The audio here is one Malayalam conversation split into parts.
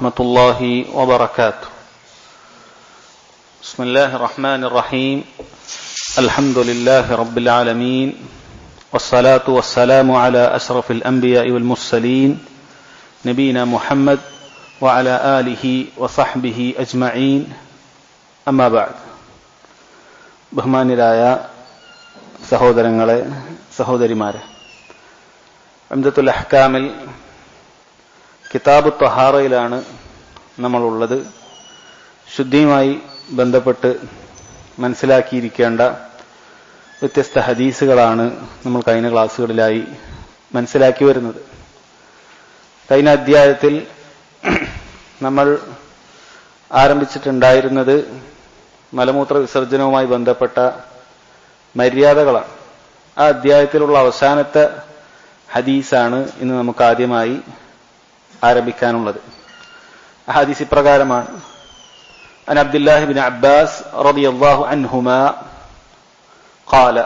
ورحمة الله وبركاته. بسم الله الرحمن الرحيم. الحمد لله رب العالمين، والصلاة والسلام على أشرف الأنبياء والمرسلين نبينا محمد وعلى آله وصحبه أجمعين. أما بعد. ബഹുമാന്യരായ സഹോദരങ്ങളെ, സഹോദരിമാരെ, ഉംദത്തുൽ അഹ്കാമിൽ കിതാബ് ത്വഹാറയിലാണ് നമ്മളുള്ളത്. ശുദ്ധിയുമായി ബന്ധപ്പെട്ട് മനസ്സിലാക്കിയിരിക്കേണ്ട വ്യത്യസ്ത ഹദീസുകളാണ് നമ്മൾ കഴിഞ്ഞ ക്ലാസ്സുകളിലായി മനസ്സിലാക്കി വരുന്നത്. കഴിഞ്ഞ അധ്യായത്തിൽ നമ്മൾ ആരംഭിച്ചിട്ടുണ്ടായിരുന്നത് മലമൂത്ര വിസർജനവുമായി ബന്ധപ്പെട്ട മര്യാദകളാണ്. ആ അധ്യായത്തിലുള്ള അവസാനത്തെ ഹദീസാണ് ഇന്ന് നമുക്ക് ആദ്യമായി ആരംഭിക്കാനുള്ളത്. ആ ഹദീസ് ഇപ്രകാരമാണ്: അൻ അബ്ദുല്ലാഹി ഇബ്നു അബ്ബാസ് റളിയല്ലാഹു അൻഹുമാ ഖാല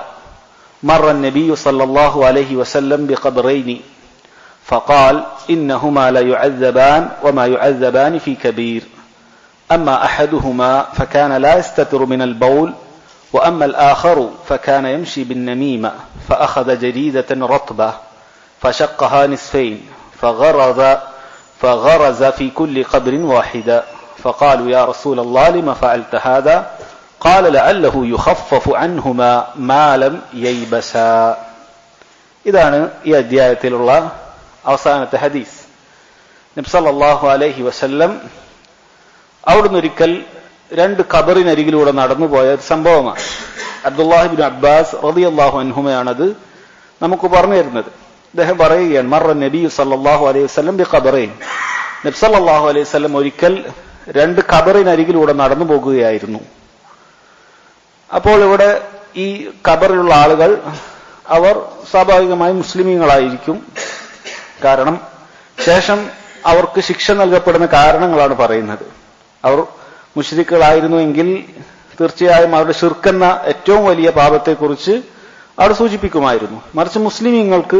മറ النبي صلى الله عليه وسلم بقبرين فقال إنهما لا يعذبان وما يعذبان في كبير أما أحدهما فكان لا يستتر من البول وأما الآخر فكان يمشي بالنميمة فأخذ جريدة رطبة فشقها نصفين فغرز في كل قبر واحدة فقالوا يا رسول الله لما فعلت هذا قال لعله يخفف عنهما ما لم ييبسا. ഇതാണ് ഈ അധ്യായത്തിലുള്ള അവസാനത്തെ ഹദീസ്. നബി സല്ലല്ലാഹു അലൈഹി വസല്ലം അവിടുന്ന് ഒരിക്കൽ രണ്ട് ഖബറിനരികിലൂടെ നടന്നുപോയ ഒരു സംഭവമാണ്. അബ്ദുല്ലാഹി ഇബ്നു അബ്ബാസ് റളിയല്ലാഹു അൻഹുമയാണത് നമുക്ക് പറഞ്ഞു തരുന്നത്. അദ്ദേഹം പറയുകയാണ്, മറ നബി സല്ലല്ലാഹു അലൈഹി വസല്ലം ബിഖബറൈൻ. നബി സല്ലല്ലാഹു അലൈഹി വസല്ലം ഒരിക്കൽ രണ്ട് ഖബറിനരികിലൂടെ നടന്നു പോകുകയായിരുന്നു. അപ്പോൾ ഇവിടെ ഈ ഖബറിലുള്ള ആളുകൾ അവർ സ്വാഭാവികമായും മുസ്ലിമീങ്ങളായിരിക്കും. കാരണം ശേഷം അവർക്ക് ശിക്ഷ നൽകപ്പെടുന്ന കാരണങ്ങളാണ് പറയുന്നത്. അവർ മുശ്രിക്കുകളായിരുന്നുവെങ്കിൽ തീർച്ചയായും അവരുടെ ശിർക്കെന്ന ഏറ്റവും വലിയ പാപത്തെക്കുറിച്ച് അവർ സൂചിപ്പിക്കുമായിരുന്നു. മറിച്ച് മുസ്ലിമീങ്ങൾക്ക്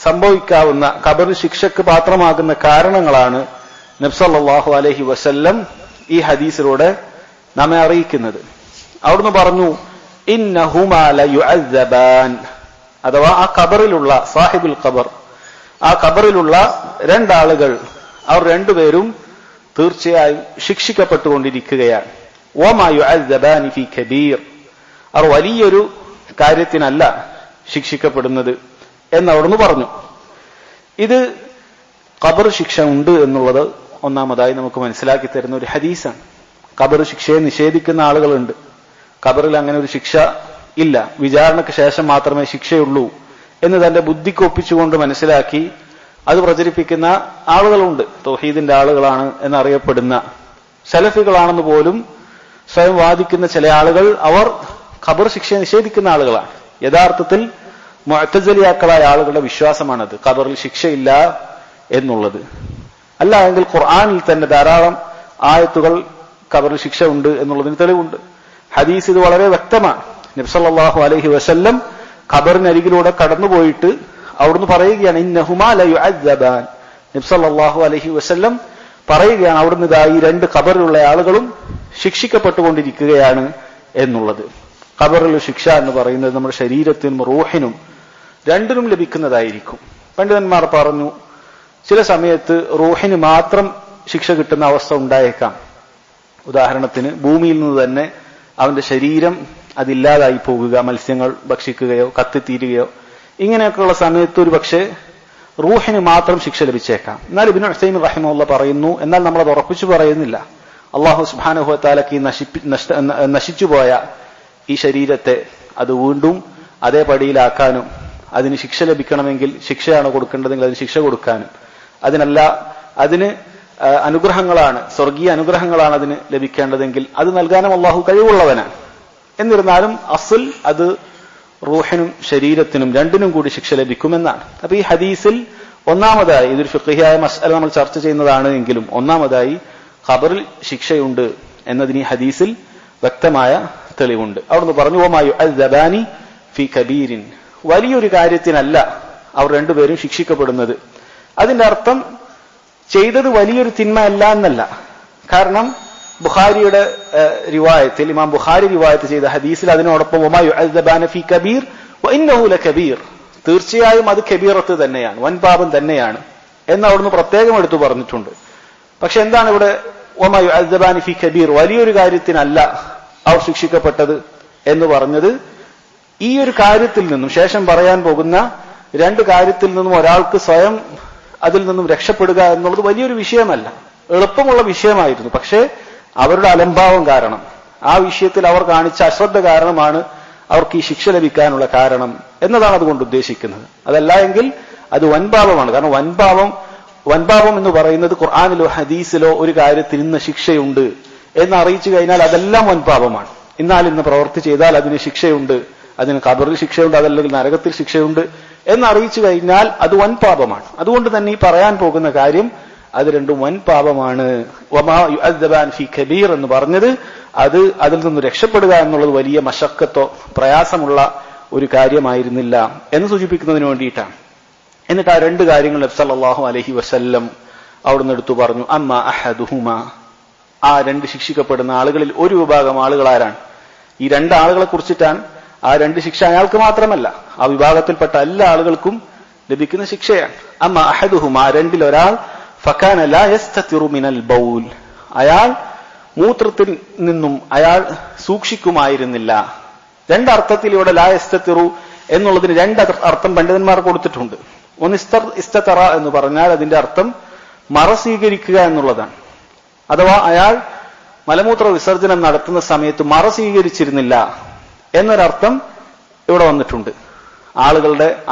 സംഭവിക്കാവുന്ന ഖബർ ശിക്ഷക്ക് പാത്രമാകുന്ന കാരണങ്ങളാണ് നബി സല്ലല്ലാഹു അലൈഹി വസല്ലം ഈ ഹദീസിലൂടെ നമ്മെ അറിയിക്കുന്നത്. അവിടുന്ന് പറഞ്ഞു, ഇന്നഹുമാ ലയുഅസ്സബാൻ, അഥവാ ആ ഖബറിലുള്ള സാഹിബുൽ ഖബർ, ആ ഖബറിലുള്ള രണ്ടാളുകൾ, അവർ രണ്ടുപേരും തീർച്ചയായും ശിക്ഷിക്കപ്പെട്ടുകൊണ്ടിരിക്കുകയാണ്. വമാ യുഅസ്സബാനി ഫീ കബീർ, അവർ വലിയൊരു കാര്യത്തിനല്ല ശിക്ഷിക്കപ്പെടുന്നത് എന്നവിടുന്ന് പറഞ്ഞു. ഇത് ഖബർ ശിക്ഷ ഉണ്ട് എന്നുള്ളത് ഒന്നാമതായി നമുക്ക് മനസ്സിലാക്കി തരുന്ന ഒരു ഹദീസാണ്. ഖബർ ശിക്ഷയെ നിഷേധിക്കുന്ന ആളുകളുണ്ട്. ഖബറിൽ അങ്ങനെ ഒരു ശിക്ഷ ഇല്ല, വിചാരണയ്ക്ക് ശേഷം മാത്രമേ ശിക്ഷയുള്ളൂ എന്ന് തന്റെ ബുദ്ധിക്ക് ഒപ്പിച്ചുകൊണ്ട് മനസ്സിലാക്കി അത് പ്രചരിപ്പിക്കുന്ന ആളുകളുണ്ട്. തൗഹീദിന്റെ ആളുകളാണ് എന്നറിയപ്പെടുന്ന സലഫികളാണെന്ന് പോലും സ്വയം വാദിക്കുന്ന ചില ആളുകൾ അവർ ഖബർ ശിക്ഷയെ നിഷേധിക്കുന്ന ആളുകളാണ്. യഥാർത്ഥത്തിൽ മുഅ്തസിലിയാക്കളായ ആളുകളുടെ വിശ്വാസമാണത്, ഖബറിൽ ശിക്ഷയില്ല എന്നുള്ളത്. അല്ല എങ്കിൽ ഖുർആനിൽ തന്നെ ധാരാളം ആയത്തുകൾ ഖബറിൽ ശിക്ഷ ഉണ്ട് എന്നുള്ളതിന് തെളിവുണ്ട്. ഹദീസ് ഇത് വളരെ വ്യക്തമാണ്. നബി സല്ലല്ലാഹു അലൈഹി വസല്ലം ഖബറിനരികിലൂടെ കടന്നുപോയിട്ട് അവിടുന്ന് പറയുകയാണ്, ഇന്നഹുമാ ലയുഅസ്സബാൻ. നബി സല്ലല്ലാഹു അലൈഹി വസല്ലം പറയുകയാണ്, അവിടുന്ന് ഇതാ ഈ രണ്ട് ഖബറിലുള്ള ആളുകളും ശിക്ഷിക്കപ്പെട്ടുകൊണ്ടിരിക്കുകയാണ് എന്നുള്ളത്. ഖബറിലുള്ള ശിക്ഷ എന്ന് പറയുന്നത് നമ്മുടെ ശരീരത്തിനും റൂഹിനും രണ്ടിനും ലഭിക്കുന്നതായിരിക്കും. പണ്ഡിതന്മാർ പറഞ്ഞു, ചില സമയത്ത് റൂഹിന് മാത്രം ശിക്ഷ കിട്ടുന്ന അവസ്ഥ ഉണ്ടായേക്കാം. ഉദാഹരണത്തിന് ഭൂമിയിൽ നിന്ന് തന്നെ അവന്റെ ശരീരം അതില്ലാതായി പോകുക, മത്സ്യങ്ങൾ ഭക്ഷിക്കുകയോ കത്തിത്തീരുകയോ ഇങ്ങനെയൊക്കെയുള്ള സമയത്ത് ഒരു പക്ഷേ റൂഹിന് മാത്രം ശിക്ഷ ലഭിച്ചേക്കാം. എന്നാൽ ഇബ്നു ഉസൈമിൻ റഹിമഹുല്ലാഹ് പറയുന്നു, എന്നാൽ നമ്മളത് ഉറപ്പിച്ചു പറയുന്നില്ല. അല്ലാഹു സുബ്ഹാനഹു വ തആലക്ക് ഈ നശിച്ചുപോയ ഈ ശരീരത്തെ അത് വീണ്ടും അതേ പടിയിലാക്കാനും അതിന് ശിക്ഷ ലഭിക്കണമെങ്കിൽ ശിക്ഷയാണ് കൊടുക്കേണ്ടതെങ്കിൽ അതിന് ശിക്ഷ കൊടുക്കാനും, അതിനല്ല അതിന് അനുഗ്രഹങ്ങളാണ്, സ്വർഗീയ അനുഗ്രഹങ്ങളാണ് അതിന് ലഭിക്കേണ്ടതെങ്കിൽ അത് നൽകാനും അല്ലാഹു കഴിവുള്ളവനാണ്. എന്നിരുന്നാലും അസ്ൽ അത് റൂഹിനും ശരീരത്തിനും രണ്ടിനും കൂടി ശിക്ഷ ലഭിക്കുമെന്നാണ്. അപ്പൊ ഈ ഹദീസിൽ ഒന്നാമതായി, ഇതൊരു ഫിഖ്ഹിയായ മസ്അല നമ്മൾ ചർച്ച ചെയ്യുന്നതാണ് എങ്കിലും ഒന്നാമതായി ഖബറിൽ ശിക്ഷയുണ്ട് എന്നതിന് ഈ ഹദീസിൽ വ്യക്തമായ തെളിവുണ്ട്. അവിടുന്ന് പറഞ്ഞു, വമാ യുഅസ്സബാനി ഫീ കബീരിൻ, വലിയൊരു കാര്യത്തിനല്ല അവർ രണ്ടുപേരും ശിക്ഷിക്കപ്പെടുന്നത്. അതിന്റെ അർത്ഥം ചെയ്തത് വലിയൊരു തിന്മ അല്ല എന്നല്ല. കാരണം ബുഖാരിയുടെ റിവായത്തിൽ, ഇമാം ബുഖാരി റിവായത്ത് ചെയ്ത ഹദീസിൽ അതിനോടൊപ്പം വമാ യുഅദ്ദബാന ഫീ കബീർ വഇന്നഹു ലകബീർ, തീർച്ചയായും അത് കബീറത്ത് തന്നെയാണ്, വൻപാപം തന്നെയാണ് എന്ന് അവിടുന്ന് പ്രത്യേകം എടുത്തു പറഞ്ഞിട്ടുണ്ട്. പക്ഷെ എന്താണ് ഇവിടെ വമാ യുഅദ്ദബാന ഫീ കബീർ, വലിയൊരു കാര്യത്തിനല്ല അവർ ശിക്ഷിക്കപ്പെട്ടത് എന്ന് പറഞ്ഞത്? ഈ ഒരു കാര്യത്തിൽ നിന്നും, ശേഷം പറയാൻ പോകുന്ന രണ്ട് കാര്യത്തിൽ നിന്നും ഒരാൾക്ക് സ്വയം അതിൽ നിന്നും രക്ഷപ്പെടുക എന്നുള്ളത് വലിയൊരു വിഷയമല്ല, എളുപ്പമുള്ള വിഷയമായിരുന്നു. പക്ഷേ അവരുടെ അലംഭാവം കാരണം, ആ വിഷയത്തിൽ അവർ കാണിച്ച അശ്രദ്ധ കാരണമാണ് അവർക്ക് ഈ ശിക്ഷ ലഭിക്കാനുള്ള കാരണം എന്നതാണ് അതുകൊണ്ട് ഉദ്ദേശിക്കുന്നത്. അതല്ല എങ്കിൽ അത് വൻപാപമാണ്. കാരണം വൻപാപം എന്ന് പറയുന്നത് ഖുർആനിലോ ഹദീസിലോ ഒരു കാര്യത്തിൽ ഇന്ന് ശിക്ഷയുണ്ട് എന്ന് അറിയിച്ചു കഴിഞ്ഞാൽ അതെല്ലാം വൻപാപമാണ്. എന്നാൽ ഇന്ന് പ്രവൃത്തി ചെയ്താൽ അതിന് ശിക്ഷയുണ്ട്, അതിന് ഖബറിൽ ശിക്ഷയുണ്ട്, അതല്ലെങ്കിൽ നരകത്തിൽ ശിക്ഷയുണ്ട് എന്ന് അറിയിച്ചു കഴിഞ്ഞാൽ അത് വൻപാപമാണ്. അതുകൊണ്ട് തന്നെ ഈ പറയാൻ പോകുന്ന കാര്യം അത് രണ്ടും വൻപാപമാണ്. വമാ യുഅദ്ദബാൻ ഫീ കബീർ എന്ന് പറഞ്ഞത് അത് അതിൽ നിന്ന് രക്ഷപ്പെടുക എന്നുള്ളത് വലിയ മശക്കത്തോ പ്രയാസമുള്ള ഒരു കാര്യമായിരുന്നില്ല എന്ന് സൂചിപ്പിക്കുന്നതിന് വേണ്ടിയിട്ടാണ്. എന്നിട്ട് ആ രണ്ട് കാര്യങ്ങൾ നബി സല്ലല്ലാഹു അലൈഹി വസല്ലം അവിടുന്ന് എടുത്തു പറഞ്ഞു. അമ്മ അഹദുഹുമ, ആ രണ്ട് ശിക്ഷിക്കപ്പെടുന്ന ആളുകളിൽ ഒരു വിഭാഗം ആളുകൾ ആരാണ്? ഈ രണ്ടാളുകളെ കുറിച്ചിട്ടാണ്. ആ രണ്ട് ശിക്ഷ അയാൾക്ക് മാത്രമല്ല, ആ വിഭാഗത്തിൽപ്പെട്ട എല്ലാ ആളുകൾക്കും ലഭിക്കുന്ന ശിക്ഷയാണ്. അമ്മ അഹദുഹുമ, രണ്ടിൽ ഒരാൾ ഫകാന ലാ യസ്തതിറു മിനൽ ബൗൽ, അയാൾ മൂത്രത്തിൽ നിന്നും അയാൾ സൂക്ഷിക്കുമായിരുന്നില്ല. രണ്ടർത്ഥത്തിൽ ഇവിടെ ലാ യസ്തതിറു എന്നുള്ളതിന് രണ്ട് അർത്ഥം പണ്ഡിതന്മാർ കൊടുത്തിട്ടുണ്ട്. ഒന്ന് ഇസ്തതറ എന്ന് പറഞ്ഞാൽ അതിന്റെ അർത്ഥം മറ സ്വീകരിക്കുക എന്നുള്ളതാണ്. അഥവാ അയാൾ മലമൂത്ര വിസർജനം നടത്തുന്ന സമയത്ത് മറ സ്വീകരിച്ചിരുന്നില്ല എന്നൊരർത്ഥം ഇവിടെ വന്നിട്ടുണ്ട്.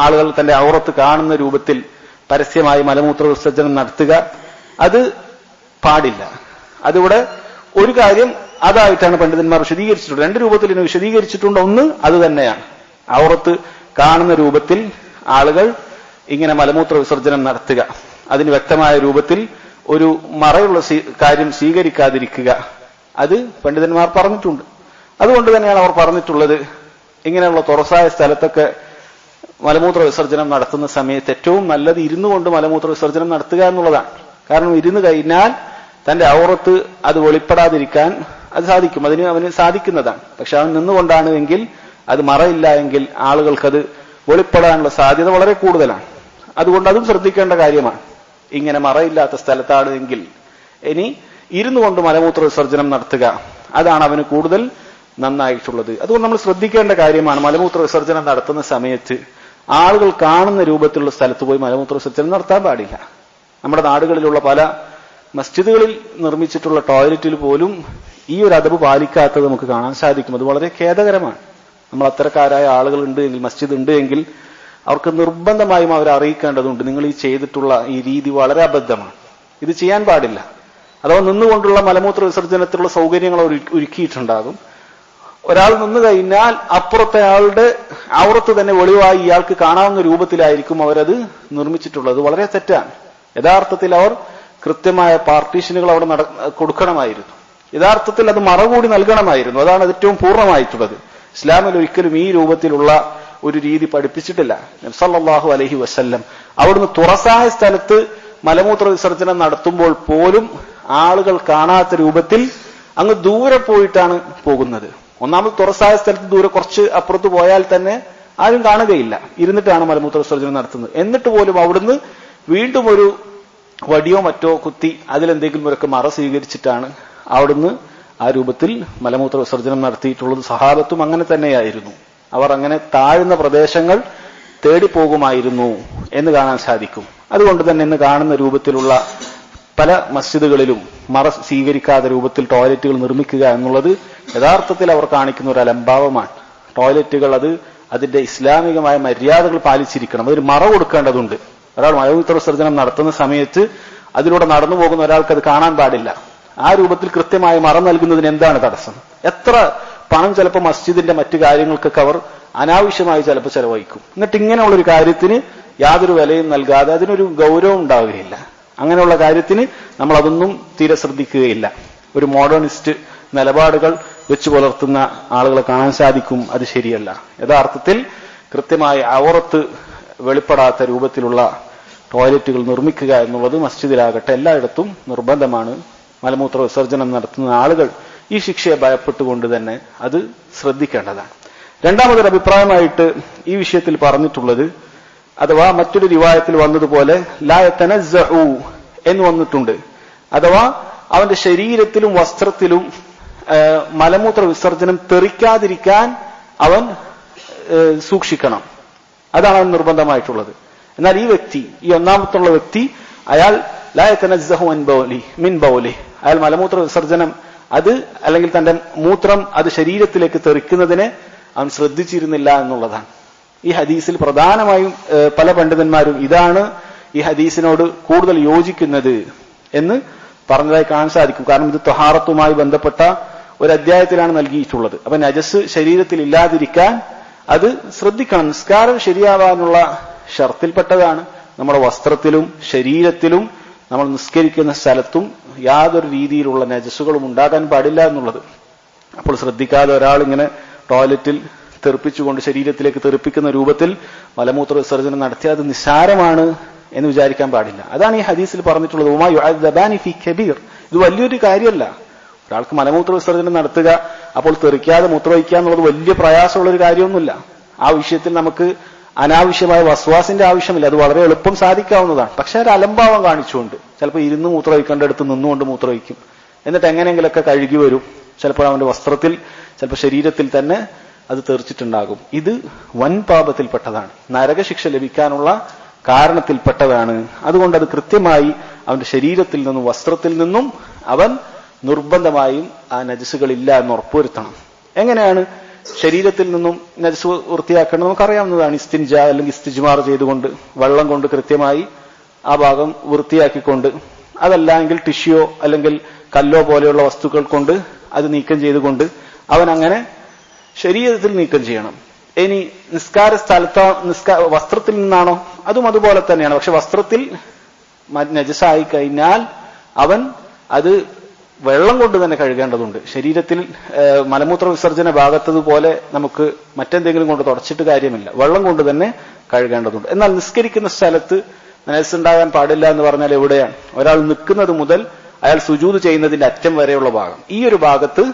ആളുകൾ തന്റെ ഔറത്ത് കാണുന്ന രൂപത്തിൽ പരസ്യമായി മലമൂത്ര വിസർജനം നടത്തുക അത് പാടില്ല. അതിവിടെ ഒരു കാര്യം അതായിട്ടാണ് പണ്ഡിതന്മാർ വിശദീകരിച്ചിട്ടുണ്ട്. രണ്ട് രൂപത്തിൽ ഇതിനെ വിശദീകരിച്ചിട്ടുണ്ട്. ഒന്ന് അത് തന്നെയാണ്, ഔറത്ത് കാണുന്ന രൂപത്തിൽ ആളുകൾ ഇങ്ങനെ മലമൂത്ര വിസർജനം നടത്തുക, അതിന് വ്യക്തമായ രൂപത്തിൽ ഒരു മറയുള്ള കാര്യം സ്വീകരിക്കാതിരിക്കുക, അത് പണ്ഡിതന്മാർ പറഞ്ഞിട്ടുണ്ട്. അതുകൊണ്ട് തന്നെയാണ് അവർ പറഞ്ഞിട്ടുള്ളത് ഇങ്ങനെയുള്ള തുറസായ സ്ഥലത്തൊക്കെ മലമൂത്ര വിസർജനം നടത്തുന്ന സമയത്ത് ഏറ്റവും നല്ലത് ഇരുന്നു കൊണ്ട് മലമൂത്ര വിസർജനം നടത്തുക എന്നുള്ളതാണ്. കാരണം ഇരുന്ന് കഴിഞ്ഞാൽ തന്റെ ഔറത്ത് അത് വെളിപ്പെടാതിരിക്കാൻ അത് സാധിക്കും, അവന് സാധിക്കുന്നതാണ്. പക്ഷെ അവൻ നിന്നുകൊണ്ടാണ് എങ്കിൽ, അത് മറയില്ല എങ്കിൽ ആളുകൾക്കത് വെളിപ്പെടാനുള്ള സാധ്യത വളരെ കൂടുതലാണ്. അതുകൊണ്ട് അതും ശ്രദ്ധിക്കേണ്ട കാര്യമാണ്. ഇങ്ങനെ മറയില്ലാത്ത സ്ഥലത്താണ് എങ്കിൽ ഇനി ഇരുന്നു കൊണ്ട് മലമൂത്ര വിസർജനം നടത്തുക, അതാണ് അവന് കൂടുതൽ നന്നായിട്ടുള്ളത്. അതുകൊണ്ട് നമ്മൾ ശ്രദ്ധിക്കേണ്ട കാര്യമാണ്, മലമൂത്ര വിസർജനം നടത്തുന്ന സമയത്ത് ആളുകൾ കാണുന്ന രൂപത്തിലുള്ള സ്ഥലത്ത് പോയി മലമൂത്ര വിസർജനം നടത്താൻ പാടില്ല. നമ്മുടെ നാടുകളിലുള്ള പല മസ്ജിദുകളിൽ നിർമ്മിച്ചിട്ടുള്ള ടോയ്ലറ്റിൽ പോലും ഈ ഒരു അദബ് പാലിക്കാത്തത് നമുക്ക് കാണാൻ സാധിക്കും. അത് വളരെ ഖേദകരമാണ്. നമ്മൾ അത്തരക്കാരായ ആളുകൾ ഉണ്ട് എങ്കിൽ, മസ്ജിദ് ഉണ്ട് എങ്കിൽ അവർക്ക് നിർബന്ധമായും അവരെ അറിയിക്കേണ്ടതുണ്ട്, നിങ്ങൾ ഈ ചെയ്തിട്ടുള്ള ഈ രീതി വളരെ അബദ്ധമാണ്, ഇത് ചെയ്യാൻ പാടില്ല. അഥവാ നിന്നുകൊണ്ടുള്ള മലമൂത്ര വിസർജനത്തിലുള്ള സൗകര്യങ്ങൾ അവർ ഒരുക്കിയിട്ടുണ്ടാകും. ഒരാൾ നിന്ന് കഴിഞ്ഞാൽ അപ്പുറത്തെ ആളുടെ ഔറത്ത് തന്നെ വെളിവായി ഇയാൾക്ക് കാണാവുന്ന രൂപത്തിലായിരിക്കും അവരത് നിർമ്മിച്ചിട്ടുള്ളത്. വളരെ തെറ്റാണ്. യഥാർത്ഥത്തിൽ അവർ കൃത്യമായ പാർട്ടീഷനുകൾ അവിടെ കൊടുക്കണമായിരുന്നു. യഥാർത്ഥത്തിൽ അത് മറകൂടി നൽകണമായിരുന്നു. അതാണ് ഏറ്റവും പൂർണ്ണമായിട്ടുള്ളത്. ഇസ്ലാമിൽ ഒരിക്കലും ഈ രൂപത്തിലുള്ള ഒരു രീതി പഠിപ്പിച്ചിട്ടില്ല. നബി സല്ലല്ലാഹു അലൈഹി വസല്ലം അവിടുന്ന് തുറസായ സ്ഥലത്ത് മലമൂത്ര വിസർജനം നടത്തുമ്പോൾ പോലും ആളുകൾ കാണാത്ത രൂപത്തിൽ അങ്ങ് ദൂരെ പോയിട്ടാണ് പോകുന്നത്. ഒന്നാമത് തുറസായ സ്ഥലത്ത് ദൂരെ കുറച്ച് അപ്പുറത്ത് പോയാൽ തന്നെ ആരും കാണുകയില്ല, ഇരുന്നിട്ടാണ് മലമൂത്ര വിസർജനം നടത്തുന്നത്. എന്നിട്ട് പോലും അവിടുന്ന് വീണ്ടും ഒരു വടിയോ മറ്റോ കുത്തി അതിലെന്തെങ്കിലും ഒരു മറ സ്വീകരിച്ചിട്ടാണ് അവിടുന്ന് ആ രൂപത്തിൽ മലമൂത്ര വിസർജനം നടത്തിയിട്ടുള്ളത്. സഹാബത്തും അങ്ങനെ തന്നെയായിരുന്നു. അവർ അങ്ങനെ താഴ്ന്ന പ്രദേശങ്ങൾ തേടിപ്പോകുമായിരുന്നു എന്ന് കാണാൻ സാധിക്കും. അതുകൊണ്ട് തന്നെ ഇന്ന് കാണുന്ന രൂപത്തിലുള്ള പല മസ്ജിദുകളിലും മറ സ്വീകരിക്കാത്ത രൂപത്തിൽ ടോയ്ലറ്റുകൾ നിർമ്മിക്കുക എന്നുള്ളത് യഥാർത്ഥത്തിൽ അവർ കാണിക്കുന്ന ഒരു അലംഭാവമാണ്. ടോയ്ലറ്റുകൾ അതിന്റെ ഇസ്ലാമികമായ മര്യാദകൾ പാലിച്ചിരിക്കണം. അതൊരു മറ കൊടുക്കേണ്ടതുണ്ട്. ഒരാൾ മലമൂത്ര വിസർജനം നടത്തുന്ന സമയത്ത് അതിലൂടെ നടന്നു പോകുന്ന ഒരാൾക്ക് അത് കാണാൻ പാടില്ല. ആ രൂപത്തിൽ കൃത്യമായി മറ നൽകുന്നതിന് എന്താണ് തടസ്സം? എത്ര പണം ചിലപ്പോൾ മസ്ജിദിന്റെ മറ്റു കാര്യങ്ങൾക്കൊക്കെ അവർ അനാവശ്യമായി ചിലപ്പോൾ ചെലവഴിക്കും. എന്നിട്ട് ഇങ്ങനെയുള്ളൊരു കാര്യത്തിന് യാതൊരു വിലയും നൽകാതെ അതിനൊരു ഗൗരവം ഉണ്ടാവുകയില്ല. അങ്ങനെയുള്ള കാര്യത്തിന് നമ്മൾ അതൊന്നും തീരെ ശ്രദ്ധിക്കുകയില്ല. ഒരു മോഡേണിസ്റ്റ് നിലപാടുകൾ വെച്ചു പുലർത്തുന്ന ആളുകളെ കാണാൻ സാധിക്കും. അത് ശരിയല്ല. യഥാർത്ഥത്തിൽ കൃത്യമായി ഔറത്ത് വെളിപ്പെടാത്ത രൂപത്തിലുള്ള ടോയ്ലറ്റുകൾ നിർമ്മിക്കുക എന്നുള്ളത് മസ്ജിദിലാകട്ടെ എല്ലായിടത്തും നിർബന്ധമാണ്. മലമൂത്ര വിസർജനം നടത്തുന്ന ആളുകൾ ഈ ശിക്ഷയെ ഭയപ്പെട്ടുകൊണ്ട് തന്നെ അത് ശ്രദ്ധിക്കേണ്ടതാണ്. രണ്ടാമതൊരു അഭിപ്രായമായിട്ട് ഈ വിഷയത്തിൽ പറഞ്ഞിട്ടുള്ളത്, അഥവാ മറ്റൊരു റിവായത്തിൽ വന്നതുപോലെ ലാ യതനസ്സഉ എന്ന് വന്നിട്ടുണ്ട്. അഥവാ അവന്റെ ശരീരത്തിലും വസ്ത്രത്തിലും മലമൂത്ര വിസർജനം തെറിക്കാതിരിക്കാൻ അവൻ സൂക്ഷിക്കണം. അതാണ് അവൻ നിർബന്ധമായിട്ടുള്ളത്. എന്നാൽ ഈ വ്യക്തി, ഈ ഒന്നാമത്തുള്ള വ്യക്തി, അയാൾ ലാ യതനസ്സഹു മിൻ ബൗലി, അയാൾ മലമൂത്ര വിസർജനം അത് അല്ലെങ്കിൽ തന്റെ മൂത്രം അത് ശരീരത്തിലേക്ക് തെറിക്കുന്നതിനെ അവൻ ശ്രദ്ധിച്ചിരുന്നില്ല എന്നുള്ളതാണ്. ഈ ഹദീസിൽ പ്രധാനമായും പല പണ്ഡിതന്മാരും ഇതാണ് ഈ ഹദീസിനോട് കൂടുതൽ യോജിക്കുന്നത് എന്ന് പറഞ്ഞതായി കാണാൻ സാധിക്കും. കാരണം ഇത് ത്വഹാറത്തുമായി ബന്ധപ്പെട്ട ഒരു അധ്യായത്തിലാണ് നൽകിയിട്ടുള്ളത്. അപ്പൊ നജസ് ശരീരത്തിൽ ഇല്ലാതിരിക്കാൻ അത് ശ്രദ്ധിക്കണം. നിസ്കാരം ശരിയാവാനുള്ള ഷർത്തിൽപ്പെട്ടതാണ്. നമ്മുടെ വസ്ത്രത്തിലും ശരീരത്തിലും നമ്മൾ നിസ്കരിക്കുന്ന സ്ഥലത്തും യാതൊരു രീതിയിലുള്ള നജസ്സുകളും ഉണ്ടാകാൻ പാടില്ല എന്നുള്ളത്. അപ്പോൾ ശ്രദ്ധിക്കാതെ ഒരാൾ ഇങ്ങനെ ടോയ്ലറ്റിൽ തെറിപ്പിച്ചുകൊണ്ട് ശരീരത്തിലേക്ക് തെറിപ്പിക്കുന്ന രൂപത്തിൽ മലമൂത്ര വിസർജനം നടത്തിയാൽ അത് നിസ്സാരമാണ് എന്ന് വിചാരിക്കാൻ പാടില്ല. അതാണ് ഈ ഹദീസിൽ പറഞ്ഞിട്ടുള്ളത്. ഉമാ യുഅദ്ദബാനി ഫീ കബീർ. ഇത് വലിയൊരു കാര്യമല്ല. ഒരാൾക്ക് മലമൂത്ര വിസർജനം നടത്തുക, അപ്പോൾ തെറിക്കാതെ മൂത്രമൊഴിക്കുക എന്നുള്ളത് വലിയ പ്രയാസമുള്ള ഒരു കാര്യമൊന്നുമില്ല. ആ വിഷയത്തിൽ നമുക്ക് അനാവശ്യമായ വസ്വാസിന്റെ ആവശ്യമില്ല. അത് വളരെ എളുപ്പം സാധിക്കാവുന്നതാണ്. പക്ഷെ ഒരു അലംഭാവം കാണിച്ചുകൊണ്ട് ചിലപ്പോൾ ഇരുന്ന് മൂത്രമൊഴിക്കേണ്ടടുത്ത് നിന്നുകൊണ്ട് മൂത്രമൊഴിക്കും. എന്നിട്ട് എങ്ങനെയെങ്കിലൊക്കെ കഴുകി വരും. ചിലപ്പോൾ അവന്റെ വസ്ത്രത്തിൽ, ചിലപ്പോൾ ശരീരത്തിൽ തന്നെ അത് തെറിച്ചിട്ടുണ്ടാകും. ഇത് വൻ പാപത്തിൽപ്പെട്ടതാണ്, നരകശിക്ഷ ലഭിക്കാനുള്ള കാരണത്തിൽപ്പെട്ടതാണ്. അതുകൊണ്ട് അത് കൃത്യമായി അവന്റെ ശരീരത്തിൽ നിന്നും വസ്ത്രത്തിൽ നിന്നും അവൻ നിർബന്ധമായും ആ നജസുകളില്ല എന്ന് ഉറപ്പുവരുത്തണം. എങ്ങനെയാണ് ശരീരത്തിൽ നിന്നും നജസ് വൃത്തിയാക്കേണ്ടത് നമുക്കറിയാവുന്നതാണ്. ഇസ്തിൻജ അല്ലെങ്കിൽ ഇസ്തിജ്മാർ ചെയ്തുകൊണ്ട് വെള്ളം കൊണ്ട് കൃത്യമായി ആ ഭാഗം വൃത്തിയാക്കിക്കൊണ്ട്, അതല്ല എങ്കിൽ ടിഷ്യോ അല്ലെങ്കിൽ കല്ലോ പോലെയുള്ള വസ്തുക്കൾ കൊണ്ട് അത് നീക്കം ചെയ്തുകൊണ്ട് അവൻ അങ്ങനെ ശരീരത്തിൽ നീക്കം ചെയ്യണം. ഇനി നിസ്കാര സ്ഥലത്തോ വസ്ത്രത്തിൽ നിന്നാണോ അതും അതുപോലെ തന്നെയാണ്. പക്ഷെ വസ്ത്രത്തിൽ നജസായി കഴിഞ്ഞാൽ അവൻ അത് വെള്ളം കൊണ്ട് തന്നെ കഴുകേണ്ടതുണ്ട്. ശരീരത്തിൽ മലമൂത്ര വിസർജന ഭാഗത്തതുപോലെ നമുക്ക് മറ്റെന്തെങ്കിലും കൊണ്ട് തുടച്ചിട്ട് കാര്യമില്ല, വെള്ളം കൊണ്ട് തന്നെ കഴുകേണ്ടതുണ്ട്. എന്നാൽ നിസ്കരിക്കുന്ന സ്ഥലത്ത് നജസ് ഉണ്ടാകാൻ പാടില്ല എന്ന് പറഞ്ഞാൽ എവിടെയാണ്? ഒരാൾ നിൽക്കുന്നത് മുതൽ അയാൾ സുജൂദ് ചെയ്യുന്നതിന്റെ അറ്റം വരെയുള്ള ഭാഗം, ഈ ഒരു ഭാഗത്ത്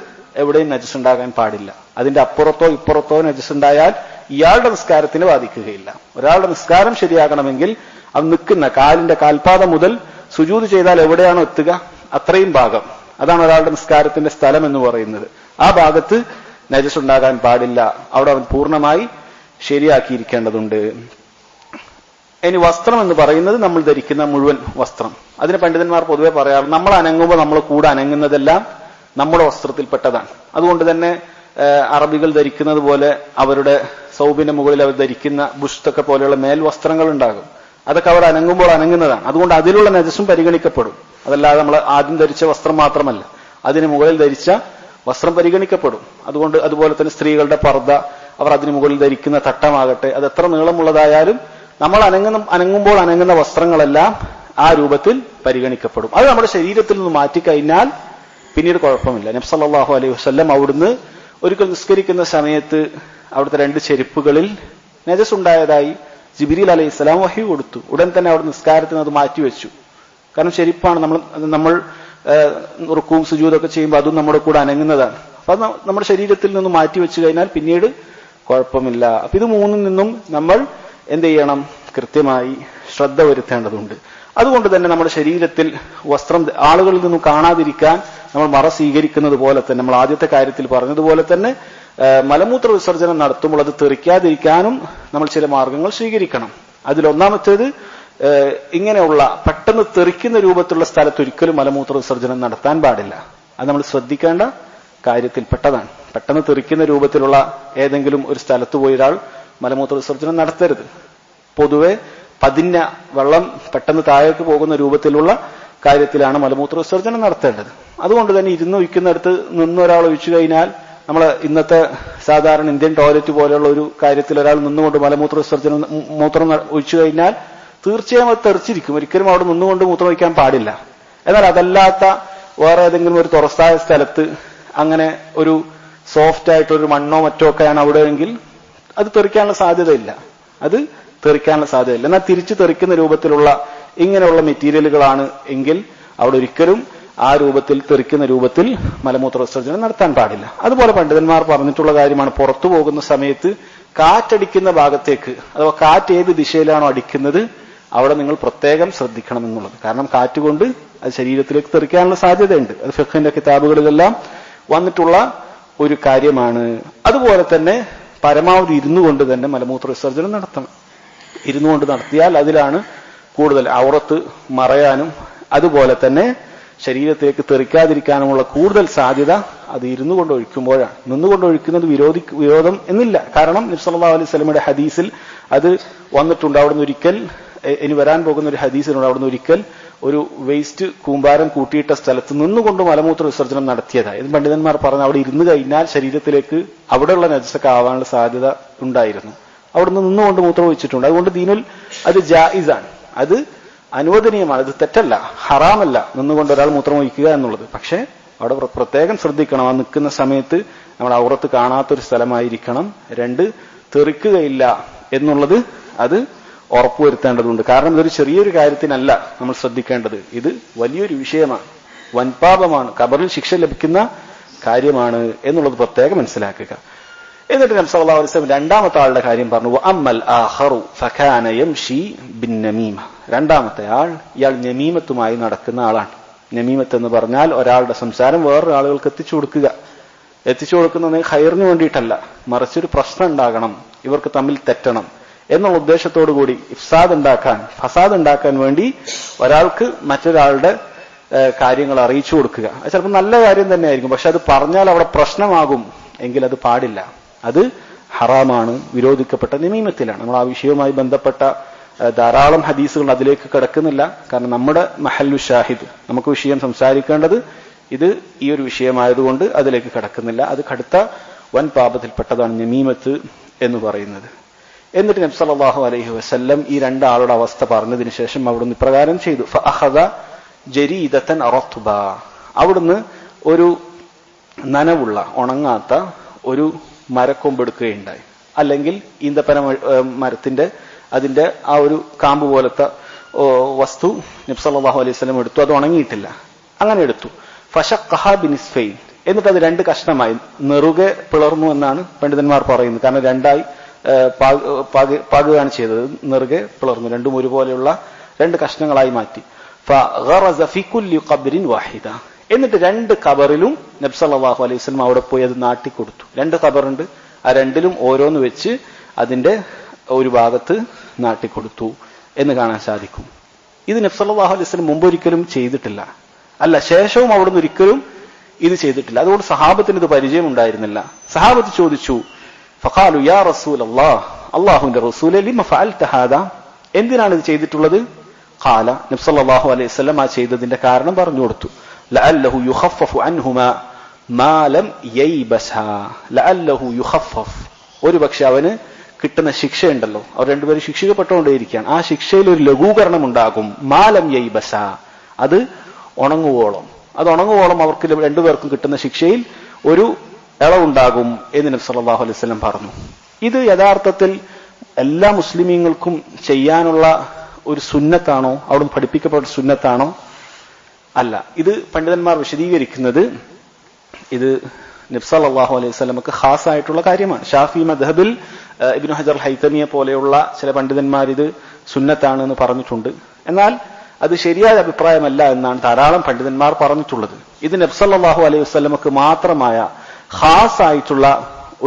എവിടെയും നജസ് ഉണ്ടാകാൻ പാടില്ല. അതിന്റെ അപ്പുറത്തോ ഇപ്പുറത്തോ നജസ് ഉണ്ടായാൽ ഇയാളുടെ നിസ്കാരത്തിന് ബാധിക്കുകയില്ല. ഒരാളുടെ നിസ്കാരം ശരിയാകണമെങ്കിൽ അവൻ നിൽക്കുന്ന കാലിന്റെ കാൽപാദം മുതൽ സുജൂദ് ചെയ്താൽ എവിടെയാണോ എത്തുക അത്രയും ഭാഗം, അതാണ് ഒരാളുടെ നിസ്കാരത്തിന്റെ സ്ഥലം എന്ന് പറയുന്നത്. ആ ഭാഗത്ത് നജസ് ഉണ്ടാകാൻ പാടില്ല. അവിടെ അവൻ പൂർണ്ണമായി ശരിയാക്കിയിരിക്കേണ്ടതുണ്ട്. ഇനി വസ്ത്രം എന്ന് പറയുന്നത് നമ്മൾ ധരിക്കുന്ന മുഴുവൻ വസ്ത്രം. അതിന് പണ്ഡിതന്മാർ പൊതുവെ പറയാറ്, നമ്മൾ അനങ്ങുമ്പോൾ നമ്മൾ കൂടെ അനങ്ങുന്നതെല്ലാം നമ്മുടെ വസ്ത്രത്തിൽപ്പെട്ടതാണ്. അതുകൊണ്ട് തന്നെ അറബികൾ ധരിക്കുന്നത് പോലെ അവരുടെ സൗബിന്റെ മുകളിൽ അവർ ധരിക്കുന്ന ബുഷ്തൊക്കെ പോലെയുള്ള മേൽവസ്ത്രങ്ങൾ ഉണ്ടാകും. അതൊക്കെ അവർ അനങ്ങുമ്പോൾ അനങ്ങുന്നതാണ്. അതുകൊണ്ട് അതിലുള്ള നജസും പരിഗണിക്കപ്പെടും. അതല്ലാതെ നമ്മൾ ആദ്യം ധരിച്ച വസ്ത്രം മാത്രമല്ല, അതിന് മുകളിൽ ധരിച്ച വസ്ത്രം പരിഗണിക്കപ്പെടും. അതുകൊണ്ട് അതുപോലെ തന്നെ സ്ത്രീകളുടെ പർദ്ദ, അവർ അതിന് മുകളിൽ ധരിക്കുന്ന തട്ടമാകട്ടെ, അത് എത്ര നീളമുള്ളതായാലും നമ്മൾ അനങ്ങുമ്പോൾ അനങ്ങുന്ന വസ്ത്രങ്ങളെല്ലാം ആ രൂപത്തിൽ പരിഗണിക്കപ്പെടും. അത് നമ്മുടെ ശരീരത്തിൽ നിന്ന് മാറ്റിക്കഴിഞ്ഞാൽ പിന്നീട് കുഴപ്പമില്ല. നബി സല്ലല്ലാഹു അലൈഹി വസല്ലം അവിടുന്ന് ഒരിക്കൽ നിസ്കരിക്കുന്ന സമയത്ത് അവിടുത്തെ 2 ചെരുപ്പുകളിൽ നജസ് ഉണ്ടായതായി ജിബ്രീൽ അലൈഹിസ്സലാം വഹി കൊടുത്തു. ഉടൻ തന്നെ അവിടെ നിസ്കാരത്തിന് അത് മാറ്റിവെച്ചു. കാരണം ചെരുപ്പാണ്, നമ്മൾ റുക്കൂം സുജൂദൊക്കെ ചെയ്യുമ്പോൾ അതും നമ്മുടെ കൂടെ അനങ്ങുന്നതാണ്. അപ്പൊ അത് നമ്മുടെ ശരീരത്തിൽ നിന്ന് മാറ്റിവെച്ചു കഴിഞ്ഞാൽ പിന്നീട് കുഴപ്പമില്ല. അപ്പൊ ഇത് മൂന്നിൽ നിന്നും നമ്മൾ എന്ത് ചെയ്യണം? കൃത്യമായി ശ്രദ്ധ വരുത്തേണ്ടതുണ്ട്. അതുകൊണ്ട് തന്നെ നമ്മുടെ ശരീരത്തിൽ വസ്ത്രം ആളുകളിൽ നിന്നും കാണാതിരിക്കാൻ നമ്മൾ മറ സ്വീകരിക്കുന്നത് പോലെ തന്നെ, നമ്മൾ ആദ്യത്തെ കാര്യത്തിൽ പറഞ്ഞതുപോലെ തന്നെ മലമൂത്ര വിസർജനം നടത്തുമ്പോൾ അത് തെറിക്കാതിരിക്കാനും നമ്മൾ ചില മാർഗങ്ങൾ സ്വീകരിക്കണം. അതിലൊന്നാമത്തേത്, ഇങ്ങനെയുള്ള പെട്ടെന്ന് തെറിക്കുന്ന രൂപത്തിലുള്ള സ്ഥലത്ത് ഒരിക്കലും മലമൂത്ര വിസർജനം നടത്താൻ പാടില്ല. അത് നമ്മൾ ശ്രദ്ധിക്കേണ്ട കാര്യത്തിൽപ്പെട്ടതാണ്. പെട്ടെന്ന് തെറിക്കുന്ന രൂപത്തിലുള്ള ഏതെങ്കിലും ഒരു സ്ഥലത്ത് പോയി ഒരാൾ മലമൂത്ര വിസർജനം നടത്തരുത്. പൊതുവെ പതിഞ്ഞ വെള്ളം പെട്ടെന്ന് താഴേക്ക് പോകുന്ന രൂപത്തിലുള്ള കാര്യത്തിലാണ് മലമൂത്ര വിസർജനം നടത്തേണ്ടത്. അതുകൊണ്ട് തന്നെ ഇരുന്ന് ഒഴിക്കുന്നിടത്ത് നിന്നൊരാൾ ഒഴിച്ചു കഴിഞ്ഞാൽ, നമ്മൾ ഇന്നത്തെ സാധാരണ ഇന്ത്യൻ ടോയ്ലറ്റ് പോലെയുള്ള ഒരു കാര്യത്തിൽ ഒരാൾ നിന്നുകൊണ്ട് മലമൂത്ര വിസർജനം മൂത്രം ഒഴിച്ചു കഴിഞ്ഞാൽ തീർച്ചയായും അത് തെറിച്ചിരിക്കും. ഒരിക്കലും അവിടെ നിന്നുകൊണ്ട് മൂത്രം ഒഴിക്കാൻ പാടില്ല. എന്നാൽ അതല്ലാത്ത വേറെ ഏതെങ്കിലും ഒരു തുറസായ സ്ഥലത്ത് അങ്ങനെ ഒരു സോഫ്റ്റ് ആയിട്ടൊരു മണ്ണോ മറ്റോ ഒക്കെയാണ് അവിടെയെങ്കിൽ അത് തെറിക്കാനുള്ള സാധ്യതയില്ല. അത് തെറിക്കാനുള്ള സാധ്യതയില്ല. എന്നാൽ തിരിച്ചു തെറിക്കുന്ന രൂപത്തിലുള്ള ഇങ്ങനെയുള്ള മെറ്റീരിയലുകളാണ് എങ്കിൽ അവിടെ ഒരിക്കലും ആ രൂപത്തിൽ തെറിക്കുന്ന രൂപത്തിൽ മലമൂത്ര വിസർജനം നടത്താൻ പാടില്ല. അതുപോലെ പണ്ഡിതന്മാർ പറഞ്ഞിട്ടുള്ള കാര്യമാണ്, പുറത്തു പോകുന്ന സമയത്ത് കാറ്റടിക്കുന്ന ഭാഗത്തേക്ക് അഥവാ കാറ്റ് ഏത് ദിശയിലാണോ അടിക്കുന്നത് അവിടെ നിങ്ങൾ പ്രത്യേകം ശ്രദ്ധിക്കണം എന്നുള്ളത്. കാരണം കാറ്റുകൊണ്ട് അത് ശരീരത്തിലേക്ക് തെറിക്കാനുള്ള സാധ്യതയുണ്ട്. അത് ഫിഖ്ഹിന്റെ കിതാബുകളിലെല്ലാം വന്നിട്ടുള്ള ഒരു കാര്യമാണ്. അതുപോലെ തന്നെ പരമാവധി ഇരുന്നു കൊണ്ട് തന്നെ മലമൂത്ര വിസർജനം നടത്തണം. ഇരുന്നു കൊണ്ട് നടത്തിയാൽ അതിലാണ് കൂടുതൽ ഔറത്ത് മറയാനും അതുപോലെ തന്നെ ശരീരത്തിലേക്ക് തെറിക്കാതിരിക്കാനുമുള്ള കൂടുതൽ സാധ്യത അത് ഇരുന്നു കൊണ്ട് ഒഴിക്കുമ്പോഴാണ്. നിന്നുകൊണ്ട് ഒഴിക്കുന്നത് വിരോധം എന്നില്ല. കാരണം നബി സല്ലല്ലാഹു അലൈഹി വസല്ലമയുടെ ഹദീസിൽ അത് വന്നിട്ടുണ്ട്. അവിടുന്ന് ഒരിക്കൽ, ഇനി വരാൻ പോകുന്ന ഒരു ഹദീസിലുണ്ട്, അവിടുന്ന് ഒരിക്കൽ ഒരു വേസ്റ്റ് കൂമ്പാരം കൂട്ടിയിട്ട സ്ഥലത്ത് നിന്നുകൊണ്ട് മലമൂത്ര വിസർജനം നടത്തിയതായി. ഇത് പണ്ഡിതന്മാർ പറഞ്ഞു അവിടെ ഇരുന്ന് കഴിഞ്ഞാൽ ശരീരത്തിലേക്ക് അവിടെയുള്ള നജസൊക്കെ ആവാനുള്ള സാധ്യത ഉണ്ടായിരുന്നു. അവിടുന്ന് നിന്നുകൊണ്ട് മൂത്രം ഒഴിച്ചിട്ടുണ്ട്. അതുകൊണ്ട് ദീനുൽ അത് ജായിസാണ്, അത് അനുവദനീയമാണ്, അത് തെറ്റല്ല, ഹറാമല്ല നിന്നുകൊണ്ട് ഒരാൾ മൂത്രം ഒഴിക്കുക എന്നുള്ളത്. പക്ഷെ അവിടെ പ്രത്യേകം ശ്രദ്ധിക്കണം, ആ നിൽക്കുന്ന സമയത്ത് നമ്മൾ ഔറത്ത് കാണാത്തൊരു സ്ഥലമായിരിക്കണം. 2 തെറിക്കുകയില്ല എന്നുള്ളത് അത് ഉറപ്പുവരുത്തേണ്ടതുണ്ട്. കാരണം ഇതൊരു ചെറിയൊരു കാര്യത്തിനല്ല നമ്മൾ ശ്രദ്ധിക്കേണ്ടത്, ഇത് വലിയൊരു വിഷയമാണ്, വൻപാപമാണ്, ഖബറിൽ ശിക്ഷ ലഭിക്കുന്ന കാര്യമാണ് എന്നുള്ളത് പ്രത്യേകം മനസ്സിലാക്കുക. എന്നിട്ട് നബി സല്ലല്ലാഹു അലൈഹി വസല്ലം രണ്ടാമത്തെ ആളുടെ കാര്യം പറഞ്ഞു, അമ്മൽ ആഖറു ഫകാന യംശി ബിന്നമീമ. രണ്ടാമത്തെ ആൾ, ഇയാൾ നമീമത്തുമായി നടക്കുന്ന ആളാണ്. നമീമത്ത് എന്ന് പറഞ്ഞാൽ ഒരാളുടെ സംസാരം വേറൊരു ആളുകൾക്ക് എത്തിച്ചു കൊടുക്കുന്നത് ഖൈറിന് വേണ്ടിയിട്ടല്ല, മറിച്ചൊരു പ്രശ്നം ഉണ്ടാകണം, ഇവർക്ക് തമ്മിൽ തെറ്റണം എന്നുള്ള ഉദ്ദേശത്തോടു കൂടി ഫസാദ് ഉണ്ടാക്കാൻ വേണ്ടി ഒരാൾക്ക് മറ്റൊരാളുടെ കാര്യങ്ങൾ അറിയിച്ചു കൊടുക്കുക. അത് ചിലപ്പോൾ നല്ല കാര്യം തന്നെയായിരിക്കും, പക്ഷെ അത് പറഞ്ഞാൽ അവിടെ പ്രശ്നമാകും എങ്കിൽ അത് പാടില്ല, അത് ഹറാമാണ്, വിരോധിക്കപ്പെട്ട നമീമത്തിലാണ്. നമ്മൾ ആ വിഷയവുമായി ബന്ധപ്പെട്ട ധാരാളം ഹദീസുകൾ അതിലേക്ക് കിടക്കുന്നില്ല. കാരണം നമ്മുടെ മഹല്ലു ഷാഹിദ്, നമുക്ക് വിഷയം സംസാരിക്കേണ്ടത് ഇത് ഈ ഒരു വിഷയമായതുകൊണ്ട് അതിലേക്ക് കിടക്കുന്നില്ല. അത് കടുത്ത വൻ പാപത്തിൽപ്പെട്ടതാണ് നമീമത്ത് എന്ന് പറയുന്നത്. എന്നിട്ട് നബി സല്ലല്ലാഹു അലൈഹി വസല്ലം ഈ രണ്ടാളുടെ അവസ്ഥ പറഞ്ഞതിന് ശേഷം അവിടുന്ന് ഇപ്രകാരം ചെയ്തു, ഫഅഖദ ജരീദതൻ റത്ബ. അവിടുന്ന് ഒരു നനവുള്ള ഉണങ്ങാത്ത ഒരു മരക്കൊമ്പെടുക്കുകയുണ്ടായി, അല്ലെങ്കിൽ ഈന്തപ്പന മരത്തിന്റെ അതിന്റെ ആ ഒരു കാമ്പ് പോലത്തെ വസ്തു നബി സല്ലല്ലാഹു അലൈഹി വസല്ലം എടുത്തു. അത് ഉണങ്ങിയിട്ടില്ല, അങ്ങനെ എടുത്തു. ഫശഖഹ ബിനിസ്ഫൈൻ. എന്നിട്ട് അത് 2 കഷ്ണമായി നെറുകെ പിളർന്നു എന്നാണ് പണ്ഡിതന്മാർ പറയുന്നത്. കാരണം 2ആയി പാകുകയാണ് ചെയ്തത്, നെറുകെ പിളർന്നു, രണ്ടും ഒരുപോലെയുള്ള 2 കഷ്ണങ്ങളായി മാറ്റി. ഫഗറസ ഫി കുല്ലി ഖബ്രിൻ വാഹിദ. എന്നിട്ട് 2 ഖബറിലും നബി സല്ലല്ലാഹു അലൈഹി വസല്ലം അവിടെ പോയി അത് നാട്ടിക്കൊടുത്തു. 2 ഖബറുണ്ട്, ആ 2ലും ഓരോന്ന് വെച്ച് അതിന്റെ ഒരു ഭാഗത്ത് നാട്ടിക്കൊടുത്തു എന്ന് കാണാൻ സാധിക്കും. ഇത് നബി സല്ലല്ലാഹു അലൈഹി വസല്ലം മുമ്പ് ഒരിക്കലും ചെയ്തിട്ടില്ല, അല്ല ശേഷവും അവിടുന്ന് ഒരിക്കലും ഇത് ചെയ്തിട്ടില്ല. അതുകൊണ്ട് സഹാബത്തിന് ഇത് പരിചയം ഉണ്ടായിരുന്നില്ല. സഹാബത്ത് ചോദിച്ചു, ഫഖാലു യാ റസൂലല്ലാഹ്, അല്ലാഹുവിന്റെ റസൂലേ, ലിമ ഫഅൽത ഹാദാ, എന്തിനാണ് ഇത് ചെയ്തിട്ടുള്ളത്? ഖാല, നബി സല്ലല്ലാഹു അലൈഹി വസല്ലം ആ ചെയ്തതിന്റെ കാരണം പറഞ്ഞു കൊടുത്തു. ലഅല്ലഹു യുഖഫഫു അൻഹുമാ മാ ലം യൈബസാ. ലഅല്ലഹു യുഖഫഫ്, ഒരുപക്ഷെ അവന് കിട്ടുന്ന ശിക്ഷയുണ്ടല്ലോ, അവർ രണ്ടുപേരും ശിക്ഷിക്കപ്പെട്ടുകൊണ്ടേയിരിക്കുകയാണ്, ആ ശിക്ഷയിൽ ഒരു ലഘൂകരണം ഉണ്ടാകും. മാ ലം യൈബസാ, അത് ഉണങ്ങുവോളം അവർക്ക് രണ്ടുപേർക്കും കിട്ടുന്ന ശിക്ഷയിൽ ഒരു ഇളവുണ്ടാകും എന്ന് നബി സല്ലല്ലാഹു അലൈഹി വസല്ലം പറഞ്ഞു. ഇത് യഥാർത്ഥത്തിൽ എല്ലാ മുസ്ലിമീങ്ങൾക്കും ചെയ്യാനുള്ള ഒരു സുന്നത്താണോ, അവിടുന്ന് പഠിപ്പിക്കപ്പെട്ട സുന്നത്താണോ? അല്ല. ഇത് പണ്ഡിതന്മാർ വിശദീകരിക്കുന്നത് ഇത് നബി സല്ലല്ലാഹു അലൈഹി വസല്ലമക്ക് ഖാസായിട്ടുള്ള കാര്യമാണ്. ഷാഫി മദ്ഹബിൽ ഇബ്നു ഹജർ ഹൈതമിയെ പോലെയുള്ള ചില പണ്ഡിതന്മാർ ഇത് സുന്നത്താണ് എന്ന് പറഞ്ഞിട്ടുണ്ട്. എന്നാൽ അത് ശരിയായ അഭിപ്രായമല്ല എന്നാണ് ധാരാളം പണ്ഡിതന്മാർ പറഞ്ഞിട്ടുള്ളത്. ഇത് നബി സല്ലല്ലാഹു അലൈഹി വസല്ലമക്ക് മാത്രമായ ഖാസായിട്ടുള്ള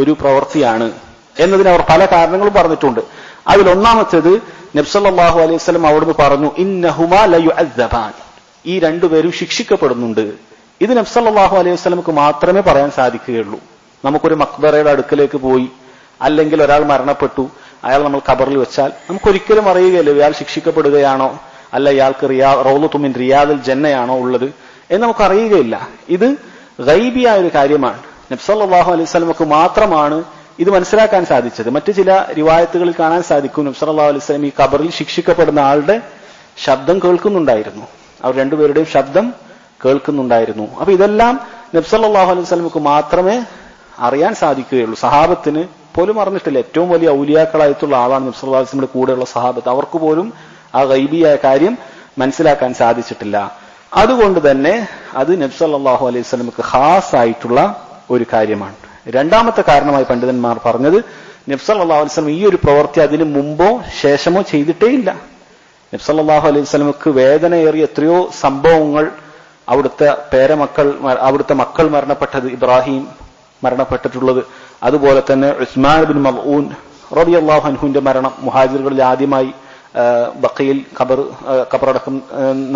ഒരു പ്രവൃത്തിയാണ് എന്നതിന് അവർ പല കാരണങ്ങളും പറഞ്ഞിട്ടുണ്ട്. അതിൽ ഒന്നാമത്തേത് നബി സല്ലല്ലാഹു അലൈഹി വസല്ലം അവിടുന്ന് പറഞ്ഞു, ഇന്നഹുമാ ലയുഅദ്ദബാൻ, ഈ 2 പേരും ശിക്ഷിക്കപ്പെടുന്നുണ്ട്. ഇത് നബി സല്ലല്ലാഹു അലൈഹി വസല്ലമക്ക് മാത്രമേ പറയാൻ സാധിക്കുകയുള്ളൂ. നമുക്കൊരു മക്ബറയുടെ അടുക്കലേക്ക് പോയി, അല്ലെങ്കിൽ ഒരാൾ മരണപ്പെട്ടു, അയാൾ നമ്മൾ ഖബറിൽ വെച്ചാൽ നമുക്കൊരിക്കലും അറിയുകയില്ല ഇയാൾ ശിക്ഷിക്കപ്പെടുകയാണോ അല്ല ഇയാൾക്ക് റൗളത്തും മിൻ റിയാദിൽ ജന്നയാണോ ഉള്ളത് എന്ന് നമുക്ക് അറിയുകയില്ല. ഇത് ഗൈബിയായ ഒരു കാര്യമാണ്. നബി സല്ലല്ലാഹു അലൈഹി വസല്ലമക്ക് മാത്രമാണ് ഇത് മനസ്സിലാക്കാൻ സാധിച്ചത്. മറ്റു ചില റിവായത്തുകളിൽ കാണാൻ സാധിക്കും നബി സല്ലല്ലാഹു അലൈഹി വസല്ലം ഈ ഖബറിൽ ശിക്ഷിക്കപ്പെടുന്ന ആളുടെ ശബ്ദം കേൾക്കുന്നുണ്ടായിരുന്നു, അവർ 2 പേരുടെയും ശബ്ദം കേൾക്കുന്നുണ്ടായിരുന്നു. അപ്പൊ ഇതെല്ലാം നബി സല്ലല്ലാഹു അലൈഹി വസല്ലമക്ക് മാത്രമേ അറിയാൻ സാധിക്കുകയുള്ളൂ. സഹാബത്തിന് പോലും അറിഞ്ഞിട്ടില്ല. ഏറ്റവും വലിയ ഔലിയാക്കളായിട്ടുള്ള ആളാണ് നബി സല്ലല്ലാഹു അലൈഹി വസല്ലമയുടെ കൂടെയുള്ള സഹാബത്ത്. അവർക്ക് പോലും ആ ഗൈബിയായ കാര്യം മനസ്സിലാക്കാൻ സാധിച്ചിട്ടില്ല. അതുകൊണ്ട് തന്നെ അത് നബി സല്ലല്ലാഹു അലൈഹി വസല്ലമക്ക് ഖാസായിട്ടുള്ള ഒരു കാര്യമാണ്. രണ്ടാമത്തെ കാരണമായി പണ്ഡിതന്മാർ പറഞ്ഞത് നബി സല്ലല്ലാഹു അലൈഹി വസല്ലം ഈ ഒരു പ്രവൃത്തി അതിന് മുമ്പോ ശേഷമോ ചെയ്തിട്ടേ ഇല്ല. നബി സല്ലല്ലാഹു അലൈഹി വസല്ലമക്ക് വേദനയേറിയ എത്രയോ സംഭവങ്ങൾ, അവിടുത്തെ അവിടുത്തെ മക്കൾ മരണപ്പെട്ടത്, ഇബ്രാഹിം മരണപ്പെട്ടിട്ടുള്ളത്, അതുപോലെ തന്നെ ഉസ്മാൻ ബിൻ മൽഊൻ റളിയല്ലാഹു അൻഹുവിന്റെ മരണം, മുഹാജിറുകളിൽ ആദ്യമായി ബഖയിൽ ഖബറടക്കം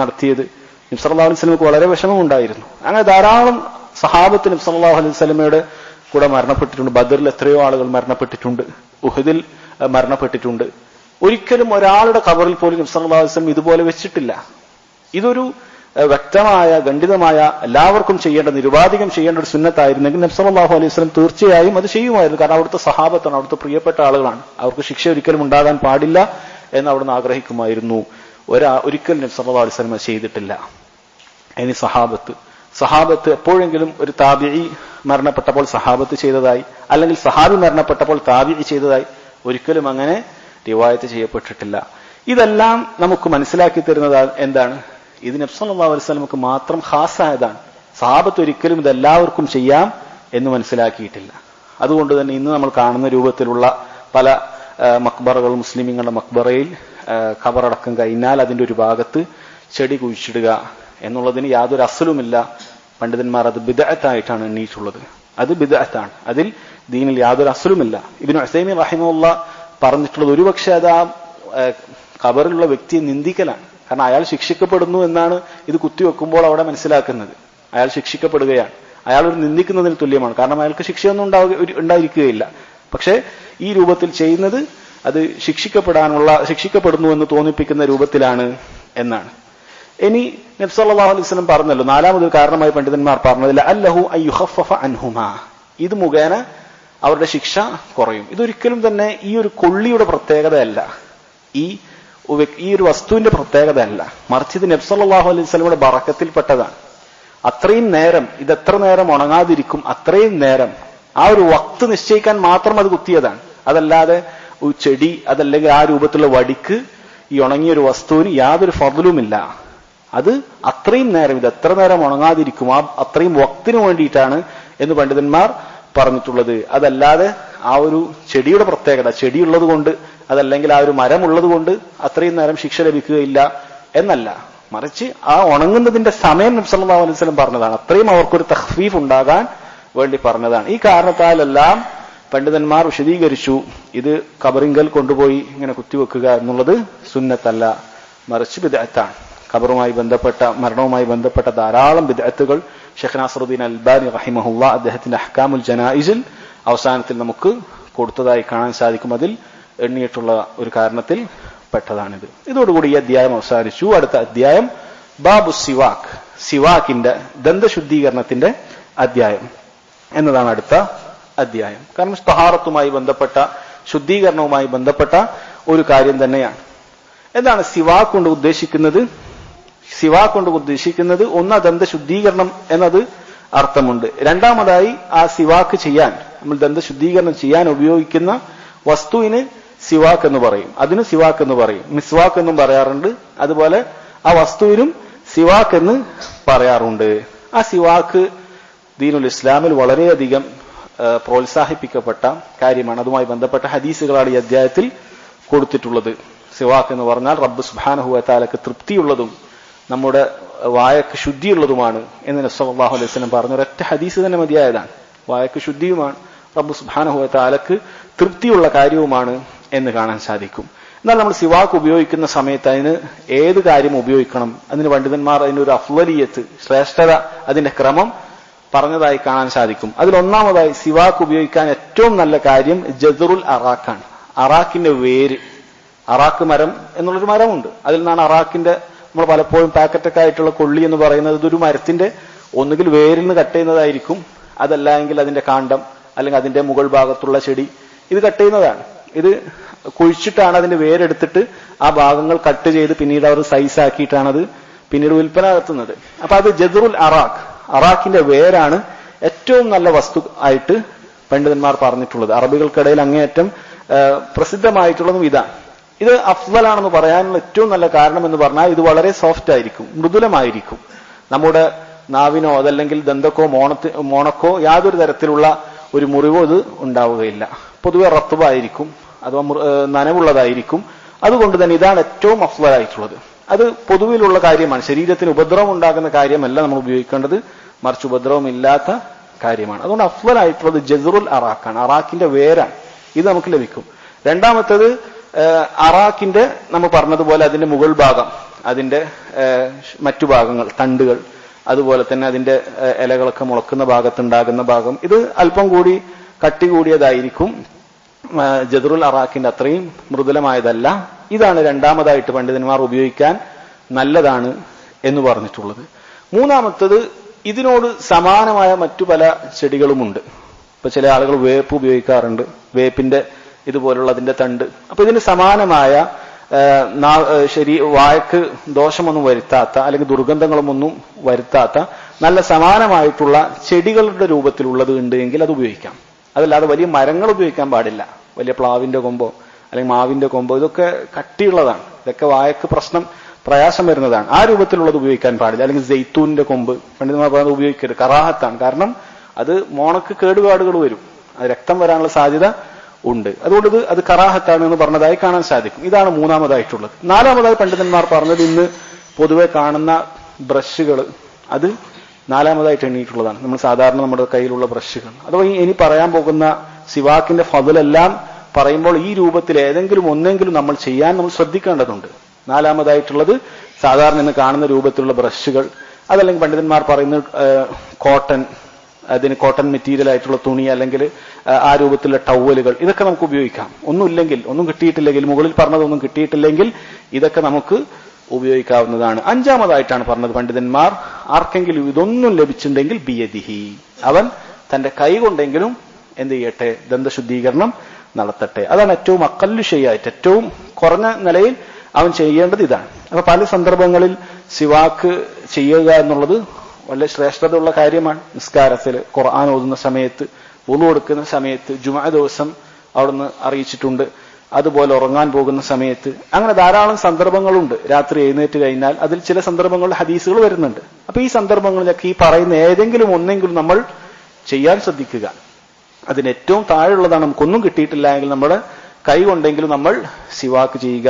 നടത്തിയത്, നബി സല്ലല്ലാഹു അലൈഹി വസല്ലമക്ക് വളരെ വിഷമമുണ്ടായിരുന്നു. അങ്ങനെ ധാരാളം സഹാബത്ത് നബി സല്ലല്ലാഹു അലൈഹി വസല്ലമയുടെ കൂടെ മരണപ്പെട്ടിട്ടുണ്ട്. ബദറിൽ എത്രയോ ആളുകൾ മരണപ്പെട്ടിട്ടുണ്ട്, ഉഹദിൽ മരണപ്പെട്ടിട്ടുണ്ട്. ഒരിക്കലും ഒരാളുടെ ഖബറിൽ പോലും നബി സല്ലല്ലാഹു അലൈഹി വസല്ലം ഇതുപോലെ വെച്ചിട്ടില്ല. ഇതൊരു വ്യക്തമായ ഖണ്ഡിതമായ എല്ലാവർക്കും ചെയ്യേണ്ട, നിരുപാധികം ചെയ്യേണ്ട ഒരു സുന്നത്തായിരുന്നെങ്കിൽ നബി സല്ലല്ലാഹു അലൈഹി വസല്ലം തീർച്ചയായും അത് ചെയ്യുമായിരുന്നു. കാരണം അവിടുത്തെ സഹാബത്താണ്, അവിടുത്തെ പ്രിയപ്പെട്ട ആളുകളാണ്, അവർക്ക് ശിക്ഷ ഒരിക്കലും ഉണ്ടാകാൻ പാടില്ല എന്ന് അവിടുന്ന് ആഗ്രഹിക്കുമായിരുന്നു. ഒരിക്കലും നബി സല്ലല്ലാഹു അലൈഹി വസല്ലം ചെയ്തിട്ടില്ല. ഇനി സഹാബത്ത് എപ്പോഴെങ്കിലും ഒരു താബിഈ മരണപ്പെട്ടപ്പോൾ സഹാബത്ത് ചെയ്തതായി, അല്ലെങ്കിൽ സഹാബി മരണപ്പെട്ടപ്പോൾ താബിഈ ചെയ്തതായി ഒരിക്കലും അങ്ങനെ റിവായത്ത് ചെയ്യപ്പെട്ടിട്ടില്ല. ഇതെല്ലാം നമുക്ക് മനസ്സിലാക്കി തരുന്നത് എന്താണ്? ഇത് നബി സല്ലല്ലാഹു അലൈഹി വസല്ലമക്ക് മാത്രം ഖാസായതാണ്. സഹാബത്ത് ഒരിക്കലും ഇതെല്ലാവർക്കും ചെയ്യാം എന്ന് മനസ്സിലാക്കിയിട്ടില്ല. അതുകൊണ്ട് തന്നെ ഇന്ന് നമ്മൾ കാണുന്ന രൂപത്തിലുള്ള പല മക്ബറകൾ, മുസ്ലിമീങ്ങളുടെ മക്ബറയിൽ ഖബറടക്കം കഴിഞ്ഞാൽ അതിന്റെ ഒരു ഭാഗത്ത് ചെടി കുഴിച്ചിടുക എന്നുള്ളതിന് യാതൊരു അസ്ലുമില്ല. പണ്ഡിതന്മാർ അത് ബിദ്അത്തായിട്ടാണ് എണ്ണീറ്റുള്ളത്. അത് ബിദ്അത്താണ്, അതിൽ ദീനിൽ യാതൊരു അസ്ലുമില്ല. ഇബ്നു ഉസൈമീൻ റഹിമഹുല്ലാഹ് പറഞ്ഞിട്ടുള്ളത് ഒരുപക്ഷെ അത് ആ ഖബറിലുള്ള വ്യക്തിയെ നിന്ദിക്കലാണ്. കാരണം അയാൾ ശിക്ഷിക്കപ്പെടുന്നു എന്നാണ് ഇത് കുത്തിവെക്കുമ്പോൾ അവിടെ മനസ്സിലാക്കുന്നത്. അയാൾ ശിക്ഷിക്കപ്പെടുകയാണ്, അയാൾ ഒരു നിന്ദിക്കുന്നതിന് തുല്യമാണ്. കാരണം അയാൾക്ക് ശിക്ഷയൊന്നും ഉണ്ടായിരിക്കുകയില്ല. പക്ഷെ ഈ രൂപത്തിൽ ചെയ്യുന്നത് അത് ശിക്ഷിക്കപ്പെടുന്നു എന്ന് തോന്നിപ്പിക്കുന്ന രൂപത്തിലാണ് എന്നാണ്. ഇനി നബി സല്ലല്ലാഹു അലൈഹി വസല്ലം പറഞ്ഞല്ലോ, നാലാമതൊരു കാരണമായി പണ്ഡിതന്മാർ പറഞ്ഞത് ലഅല്ലഹു അൻ യുഖഫഫ അൻഹുമാ, ഇത് മുഖേന അവരുടെ ശിക്ഷ കുറയും. ഇതൊരിക്കലും തന്നെ ഈ ഒരു കൊള്ളിയുടെ പ്രത്യേകതയല്ല, ഈ ഒരു വസ്തുവിന്റെ പ്രത്യേകതയല്ല, മറിച്ച് ഇത് നബി സല്ലല്ലാഹു അലൈഹി വസല്ലമയുടെ ബറക്കത്തിൽപ്പെട്ടതാണ്. അത്രയും നേരം ഇത് എത്ര നേരം ഉണങ്ങാതിരിക്കും, അത്രയും നേരം ആ ഒരു വക്ത് നിശ്ചയിക്കാൻ മാത്രം അത് കുത്തിയതാണ്. അതല്ലാതെ ഒരു ചെടി, അതല്ലെങ്കിൽ ആ രൂപത്തിലുള്ള വടിക്ക് ഈ ഉണങ്ങിയ ഒരു വസ്തുവിന് യാതൊരു ഫضലുമില്ല. അത് അത്രയും നേരം, ഇത് എത്ര നേരം ഉണങ്ങാതിരിക്കും, ആ അത്രയും വക്തിന് വേണ്ടിയിട്ടാണ് എന്ന് പണ്ഡിതന്മാർ പറഞ്ഞിട്ടുള്ളത്. അതല്ലാതെ ആ ഒരു ചെടിയുടെ പ്രത്യേകത, ചെടിയുള്ളത് കൊണ്ട്, അതല്ലെങ്കിൽ ആ ഒരു മരം ഉള്ളത് കൊണ്ട് അത്രയും നേരം ശിക്ഷ ലഭിക്കുകയില്ല എന്നല്ല, മറിച്ച് ആ ഉണങ്ങുന്നതിന്റെ സമയം നബി സല്ലല്ലാഹു അലൈഹി വസല്ലം പറഞ്ഞതാണ്. അത്രയും അവർക്കൊരു തഖ്ഫീഫ് ഉണ്ടാകാൻ വേണ്ടി പറഞ്ഞതാണ്. ഈ കാരണത്താലെല്ലാം പണ്ഡിതന്മാർ വിശദീകരിച്ചു, ഇത് ഖബറിങ്കൽ കൊണ്ടുപോയി ഇങ്ങനെ കുത്തിവെക്കുക എന്നുള്ളത് സുന്നത്തല്ല, മറിച്ച് ബിദ്അത്താണ്. ഖബറുമായി ബന്ധപ്പെട്ട, മരണവുമായി ബന്ധപ്പെട്ട ധാരാളം ബിദ്അത്തുകൾ ഷെയ്ഖ് നാസറുദ്ദീൻ അൽബാനി റഹിമഹുല്ലാഹ് അദ്ദേഹത്തിന്റെ അഹ്കാമുൽ ജനായിസിൽ അവസാനത്തിൽ നമുക്ക് കൊടുത്തതായി കാണാൻ സാധിക്കും. അതിൽ എണ്ണിയിട്ടുള്ള ഒരു കാരണത്തിൽ പെട്ടതാണിത്. ഇതോടുകൂടി ഈ അധ്യായം അവസാനിച്ചു. അടുത്ത അധ്യായം ബാബു സിവാക്ക്, സിവാക്കിന്റെ ദന്തശുദ്ധീകരണത്തിന്റെ അധ്യായം എന്നതാണ് അടുത്ത അധ്യായം. കാരണം തഹാറത്തുമായി ബന്ധപ്പെട്ട, ശുദ്ധീകരണവുമായി ബന്ധപ്പെട്ട ഒരു കാര്യം തന്നെയാണ്. എന്താണ് സിവാക്ക് കൊണ്ട് ഉദ്ദേശിക്കുന്നത്? സിവാക്ക് കൊണ്ട് ഉദ്ദേശിക്കുന്നത് ഒന്ന് ദന്തശുദ്ധീകരണം എന്നത് അർത്ഥമുണ്ട്. രണ്ടാമതായി ആ സിവാക്ക് ചെയ്യാൻ, നമ്മൾ ദന്തശുദ്ധീകരണം ചെയ്യാൻ ഉപയോഗിക്കുന്ന വസ്തുവിന് സിവാക്ക് എന്ന് പറയും, അതിന് സിവാക്ക് എന്ന് പറയും. മിസ്വാക്ക് എന്നും പറയാറുണ്ട്. അതുപോലെ ആ വസ്തുവിനും സിവാക്ക് എന്ന് പറയാറുണ്ട്. ആ സിവാക്ക് ദീനുൽ ഇസ്ലാമിൽ വളരെയധികം പ്രോത്സാഹിപ്പിക്കപ്പെട്ട കാര്യമാണ്. അതുമായി ബന്ധപ്പെട്ട ഹദീസുകളാണ് ഈ അധ്യായത്തിൽ കൊടുത്തിട്ടുള്ളത്. സിവാക്ക് എന്ന് പറഞ്ഞാൽ റബ്ബ് സുബ്ഹാനഹു വ തആലക്ക് തൃപ്തിയുള്ളതും നമ്മുടെ വായക്ക് ശുദ്ധിയുള്ളതുമാണ് എന്ന് നബി സല്ലല്ലാഹു അലൈഹി വസല്ലം പറഞ്ഞ ഒരൊറ്റ ഹദീസ് തന്നെ മതിയായതാണ്. വായക്ക് ശുദ്ധിയുമാണ്, റബ്ബ് സുബ്ഹാനഹു വ തആലക്ക് തൃപ്തിയുള്ള കാര്യവുമാണ് എന്ന് കാണാൻ സാധിക്കും. എന്നാൽ നമ്മൾ സിവാക്ക് ഉപയോഗിക്കുന്ന സമയത്ത് അതിന് ഏത് കാര്യം ഉപയോഗിക്കണം, അതിന് പണ്ഡിതന്മാർ അതിനൊരു അഫ്ളലിയത്ത്, ശ്രേഷ്ഠത, അതിന്റെ ക്രമം പറഞ്ഞതായി കാണാൻ സാധിക്കും. അതിലൊന്നാമതായി സിവാക്ക് ഉപയോഗിക്കാൻ ഏറ്റവും നല്ല കാര്യം ജദ്റുൽ അറാഖാണ്. അറാഖിന്റെ വേര്, അറാഖ് മരം എന്നുള്ളൊരു മരമുണ്ട്. അതിൽ നിന്നാണ് അറാഖിന്റെ, നമ്മൾ പലപ്പോഴും പാക്കറ്റൊക്കെ ആയിട്ടുള്ള കൊള്ളി എന്ന് പറയുന്നത് ഇതൊരു മരത്തിന്റെ ഒന്നുകിൽ വേരിൽ നിന്ന് കട്ട് ചെയ്യുന്നതായിരിക്കും, അതല്ല എങ്കിൽ അതിന്റെ കാണ്ഡം അല്ലെങ്കിൽ അതിന്റെ മുകൾ ഭാഗത്തുള്ള ചെടി ഇത് കട്ട് ചെയ്യുന്നതാണ്. ഇത് കുഴിച്ചിട്ടാണ് അതിന്റെ വേരെടുത്തിട്ട് ആ ഭാഗങ്ങൾ കട്ട് ചെയ്ത് പിന്നീട് അവർ സൈസ് ആക്കിയിട്ടാണ് അത് പിന്നീട് വിൽപ്പന നടത്തുന്നത്. അപ്പൊ അത് ജദ്റുൽ അറാഖ്, അറാഖിന്റെ വേരാണ് ഏറ്റവും നല്ല വസ്തു ആയിട്ട് പണ്ഡിതന്മാർ പറഞ്ഞിട്ടുള്ളത്. അറബികൾക്കിടയിൽ അങ്ങേയറ്റം പ്രസിദ്ധമായിട്ടുള്ളതും ഇതാണ്. ഇത് അഫ്ളലാണെന്ന് പറയാനുള്ള ഏറ്റവും നല്ല കാരണം എന്ന് പറഞ്ഞാൽ ഇത് വളരെ സോഫ്റ്റ് ആയിരിക്കും, മൃദുലമായിരിക്കും. നമ്മുടെ നാവിനോ അതല്ലെങ്കിൽ ദന്തക്കോ മോണക്കോ യാതൊരു തരത്തിലുള്ള ഒരു മുറിവോ ഇത് ഉണ്ടാവുകയില്ല. പൊതുവെ റത്തുബായിരിക്കും, അഥവാ നനവുള്ളതായിരിക്കും. അതുകൊണ്ട് തന്നെ ഇതാണ് ഏറ്റവും അഫ്ളലായിട്ടുള്ളത്. അത് പൊതുവിലുള്ള കാര്യമാണ്, ശരീരത്തിന് ഉപദ്രവം ഉണ്ടാകുന്ന കാര്യമല്ല നമ്മൾ ഉപയോഗിക്കേണ്ടത്, മറിച്ച് ഉപദ്രവം ഇല്ലാത്ത കാര്യമാണ്. അതുകൊണ്ട് അഫ്ളലായിട്ടുള്ളത് ജസ്റുൽ അറാഖാണ്, അറാഖിന്റെ വേരാണ്. ഇത് നമുക്ക് ലഭിക്കും. രണ്ടാമത്തേത് അറാഖിന്റെ നമ്മൾ പറഞ്ഞതുപോലെ അതിന്റെ മുകൾ ഭാഗം, അതിന്റെ മറ്റു ഭാഗങ്ങൾ, തണ്ടുകൾ, അതുപോലെ തന്നെ അതിന്റെ ഇലകളൊക്കെ മുളക്കുന്ന ഭാഗത്തുണ്ടാകുന്ന ഭാഗം, ഇത് അല്പം കൂടി കട്ടി കൂടിയതായിരിക്കും. ജദ്റുൽ അറാഖിന്റെ അത്രയും മൃദുലമായതല്ല. ഇതാണ് രണ്ടാമതായിട്ട് പണ്ഡിതന്മാർ ഉപയോഗിക്കാൻ നല്ലതാണ് എന്ന് പറഞ്ഞിട്ടുള്ളത്. മൂന്നാമത്തത് ഇതിനോട് സമാനമായ മറ്റു പല ചെടികളുമുണ്ട്. ഇപ്പൊ ചില ആളുകൾ വേപ്പ് ഉപയോഗിക്കാറുണ്ട്, വേപ്പിന്റെ ഇതുപോലുള്ള അതിന്റെ തണ്ട്. അപ്പൊ ഇതിന് സമാനമായ വായക്ക് ദോഷമൊന്നും വരുത്താത്ത അല്ലെങ്കിൽ ദുർഗന്ധങ്ങളൊന്നും വരുത്താത്ത നല്ല സമാനമായിട്ടുള്ള ചെടികളുടെ രൂപത്തിലുള്ളത് ഉണ്ട് എങ്കിൽ അത് ഉപയോഗിക്കാം. അതല്ലാതെ വലിയ മരങ്ങൾ ഉപയോഗിക്കാൻ പാടില്ല. വലിയ പ്ലാവിന്റെ കൊമ്പോ അല്ലെങ്കിൽ മാവിന്റെ കൊമ്പോ ഇതൊക്കെ കട്ടിയുള്ളതാണ്, ഇതൊക്കെ വായക്ക് പ്രയാസം വരുന്നതാണ്. ആ രൂപത്തിലുള്ളത് ഉപയോഗിക്കാൻ പാടില്ല. അല്ലെങ്കിൽ ജെയ്ത്തൂനിന്റെ കൊമ്പ് പണ്ഡിതന്മാർ പറയുന്നത് ഉപയോഗിക്കരുത്, കറാഹത്താണ്. കാരണം അത് മോണക്ക് കേടുപാടുകൾ വരും, അത് രക്തം വരാനുള്ള സാധ്യത ഉണ്ട്. അതുകൊണ്ട് അത് കറാഹത്താണ് എന്ന് പറഞ്ഞതായി കാണാൻ സാധിക്കും. ഇതാണ് മൂന്നാമതായിട്ടുള്ളത്. നാലാമതായി പണ്ഡിതന്മാർ പറഞ്ഞത് ഇന്ന് പൊതുവെ കാണുന്ന ബ്രഷുകൾ, അത് നാലാമതായിട്ട് എണ്ണീട്ടുള്ളതാണ്. നമ്മൾ സാധാരണ നമ്മുടെ കയ്യിലുള്ള ബ്രഷുകൾ. അഥവാ ഇനി പറയാൻ പോകുന്ന സിവാക്കിന്റെ ഫضലെല്ലാം പറയുമ്പോൾ ഈ രൂപത്തിൽ ഏതെങ്കിലും ഒന്നെങ്കിലും നമ്മൾ ശ്രദ്ധിക്കേണ്ടതുണ്ട്. നാലാമതായിട്ടുള്ളത് സാധാരണ ഇന്ന് കാണുന്ന രൂപത്തിലുള്ള ബ്രഷുകൾ, അതല്ലെങ്കിൽ പണ്ഡിതന്മാർ പറയുന്ന കോട്ടൺ മെറ്റീരിയൽ ആയിട്ടുള്ള തുണി, അല്ലെങ്കിൽ ആ രൂപത്തിലുള്ള ടവലുകൾ, ഇതൊക്കെ നമുക്ക് ഉപയോഗിക്കാം. ഒന്നും കിട്ടിയിട്ടില്ലെങ്കിൽ, മുകളിൽ പറഞ്ഞതൊന്നും കിട്ടിയിട്ടില്ലെങ്കിൽ ഇതൊക്കെ നമുക്ക് ഉപയോഗിക്കാവുന്നതാണ്. അഞ്ചാമതായിട്ടാണ് പറഞ്ഞത് പണ്ഡിതന്മാർ, ആർക്കെങ്കിലും ഇതൊന്നും ലഭിച്ചിട്ടുണ്ടെങ്കിൽ ബിയദിഹി, അവൻ തന്റെ കൈ കൊണ്ടെങ്കിലും എന്ത് ചെയ്യട്ടെ, ദന്തശുദ്ധീകരണം നടത്തട്ടെ. അതാണ് ഏറ്റവും അക്കല്ലു ഷെയ്യായിട്ട്, ഏറ്റവും കുറഞ്ഞ നിലയിൽ അവൻ ചെയ്യേണ്ടത് ഇതാണ്. അപ്പൊ പല സന്ദർഭങ്ങളിൽ സിവാക്ക് ചെയ്യുക എന്നുള്ളത് വളരെ ശ്രേഷ്ഠതയുള്ള കാര്യമാണ്. നിസ്കാരത്തിൽ, ഖുർആൻ ഓതുന്ന സമയത്ത്, വുളു എടുക്കുന്ന സമയത്ത്, ജുമുഅ ദിവസം അവിടുന്ന് അറിയിച്ചിട്ടുണ്ട്. അതുപോലെ ഉറങ്ങാൻ പോകുന്ന സമയത്ത്, അങ്ങനെ ധാരാളം സന്ദർഭങ്ങളുണ്ട്. രാത്രി എഴുന്നേറ്റ് കഴിഞ്ഞാൽ അതിൽ ചില സന്ദർഭങ്ങളിൽ ഹദീസുകൾ വരുന്നുണ്ട്. അപ്പൊ ഈ സന്ദർഭങ്ങളിലൊക്കെ ഈ പറയുന്ന ഏതെങ്കിലും ഒന്നെങ്കിലും നമ്മൾ ചെയ്യാൻ ശ്രദ്ധിക്കുക. അതിന് ഏറ്റവും താഴെയുള്ളതാണ്, നമുക്കൊന്നും കിട്ടിയിട്ടില്ല എങ്കിൽ നമ്മുടെ കൈ കൊണ്ടെങ്കിലും നമ്മൾ സിവാക്ക് ചെയ്യുക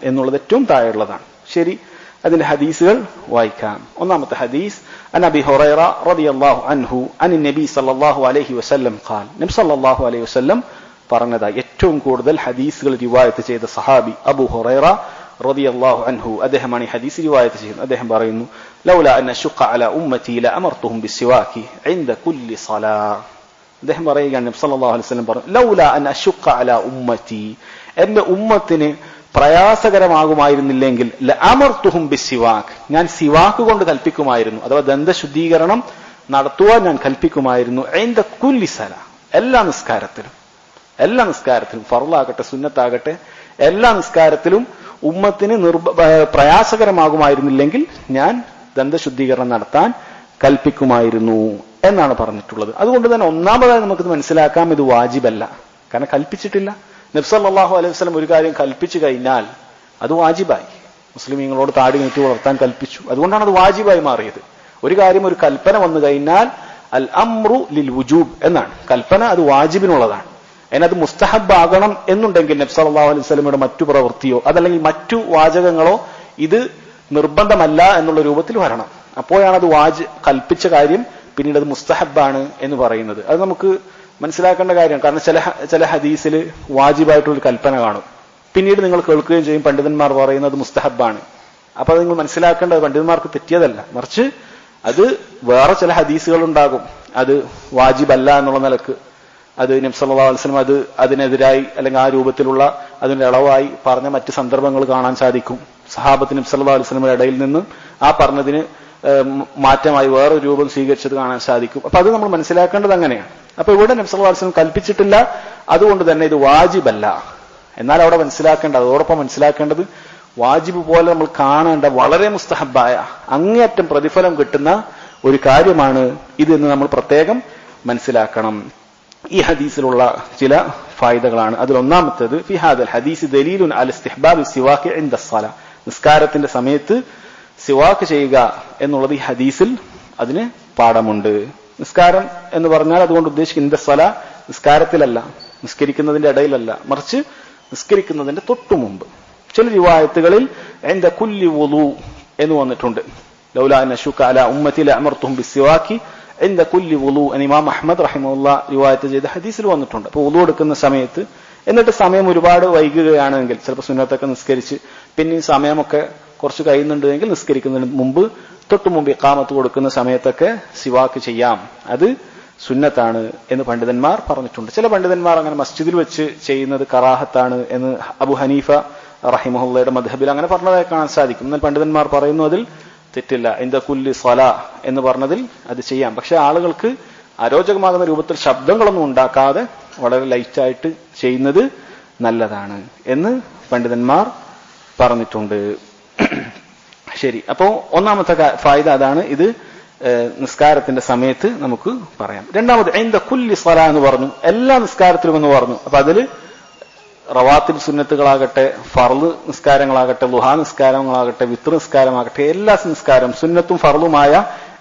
എന്നുള്ളത് ഏറ്റവും താഴെയുള്ളതാണ്. ശരി, അതിന്റെ ഹദീസുകൾ വായിക്കാം. ഒന്നാമത്തെ ഹദീസ്, അൻ അബി ഹുറൈറ റളിയല്ലാഹു അൻഹു അനി നബി സല്ലല്ലാഹു അലൈഹി വസല്ലം ഖാൽ, നബി സല്ലല്ലാഹു അലൈഹി വസല്ലം പറഞ്ഞതായി ഏറ്റവും കൂടുതൽ ഹദീസുകൾ റിവായത്ത് ചെയ്ത സഹാബി അബൂ ഹുറൈറ റളിയല്ലാഹു അൻഹു, അദ്ദേഹമാണ് ഈ ഹദീസ് റിവായത്ത് ചെയ്യുന്നത്. അദ്ദേഹം പറയുന്നു, ലൗല അൻ അശുഖ അലാ ഉമ്മതി ലഅമർതുഹും ബിസ്സിവാകി ഇൻദ കുല്ലി സ്വലാഹ്. അദ്ദേഹം പറയുകയാണ്, നബി സല്ലല്ലാഹു അലൈഹി വസല്ലം പറഞ്ഞു, ലൗല അൻ അശുഖ അലാ ഉമ്മതി, എന്റെ ഉമ്മത്തിന് പ്രയാസകരമാകുമായിരുന്നില്ലെങ്കിൽ ലഅമർതുഹും ബിസ്സിവാക്, ഞാൻ സിവാക്ക് കൊണ്ട് കൽപ്പിക്കുമായിരുന്നു, അഥവാ ദന്തശുദ്ധീകരണം നടത്തുവാൻ ഞാൻ കൽപ്പിക്കുമായിരുന്നു. ഇൻദ കുല്ലി സ്വലാഹ്, എല്ലാ നിസ്കാരത്തിലും ഫർളാകട്ടെ സുന്നത്താകട്ടെ എല്ലാ നിസ്കാരത്തിലും ഉമ്മത്തിന് പ്രയാസകരമാകുമായിരുന്നില്ലെങ്കിൽ ഞാൻ ദന്തശുദ്ധീകരണം നടത്താൻ കൽപ്പിക്കുമായിരുന്നു എന്നാണ് പറഞ്ഞിട്ടുള്ളത്. അതുകൊണ്ട് തന്നെ ഒന്നാമതായി നമുക്കിത് മനസ്സിലാക്കാം, ഇത് വാജിബല്ല, കാരണം കൽപ്പിച്ചിട്ടില്ല. നബി സല്ലല്ലാഹു അലൈഹി വസല്ലം ഒരു കാര്യം കൽപ്പിച്ചു കഴിഞ്ഞാൽ അത് വാജിബായി. മുസ്ലിമീങ്ങളോട് താടി നീട്ടി വളർത്താൻ കൽപ്പിച്ചു, അതുകൊണ്ടാണ് അത് വാജിബായി മാറിയത്. ഒരു കാര്യം, ഒരു കൽപ്പന വന്നു കഴിഞ്ഞാൽ അൽ അംറു ലിൽ വുജൂബ് എന്നാണ്, കൽപ്പന അത് വാജിബിനുള്ളതാണ്. അതിനത് മുസ്തഹബ് ആകണം എന്നുണ്ടെങ്കിൽ നബി സല്ലല്ലാഹു അലൈഹി വസല്ലമയുടെ മറ്റു പ്രവൃത്തിയോ അതല്ലെങ്കിൽ മറ്റു വാചകങ്ങളോ ഇത് നിർബന്ധമല്ല എന്നുള്ള രൂപത്തിൽ വരണം. അപ്പോഴാണ് അത് കൽപ്പിച്ച കാര്യം പിന്നീട് അത് മുസ്തഹബാണ് എന്ന് പറയുന്നത്. അത് നമുക്ക് മനസ്സിലാക്കേണ്ട കാര്യമാണ്. കാരണം ചില ഹദീസിൽ വാജിബായിട്ടുള്ളൊരു കൽപ്പന കാണും, പിന്നീട് നിങ്ങൾ കേൾക്കുകയും ചെയ്യും പണ്ഡിതന്മാർ പറയുന്നത് മുസ്തഹബാണ്. അപ്പൊ അത് നിങ്ങൾ മനസ്സിലാക്കേണ്ടത് പണ്ഡിതന്മാർക്ക് തെറ്റിയതല്ല, മറിച്ച് അത് വേറെ ചില ഹദീസുകൾ ഉണ്ടാകും അത് വാജിബല്ല എന്നുള്ള നിലക്ക്, അത് നബി സല്ലല്ലാഹു അലൈഹി വസല്ലം അതിനെതിരായി അല്ലെങ്കിൽ ആ രൂപത്തിലുള്ള അതിന്റെ ഇളവായി പറഞ്ഞ മറ്റ് സന്ദർഭങ്ങൾ കാണാൻ സാധിക്കും. സഹാബത്ത് നബി സല്ലല്ലാഹു അലൈഹി വസല്ലമയുടെ ഇടയിൽ നിന്ന് ആ പറഞ്ഞതിന് മാറ്റമായി വേറൊരു രൂപം സ്വീകരിച്ചത് കാണാൻ സാധിക്കും. അപ്പൊ അത് നമ്മൾ മനസ്സിലാക്കേണ്ടത് അങ്ങനെയാണ്. അപ്പൊ ഇവിടെ നബി സല്ലല്ലാഹു അലൈഹി വസല്ലം കൽപ്പിച്ചിട്ടില്ല, അതുകൊണ്ട് തന്നെ ഇത് വാജിബല്ല. എന്നാൽ അവിടെ അതോടൊപ്പം മനസ്സിലാക്കേണ്ടത് വാജിബ് പോലെ നമ്മൾ കാണേണ്ട വളരെ മുസ്തഹബായ അങ്ങേയറ്റം പ്രതിഫലം കിട്ടുന്ന ഒരു കാര്യമാണ് ഇത് എന്ന് നമ്മൾ പ്രത്യേകം മനസ്സിലാക്കണം. ഈ ഹദീസിലുള്ള ചില ഫായിദകളാണ്. അതിൽ ഒന്നാമത്തേത് ഫി ഹാദൽ ഹദീസ് ദലീലുൻ അല ഇസ്തിഹ്ബാബി സിവാഖി ഇൻദ അസ്സലാ, നിസ്കാരത്തിന്റെ സമയത്ത് സിവാക്ക് ചെയ്യുക എന്നുള്ളത് ഈ ഹദീസിൽ അതിന് പാഠമുണ്ട്. നിസ്കാരം എന്ന് പറഞ്ഞാൽ അതുകൊണ്ട് ഉദ്ദേശിക്കുന്ന ഇൻദ സ്വലാ, നിസ്കാരത്തിലല്ല, നിസ്കരിക്കുന്നതിന്റെ ഇടയിലല്ല, മറിച്ച് നിസ്കരിക്കുന്നതിന്റെ തൊട്ടു മുമ്പ്. ചില റിവായത്തുകളിൽ ഇൻദ കുല്ലി വുളു എന്ന് വന്നിട്ടുണ്ട്. ലൗലാ അൻ അശുക അലാ ഉമ്മതി ലഅമർതുഹും ബിസ്സിവാക്കി ഇൻദ കുല്ലി വുളു എന്ന് ഇമാം അഹ്മദ് റഹിമഹുല്ലാഹ് റിവായത്ത് ചെയ്ത ഹദീസിൽ വന്നിട്ടുണ്ട്. അപ്പോൾ വുളു എടുക്കുന്ന സമയത്ത്, എന്നിട്ട് സമയം ഒരുപാട് വൈകുകയാണെങ്കിൽ, ചിലപ്പോൾ സുന്നത്തൊക്കെ നിസ്കരിച്ച് പിന്നെ സമയമൊക്കെ കുറച്ച് കഴിയുന്നുണ്ടെങ്കിൽ നിസ്കരിക്കുന്നതിന് മുമ്പ് തൊട്ടു മുമ്പ് ഇഖാമത്ത് കൊടുക്കുന്ന സമയത്തൊക്കെ സിവാക്ക് ചെയ്യാം, അത് സുന്നത്താണ് എന്ന് പണ്ഡിതന്മാർ പറഞ്ഞിട്ടുണ്ട്. ചില പണ്ഡിതന്മാർ അങ്ങനെ മസ്ജിദിൽ വെച്ച് ചെയ്യുന്നത് കറാഹത്താണ് എന്ന് അബു ഹനീഫ റഹിമഹുള്ളയുടെ മദ്ഹബിൽ അങ്ങനെ പറഞ്ഞതായി കാണാൻ സാധിക്കും. എന്നാൽ പണ്ഡിതന്മാർ പറയുന്നു അതിൽ തെറ്റില്ല. ഇൻദ കുല്ലി സ്വലാ എന്ന് പറഞ്ഞതിൽ അത് ചെയ്യാം. പക്ഷെ ആളുകൾക്ക് അരോചകമാകുന്ന രൂപത്തിൽ ശബ്ദങ്ങളൊന്നും ഉണ്ടാക്കാതെ വളരെ ലൈറ്റായിട്ട് ചെയ്യുന്നത് നല്ലതാണ് എന്ന് പണ്ഡിതന്മാർ പറഞ്ഞിട്ടുണ്ട്. ശരി, അപ്പോ ഒന്നാമത്തെ ഫായിദ അതാണ്. ഇത് നിസ്കാരത്തിന്റെ സമയത്ത് നമുക്ക് പറയാം. രണ്ടാമത് ഇൻദ കുല്ലി സ്വലാ എന്ന് പറഞ്ഞു, എല്ലാ നിസ്കാരത്തിലും എന്ന് പറഞ്ഞു. അപ്പൊ അതിൽ റവാത്തിബ് സുന്നത്തുകളാകട്ടെ, ഫർള് നിസ്കാരങ്ങളാകട്ടെ, ളുഹാ നിസ്കാരങ്ങളാകട്ടെ, വിത്ർ നിസ്കാരമാകട്ടെ, എല്ലാ നിസ്കാരം സുന്നത്തും ഫർളുമായ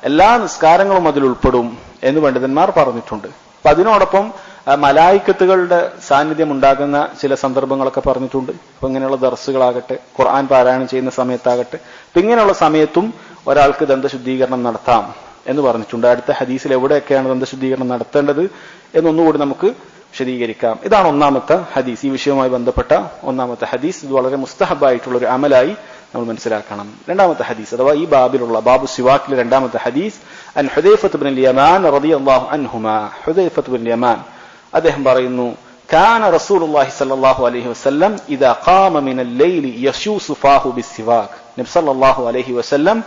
എല്ലാ നിസ്കാരങ്ങളും അതിൽ ഉൾപ്പെടും എന്ന് പണ്ഡിതന്മാർ പറഞ്ഞിട്ടുണ്ട്. അപ്പൊ അതിനോടൊപ്പം മലായിക്കത്തുകളുടെ സാന്നിധ്യം ഉണ്ടാകുന്ന ചില സന്ദർഭങ്ങളൊക്കെ പറഞ്ഞിട്ടുണ്ട്. അപ്പൊ ഇങ്ങനെയുള്ള ദർസുകളാകട്ടെ, ഖുർആൻ പാരായണം ചെയ്യുന്ന സമയത്താകട്ടെ, അപ്പൊ ഇങ്ങനെയുള്ള സമയത്തും ഒരാൾക്ക് ദന്തശുദ്ധീകരണം നടത്താം എന്ന് പറഞ്ഞിട്ടുണ്ട്. അടുത്ത ഹദീസിൽ എവിടെയൊക്കെയാണ് ദന്തശുദ്ധീകരണം നടത്തേണ്ടത് എന്നൊന്നുകൂടി നമുക്ക് വിശദീകരിക്കാം. ഇതാണ് ഒന്നാമത്തെ ഹദീസ്, ഈ വിഷയവുമായി ബന്ധപ്പെട്ട ഒന്നാമത്തെ ഹദീസ്. ഇത് വളരെ മുസ്തഹബായിട്ടുള്ള ഒരു അമലായി നമ്മൾ മനസ്സിലാക്കണം. രണ്ടാമത്തെ ഹദീസ് അഥവാ ഈ ബാബിലുള്ള ബാബു സിവാക്കിലെ രണ്ടാമത്തെ ഹദീസ് അൻ ഹുദൈഫത്ത് ഇബ്നുൽ യമാൻ റളിയല്ലാഹു അൻഹുമാ, ഹുദൈഫത്ത് ഇബ്നുൽ യമാൻ അദ്ദേഹം പറയുന്നു, കാന റസൂലുള്ളാഹി സ്വല്ലല്ലാഹു അലൈഹി വസല്ലം ഇദാ ഖാമ മിനൽ ലൈലി യശൂസു ഫാഹു ബിസ്സിവാക്, നബി സ്വല്ലല്ലാഹു അലൈഹി വസല്ലം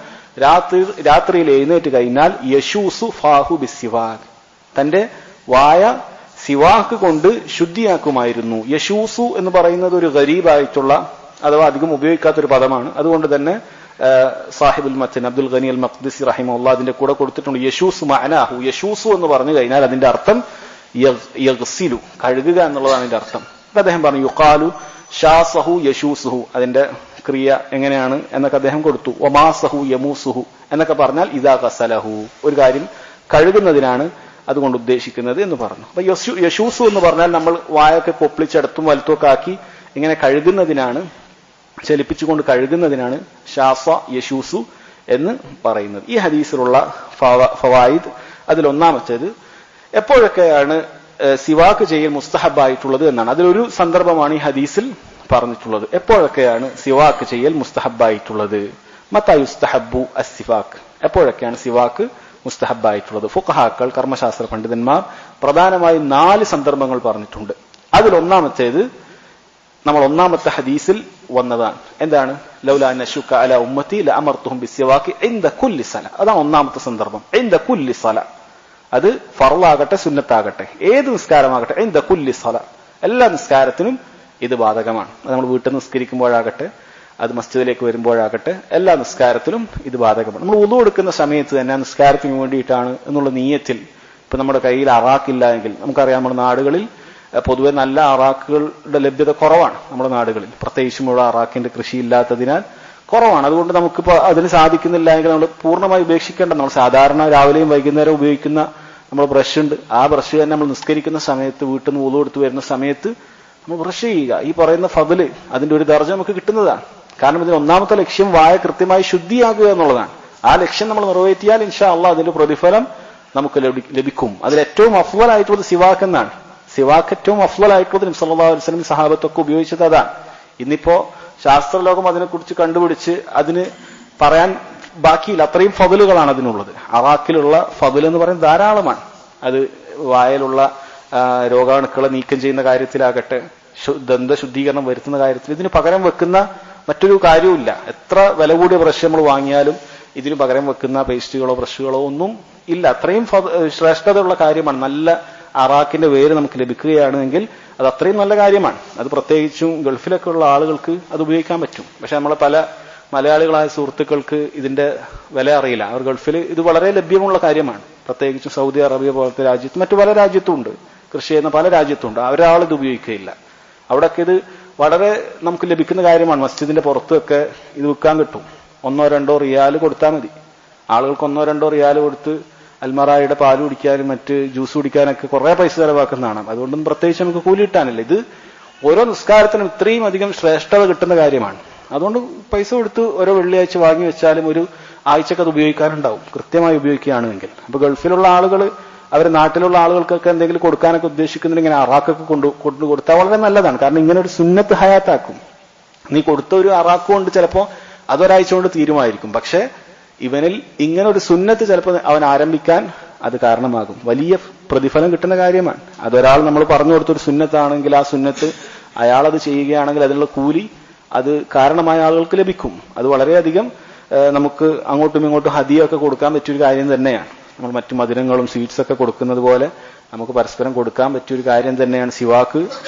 രാത്രിയിൽ എഴുന്നേറ്റ് കഴിഞ്ഞാൽ യശൂസു ഫാഹു ബിസ്സിവാക്, തന്റെ വായ സിവാക്ക് കൊണ്ട് ശുദ്ധിയാക്കുമായിരുന്നു. യശൂസു എന്ന് പറയുന്നത് ഒരു ഗരീബായിട്ടുള്ള അഥവാ അധികം ഉപയോഗിക്കാത്തൊരു പദമാണ്. അതുകൊണ്ട് തന്നെ സാഹിബുൽ മത്തൻ അബ്ദുൽ ഗനി അൽ മഖ്ദിസി റഹിമഹുല്ലാഹ് അതിന്റെ കൂടെ കൊടുത്തിട്ടുണ്ട് യശൂസു മഅനാഹു. യശൂസു എന്ന് പറഞ്ഞു കഴിഞ്ഞാൽ അതിന്റെ അർത്ഥം യഗ്സിലു, കഴുകുക എന്നുള്ളതാണ് അതിന്റെ അർത്ഥം. അദ്ദേഹം പറഞ്ഞു യുഖാലു ഷാസഹു യശൂസുഹു, അതിന്റെ ക്രിയ എങ്ങനെയാണ് എന്നൊക്കെ അദ്ദേഹം കൊടുത്തു. ഒമാസഹു യമൂസുഹു എന്നൊക്കെ പറഞ്ഞാൽ ഇദാ ഗസലഹു, ഒരു കാര്യം കഴുകുന്നതിനാണ് അതുകൊണ്ട് ഉദ്ദേശിക്കുന്നത് എന്ന് പറഞ്ഞു. അപ്പൊ യശൂസു എന്ന് പറഞ്ഞാൽ നമ്മൾ വായൊക്കെ പൊപ്പിളിച്ചെടുത്തും വലുത്തുമൊക്കെ ആക്കി ഇങ്ങനെ കഴുകുന്നതിനാണ്, ചലിപ്പിച്ചുകൊണ്ട് കഴുകുന്നതിനാണ് ഷാസ യശൂസു എന്ന് പറയുന്നത്. ഈ ഹദീസിലുള്ള ഫവായിദ് അതിലൊന്നാമത്തേത് എപ്പോഴൊക്കെയാണ് സിവാക്ക് ചെയ്യൽ മുസ്തഹബായിട്ടുള്ളത് എന്നാണ്. അതിലൊരു സന്ദർഭമാണ് ഈ ഹദീസിൽ പറഞ്ഞിട്ടുള്ളത്. എപ്പോഴൊക്കെയാണ് സിവാക്ക് ചെയ്യൽ മുസ്തഹബായിട്ടുള്ളത്? മത്താ യുസ്തഹബ്ബു അസ്സിവാക്ക്, എപ്പോഴൊക്കെയാണ് സിവാക്ക് മുസ്തഹബായിട്ടുള്ളത്? ഫുഖഹാക്കൾ, കർമ്മശാസ്ത്ര പണ്ഡിതന്മാർ പ്രധാനമായും 4 സന്ദർഭങ്ങൾ പറഞ്ഞിട്ടുണ്ട്. അതിലൊന്നാമത്തേത് നമ്മൾ ഒന്നാമത്തെ ഹദീസിൽ വന്നതാണ്. എന്താണ്? ലൗലാ അൻ അശുക അലാ ഉമ്മതി ലഅമർതുഹും ബിസ്സിവാക്കി ഇൻദ കുല്ലി സലാ, അതാണ് ഒന്നാമത്തെ സന്ദർഭം. ഇൻദ കുല്ലി സലാ, അത് ഫർളാകട്ടെ സുന്നത്താകട്ടെ ഏത് നിസ്കാരമാകട്ടെ, ഇൻദ കുല്ലി സലാ, എല്ലാ നിസ്കാരത്തിനും ഇത് ബാധകമാണ്. അത് നമ്മൾ വീട്ടിൽ നിസ്കരിക്കുമ്പോഴാകട്ടെ, അത് മസ്ജിദിലേക്ക് വരുമ്പോഴാകട്ടെ, എല്ലാ നിസ്കാരത്തിലും ഇത് ബാധകമാണ്. നമ്മൾ വുളു എടുക്കുന്ന സമയത്ത് തന്നെ നിസ്കാരത്തിന് വേണ്ടിയിട്ടാണ് എന്നുള്ള നീയത്തിൽ, ഇപ്പൊ നമ്മുടെ കയ്യിൽ അറാക്കില്ല എങ്കിൽ, നമുക്കറിയാം നമ്മുടെ നാടുകളിൽ പൊതുവെ നല്ല അറാക്കുകളുടെ ലഭ്യത കുറവാണ്. നമ്മുടെ നാടുകളിൽ പ്രത്യേകിച്ചും ഇവിടെ അറാക്കിന്റെ കൃഷി ഇല്ലാത്തതിനാൽ കുറവാണ്. അതുകൊണ്ട് നമുക്കിപ്പോ അതിന് സാധിക്കുന്നില്ല എങ്കിൽ നമ്മൾ പൂർണ്ണമായി ഉപേക്ഷിക്കേണ്ട. നമ്മൾ സാധാരണ രാവിലെയും വൈകുന്നേരം ഉപയോഗിക്കുന്ന നമ്മൾ ബ്രഷ് ഉണ്ട്, ആ ബ്രഷ് തന്നെ നമ്മൾ നിസ്കരിക്കുന്ന സമയത്ത് വീട്ടിൽ നിന്ന് വുളു എടുത്ത് വരുന്ന സമയത്ത് നമ്മൾ ബ്രഷ് ചെയ്യുക. ഈ പറയുന്ന ഫضല് അതിന്റെ ഒരു ദർജ നമുക്ക് കിട്ടുന്നതാണ്. കാരണം ഇതിന് ഒന്നാമത്തെ ലക്ഷ്യം വായ കൃത്യമായി ശുദ്ധിയാക്കുക എന്നുള്ളതാണ്. ആ ലക്ഷ്യം നമ്മൾ നിറവേറ്റിയാൽ ഇൻഷാ അള്ളാഹ് അതിന്റെ പ്രതിഫലം നമുക്ക് ലഭിക്കും. അതിൽ ഏറ്റവും അഫ്ളലായിട്ടുള്ളത് സിവാക്ക് എന്നാണ്. സിവാക്ക് ഏറ്റവും അഫ്ളലായിട്ടുള്ളത് നബി സല്ലല്ലാഹു അലൈഹി വസല്ലം സഹാബത്തൊക്കെ ഉപയോഗിച്ചത് അതാണ്. ഇന്നിപ്പോ ശാസ്ത്രലോകം അതിനെക്കുറിച്ച് കണ്ടുപിടിച്ച് അതിന് പറയാൻ ബാക്കിയില്ല, അത്രയും ഫضലുകളാണ് അതിനുള്ളത്. അറാക്കിലുള്ള ഫضൽ എന്ന് പറയുന്നത് ധാരാളമാണ്. അത് വായലുള്ള രോഗാണുക്കളെ നീക്കം ചെയ്യുന്ന കാര്യത്തിലാകട്ടെ, ദന്തശുദ്ധീകരണം വരുത്തുന്ന കാര്യത്തിൽ ഇതിന് പകരം വെക്കുന്ന മറ്റൊരു കാര്യവുമില്ല. എത്ര വില കൂടിയ ബ്രഷ് നമ്മൾ വാങ്ങിയാലും ഇതിന് പകരം വെക്കുന്ന പേസ്റ്റുകളോ ബ്രഷുകളോ ഒന്നും ഇല്ല. അത്രയും ശ്രേഷ്ഠതയുള്ള കാര്യമാണ്. നല്ല അറാക്കിന്റെ വേര് നമുക്ക് ലഭിക്കുകയാണെങ്കിൽ അത് അത്രയും നല്ല കാര്യമാണ്. അത് പ്രത്യേകിച്ചും ഗൾഫിലൊക്കെ ഉള്ള ആളുകൾക്ക് അത് ഉപയോഗിക്കാൻ പറ്റും. പക്ഷെ നമ്മളെ പല മലയാളികളായ സുഹൃത്തുക്കൾക്ക് ഇതിന്റെ വില അറിയില്ല. അവർ ഗൾഫിൽ ഇത് വളരെ ലഭ്യമുള്ള കാര്യമാണ്. പ്രത്യേകിച്ചും സൗദി അറേബ്യ പോലത്തെ രാജ്യത്ത്, മറ്റു പല രാജ്യത്തും ഉണ്ട്. കൃഷി ചെയ്യുന്ന പല രാജ്യത്തുണ്ട്. ഒരാൾ ഇത് ഉപയോഗിക്കുകയില്ല. അവിടെയൊക്കെ ഇത് വളരെ നമുക്ക് ലഭിക്കുന്ന കാര്യമാണ്. മസ്ജിദിന്റെ പുറത്തൊക്കെ ഇത് വിൽക്കാൻ കിട്ടും. 1-2 റിയാൽ കൊടുത്താൽ മതി. ആളുകൾക്ക് 1-2 റിയാൽ കൊടുത്ത് അൽമറായുടെ പാല് കുടിക്കാനും മറ്റ് ജ്യൂസ് കുടിക്കാനൊക്കെ കുറെ പൈസ ചെലവാക്കുന്നതാണ്. അതുകൊണ്ടൊന്നും പ്രത്യേകിച്ച് നമുക്ക് കൂലി കിട്ടാനില്ല. ഇത് ഓരോ നിസ്കാരത്തിനും ഇത്രയും അധികം ശ്രേഷ്ഠത കിട്ടുന്ന കാര്യമാണ്. അതുകൊണ്ട് പൈസ കൊടുത്ത് ഓരോ വെള്ളിയാഴ്ച വാങ്ങി വെച്ചാലും ഒരു ആഴ്ചക്ക് അത് ഉപയോഗിക്കാനുണ്ടാവും, കൃത്യമായി ഉപയോഗിക്കുകയാണെങ്കിൽ. അപ്പൊ ഗൾഫിലുള്ള ആളുകൾ അവരെ നാട്ടിലുള്ള ആളുകൾക്കൊക്കെ എന്തെങ്കിലും കൊടുക്കാനൊക്കെ ഉദ്ദേശിക്കുന്നതിന് ഇങ്ങനെ അറാക്കൊക്കെ കൊണ്ടു കൊടുത്താൽ വളരെ നല്ലതാണ്. കാരണം ഇങ്ങനെ ഒരു സുന്നത്ത് ഹയാത്താക്കും. നീ കൊടുത്ത ഒരു അറാക്ക് കൊണ്ട് ചിലപ്പോ അതൊരാഴ്ച കൊണ്ട് തീരുമായിരിക്കും. പക്ഷെ ഇവനിൽ ഇങ്ങനെ ഒരു സുന്നത്ത് ചിലപ്പോൾ അവൻ ആരംഭിക്കാൻ അത് കാരണമാകും. വലിയ പ്രതിഫലം കിട്ടുന്ന കാര്യമാണ്. അതൊരാൾ നമ്മൾ പറഞ്ഞു കൊടുത്തൊരു സുന്നത്താണെങ്കിൽ ആ സുന്നത്ത് അയാളത് ചെയ്യുകയാണെങ്കിൽ അതിനുള്ള കൂലി അത് കാരണമായ ആളുകൾക്ക് ലഭിക്കും. അത് വളരെയധികം നമുക്ക് അങ്ങോട്ടും ഇങ്ങോട്ടും ഹദിയൊക്കെ കൊടുക്കാൻ പറ്റിയൊരു കാര്യം തന്നെയാണ്. നമ്മൾ മറ്റു മധുരങ്ങളും സ്വീറ്റ്സ് ഒക്കെ കൊടുക്കുന്നത് പോലെ നമുക്ക് പരസ്പരം കൊടുക്കാൻ പറ്റിയൊരു കാര്യം തന്നെയാണ് സിവാക്ക്,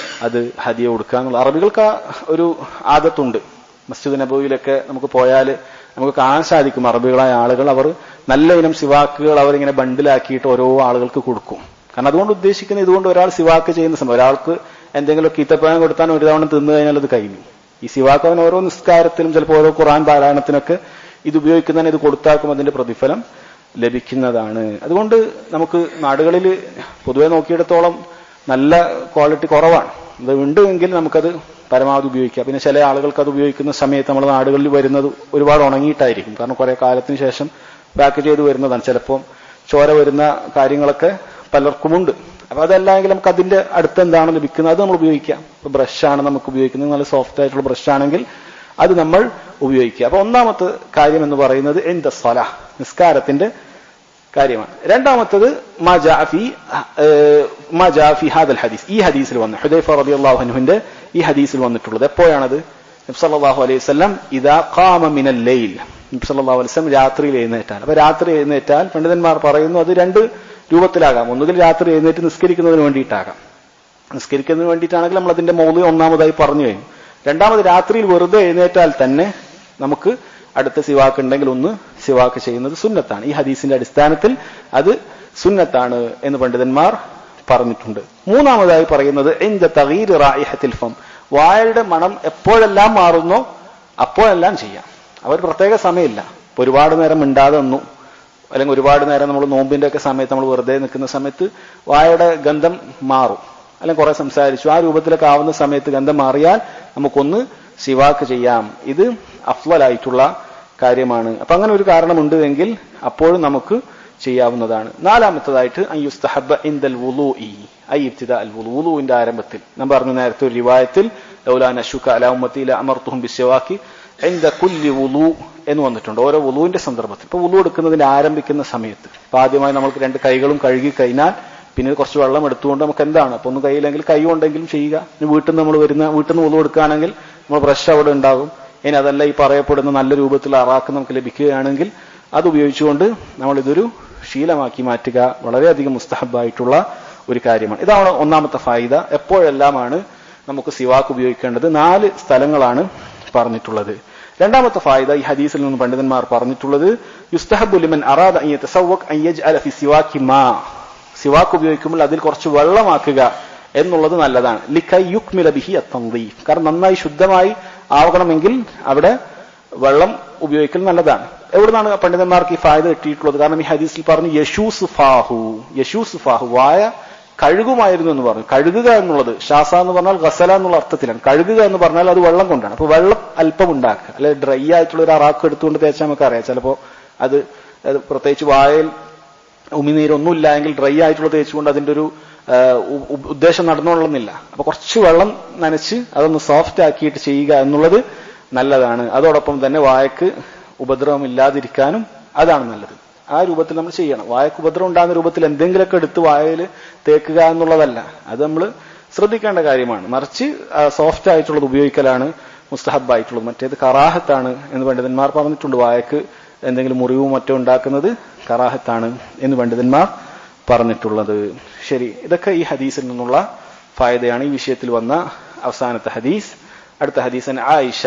അത് ഹദിയ കൊടുക്കുക എന്നുള്ളത്. അറബികൾക്ക് ഒരു ആദത്തുണ്ട്. മസ്ജിദ് നബവിയിലൊക്കെ നമുക്ക് പോയാൽ നമുക്ക് കാണാൻ സാധിക്കും അറബികളായ ആളുകൾ അവർ നല്ല ഇനം സിവാക്കുകൾ അവരിങ്ങനെ ബണ്ടിലാക്കിയിട്ട് ഓരോ ആളുകൾക്ക് കൊടുക്കും. കാരണം അതുകൊണ്ട് ഉദ്ദേശിക്കുന്നത് ഇതുകൊണ്ട് ഒരാൾ സിവാക്ക് ചെയ്യുന്ന സമയം ഒരാൾക്ക് എന്തെങ്കിലും ഈത്തപ്പഴം കൊടുത്താൽ ഒരു തവണ തിന്നു കഴിഞ്ഞാൽ അത് കഴിഞ്ഞു. ഈ സിവാക്ക് അവൻ ഓരോ നിസ്കാരത്തിലും ചിലപ്പോൾ ഓരോ ഖുർആൻ പാരായണത്തിനൊക്കെ ഇത് ഉപയോഗിക്കുന്നതിന് ഇത് കൊടുത്താക്കും അതിന്റെ പ്രതിഫലം ലഭിക്കുന്നതാണ്. അതുകൊണ്ട് നമുക്ക് നാടുകളിൽ പൊതുവെ നോക്കിയിടത്തോളം നല്ല ക്വാളിറ്റി കുറവാണ്. ഇത് ഉണ്ടെങ്കിൽ നമുക്കത് പരമാവധി ഉപയോഗിക്കാം. പിന്നെ ചില ആളുകൾക്ക് അത് ഉപയോഗിക്കുന്ന സമയത്ത് നമ്മുടെ നാടുകളിൽ വരുന്നത് ഒരുപാട് ഉണങ്ങിയിട്ടായിരിക്കും. കാരണം കുറെ കാലത്തിന് ശേഷം പാക്ക് ചെയ്ത് വരുന്നതാണ്. ചിലപ്പോൾ ചോര വരുന്ന കാര്യങ്ങളൊക്കെ പലർക്കുമുണ്ട്. അപ്പൊ അതല്ലെങ്കിൽ നമുക്ക് അതിന്റെ അടുത്ത് എന്താണ് ലഭിക്കുന്നത് അത് നമ്മൾ ഉപയോഗിക്കാം. ഇപ്പൊ ബ്രഷാണ് നമുക്ക് ഉപയോഗിക്കുന്നത്, നല്ല സോഫ്റ്റ് ആയിട്ടുള്ള ബ്രഷാണെങ്കിൽ അത് നമ്മൾ ഉപയോഗിക്കുക. അപ്പൊ ഒന്നാമത്തെ കാര്യം എന്ന് പറയുന്നത് എന്താ സ്വലാ, നിസ്കാരത്തിന്റെ കാര്യമാണ്. രണ്ടാമത്തത് മാ ജാ ഫി ഹാദൽ ഹദീസ്, ഈ ഹദീസിൽ വന്നു ഹുദൈഫ റളിയല്ലാഹു അൻഹുവിന്റെ ഈ ഹദീസിൽ വന്നിട്ടുള്ളത്. എപ്പോഴാണത്? നബി സല്ലല്ലാഹു അലൈഹി വസല്ലം ഇദാ ഖാമ മിനൽ ലൈൽ, നബി സല്ലല്ലാഹു അലൈഹി വസല്ലം രാത്രിയിൽ എഴുന്നേറ്റാൽ. അപ്പൊ രാത്രി എഴുന്നേറ്റാൽ പണ്ഡിതന്മാർ പറയുന്നു അത് രണ്ട് രൂപത്തിലാകാം. ഒന്നുകിൽ രാത്രി എഴുന്നേറ്റ് നിസ്കരിക്കുന്നതിന് വേണ്ടിയിട്ടാകാം. നിസ്കരിക്കുന്നതിന് വേണ്ടിയിട്ടാണെങ്കിൽ നമ്മൾ അതിന്റെ മൗലിക ഒന്നാമതായി പറഞ്ഞു കഴിഞ്ഞു. രണ്ടാമത് രാത്രിയിൽ വെറുതെ എഴുന്നേറ്റാൽ തന്നെ നമുക്ക് അടുത്ത സിവാക്ക് ഉണ്ടെങ്കിൽ ഒന്ന് സിവാക്ക് ചെയ്യുന്നത് സുന്നത്താണ്. ഈ ഹദീസിന്റെ അടിസ്ഥാനത്തിൽ അത് സുന്നത്താണ് എന്ന് പണ്ഡിതന്മാർ പറഞ്ഞിട്ടുണ്ട്. മൂന്നാമതായി പറയുന്നത് ഇൻദ തഗീർ റായിഹത്തിൽ ഫം, വായയുടെ മണം എപ്പോഴെല്ലാം മാറുന്നോ അപ്പോഴെല്ലാം ചെയ്യാം. അവർ പ്രത്യേക സമയമില്ല. ഇപ്പൊ ഒരുപാട് നേരം മിണ്ടാതെ നിന്നു, അല്ലെങ്കിൽ ഒരുപാട് നേരം നമ്മൾ നോമ്പിന്റെ ഒക്കെ സമയത്ത് നമ്മൾ വെറുതെ നിൽക്കുന്ന സമയത്ത് വായയുടെ ഗന്ധം മാറും, അല്ലെങ്കിൽ കുറെ സംസാരിച്ചു, ആ രൂപത്തിലൊക്കെ ആവുന്ന സമയത്ത് ഗന്ധം മാറിയാൽ നമുക്കൊന്ന് സിവാക്ക് ചെയ്യാം. ഇത് അഫ്ളലായിട്ടുള്ള കാര്യമാണ്. അപ്പൊ അങ്ങനെ ഒരു കാരണമുണ്ട് എങ്കിൽ അപ്പോഴും നമുക്ക് ചെയ്യാവുന്നതാണ്. നാലാമത്തതായിട്ട് അയ്യുസ്തഹബ്ബ ഇൻദൽ വുളൂഇ ഐ ഇബ്തിദാ അൽ വുളൂ, വുളൂവിന്റെ ആരംഭത്തിൽ നാം പറഞ്ഞു നേരത്തെ ഒരു റിവായത്തിൽ ലൗലാ നശുക അലാ ഉമ്മത്തി ലഅമർതുഹും ബിസ്സിവാക്കി ഇൻദ കുല്ലി വുളൂ എന്ന് വന്നിട്ടുണ്ട്. ഓരോ വുളൂവിന്റെ സന്ദർഭത്തിൽ. ഇപ്പൊ വുളൂ എടുക്കുന്നതിന് ആരംഭിക്കുന്ന സമയത്ത് ഇപ്പൊ ആദ്യമായി നമുക്ക് രണ്ട് കൈകളും കഴുകി കഴിഞ്ഞാൽ പിന്നെ കുറച്ച് വെള്ളം എടുത്തുകൊണ്ട് നമുക്ക് എന്താണ് അപ്പൊ ഒന്ന് കൈയില്ലെങ്കിൽ കൈ കൊണ്ടെങ്കിലും ചെയ്യുക. വീട്ടിൽ നിന്ന് നമ്മൾ വീട്ടിൽ നിന്ന് വുളൂ എടുക്കുകയാണെങ്കിൽ നമ്മൾ ബ്രഷ് അവിടെ ഉണ്ടാകും. ഇനി അതല്ല ഈ പറയപ്പെടുന്ന നല്ല രൂപത്തിൽ അറാക്ക് നമുക്ക് ലഭിക്കുകയാണെങ്കിൽ അത് ഉപയോഗിച്ചുകൊണ്ട് നമ്മൾ ഇതൊരു ശീലമാക്കി മാറ്റുക. വളരെയധികം മുസ്തഹബായിട്ടുള്ള ഒരു കാര്യമാണ്. ഇതാണ് ഒന്നാമത്തെ ഫായിദ. എപ്പോഴെല്ലാമാണ് നമുക്ക് സിവാക്ക് ഉപയോഗിക്കേണ്ടത്? 4 സ്ഥലങ്ങളാണ് പറഞ്ഞിട്ടുള്ളത്. രണ്ടാമത്തെ ഫായിദ ഈ ഹദീസിൽ നിന്ന് പണ്ഡിതന്മാർ പറഞ്ഞിട്ടുള്ളത് യുസ്തഹബ്ബു ലിമൻ അറാദ അൻ യതസവ്വഖ് അൻ യജ്അല ഫി സിവാക്കി മാ, സിവാക്ക് ഉപയോഗിക്കുമ്പോൾ അതിൽ കുറച്ച് വെള്ളമാക്കുക എന്നുള്ളത് നല്ലതാണ്. ലിക്കൈ യുക്മില ബിഹി അത്തൻദീഫ്, കാരണം നന്നായി ശുദ്ധമായി ആവണമെങ്കിൽ അവിടെ വെള്ളം ഉപയോഗിക്കൽ നല്ലതാണ്. എവിടുന്നാണ് പണ്ഡിതന്മാർക്ക് ഈ ഫായിദ കിട്ടിയിട്ടുള്ളത്? കാരണം ഈ ഹദീസിൽ പറഞ്ഞു യശൂസ് ഫാഹു, വായ കഴുകുമായിരുന്നു എന്ന് പറഞ്ഞു. കഴുകുക എന്നുള്ളത് ഷാസ എന്ന് പറഞ്ഞാൽ ഗസല എന്നുള്ള അർത്ഥത്തിലാണ്. കഴുകുക എന്ന് പറഞ്ഞാൽ അത് വെള്ളം കൊണ്ടാണ്. അപ്പൊ വെള്ളം അല്പം ഉണ്ടാക്കുക, അല്ലെ ഡ്രൈ ആയിട്ടുള്ള ഒരു അറാക്ക് എടുത്തുകൊണ്ട് തേച്ചാൽ നമുക്കറിയാം ചിലപ്പോ അത് പ്രത്യേകിച്ച് വായയിൽ ഉമിനീരൊന്നുമില്ല എങ്കിൽ ഡ്രൈ ആയിട്ടുള്ള തേച്ചുകൊണ്ട് അതിന്റെ ഒരു ഉദ്ദേശം നടന്നോളുന്നില്ല. അപ്പൊ കുറച്ച് വെള്ളം നനച്ച് അതൊന്ന് സോഫ്റ്റ് ആക്കിയിട്ട് ചെയ്യുക എന്നുള്ളത് നല്ലതാണ്. അതോടൊപ്പം തന്നെ വായക്ക് ഉപദ്രവം ഇല്ലാതിരിക്കാനും അതാണ് നല്ലത്. ആ രൂപത്തിൽ നമ്മൾ ചെയ്യണം. വായക്ക് ഉപദ്രവം ഉണ്ടാകുന്ന രൂപത്തിൽ എന്തെങ്കിലുമൊക്കെ എടുത്ത് വായയിൽ തേക്കുക എന്നുള്ളതല്ല, അത് നമ്മൾ ശ്രദ്ധിക്കേണ്ട കാര്യമാണ്. മറിച്ച് സോഫ്റ്റ് ആയിട്ടുള്ളത് ഉപയോഗിക്കലാണ് മുസ്തഹബായിട്ടുള്ളത്. മറ്റേത് കറാഹത്താണ് എന്ന് പണ്ഡിതന്മാർ പറഞ്ഞിട്ടുണ്ട്. വായക്ക് എന്തെങ്കിലും മുറിവും മറ്റോ ഉണ്ടാക്കുന്നത് കറാഹത്താണ് എന്ന് പണ്ഡിതന്മാർ പറഞ്ഞിട്ടുള്ളത്. ശരി, ഇതൊക്കെ ഈ ഹദീസിൽ നിന്നുള്ള ഫായിദയാണ്. ഈ വിഷയത്തിൽ വന്ന അവസാനത്തെ ഹദീസ്. അടുത്ത ഹദീസിന് ആയിഷ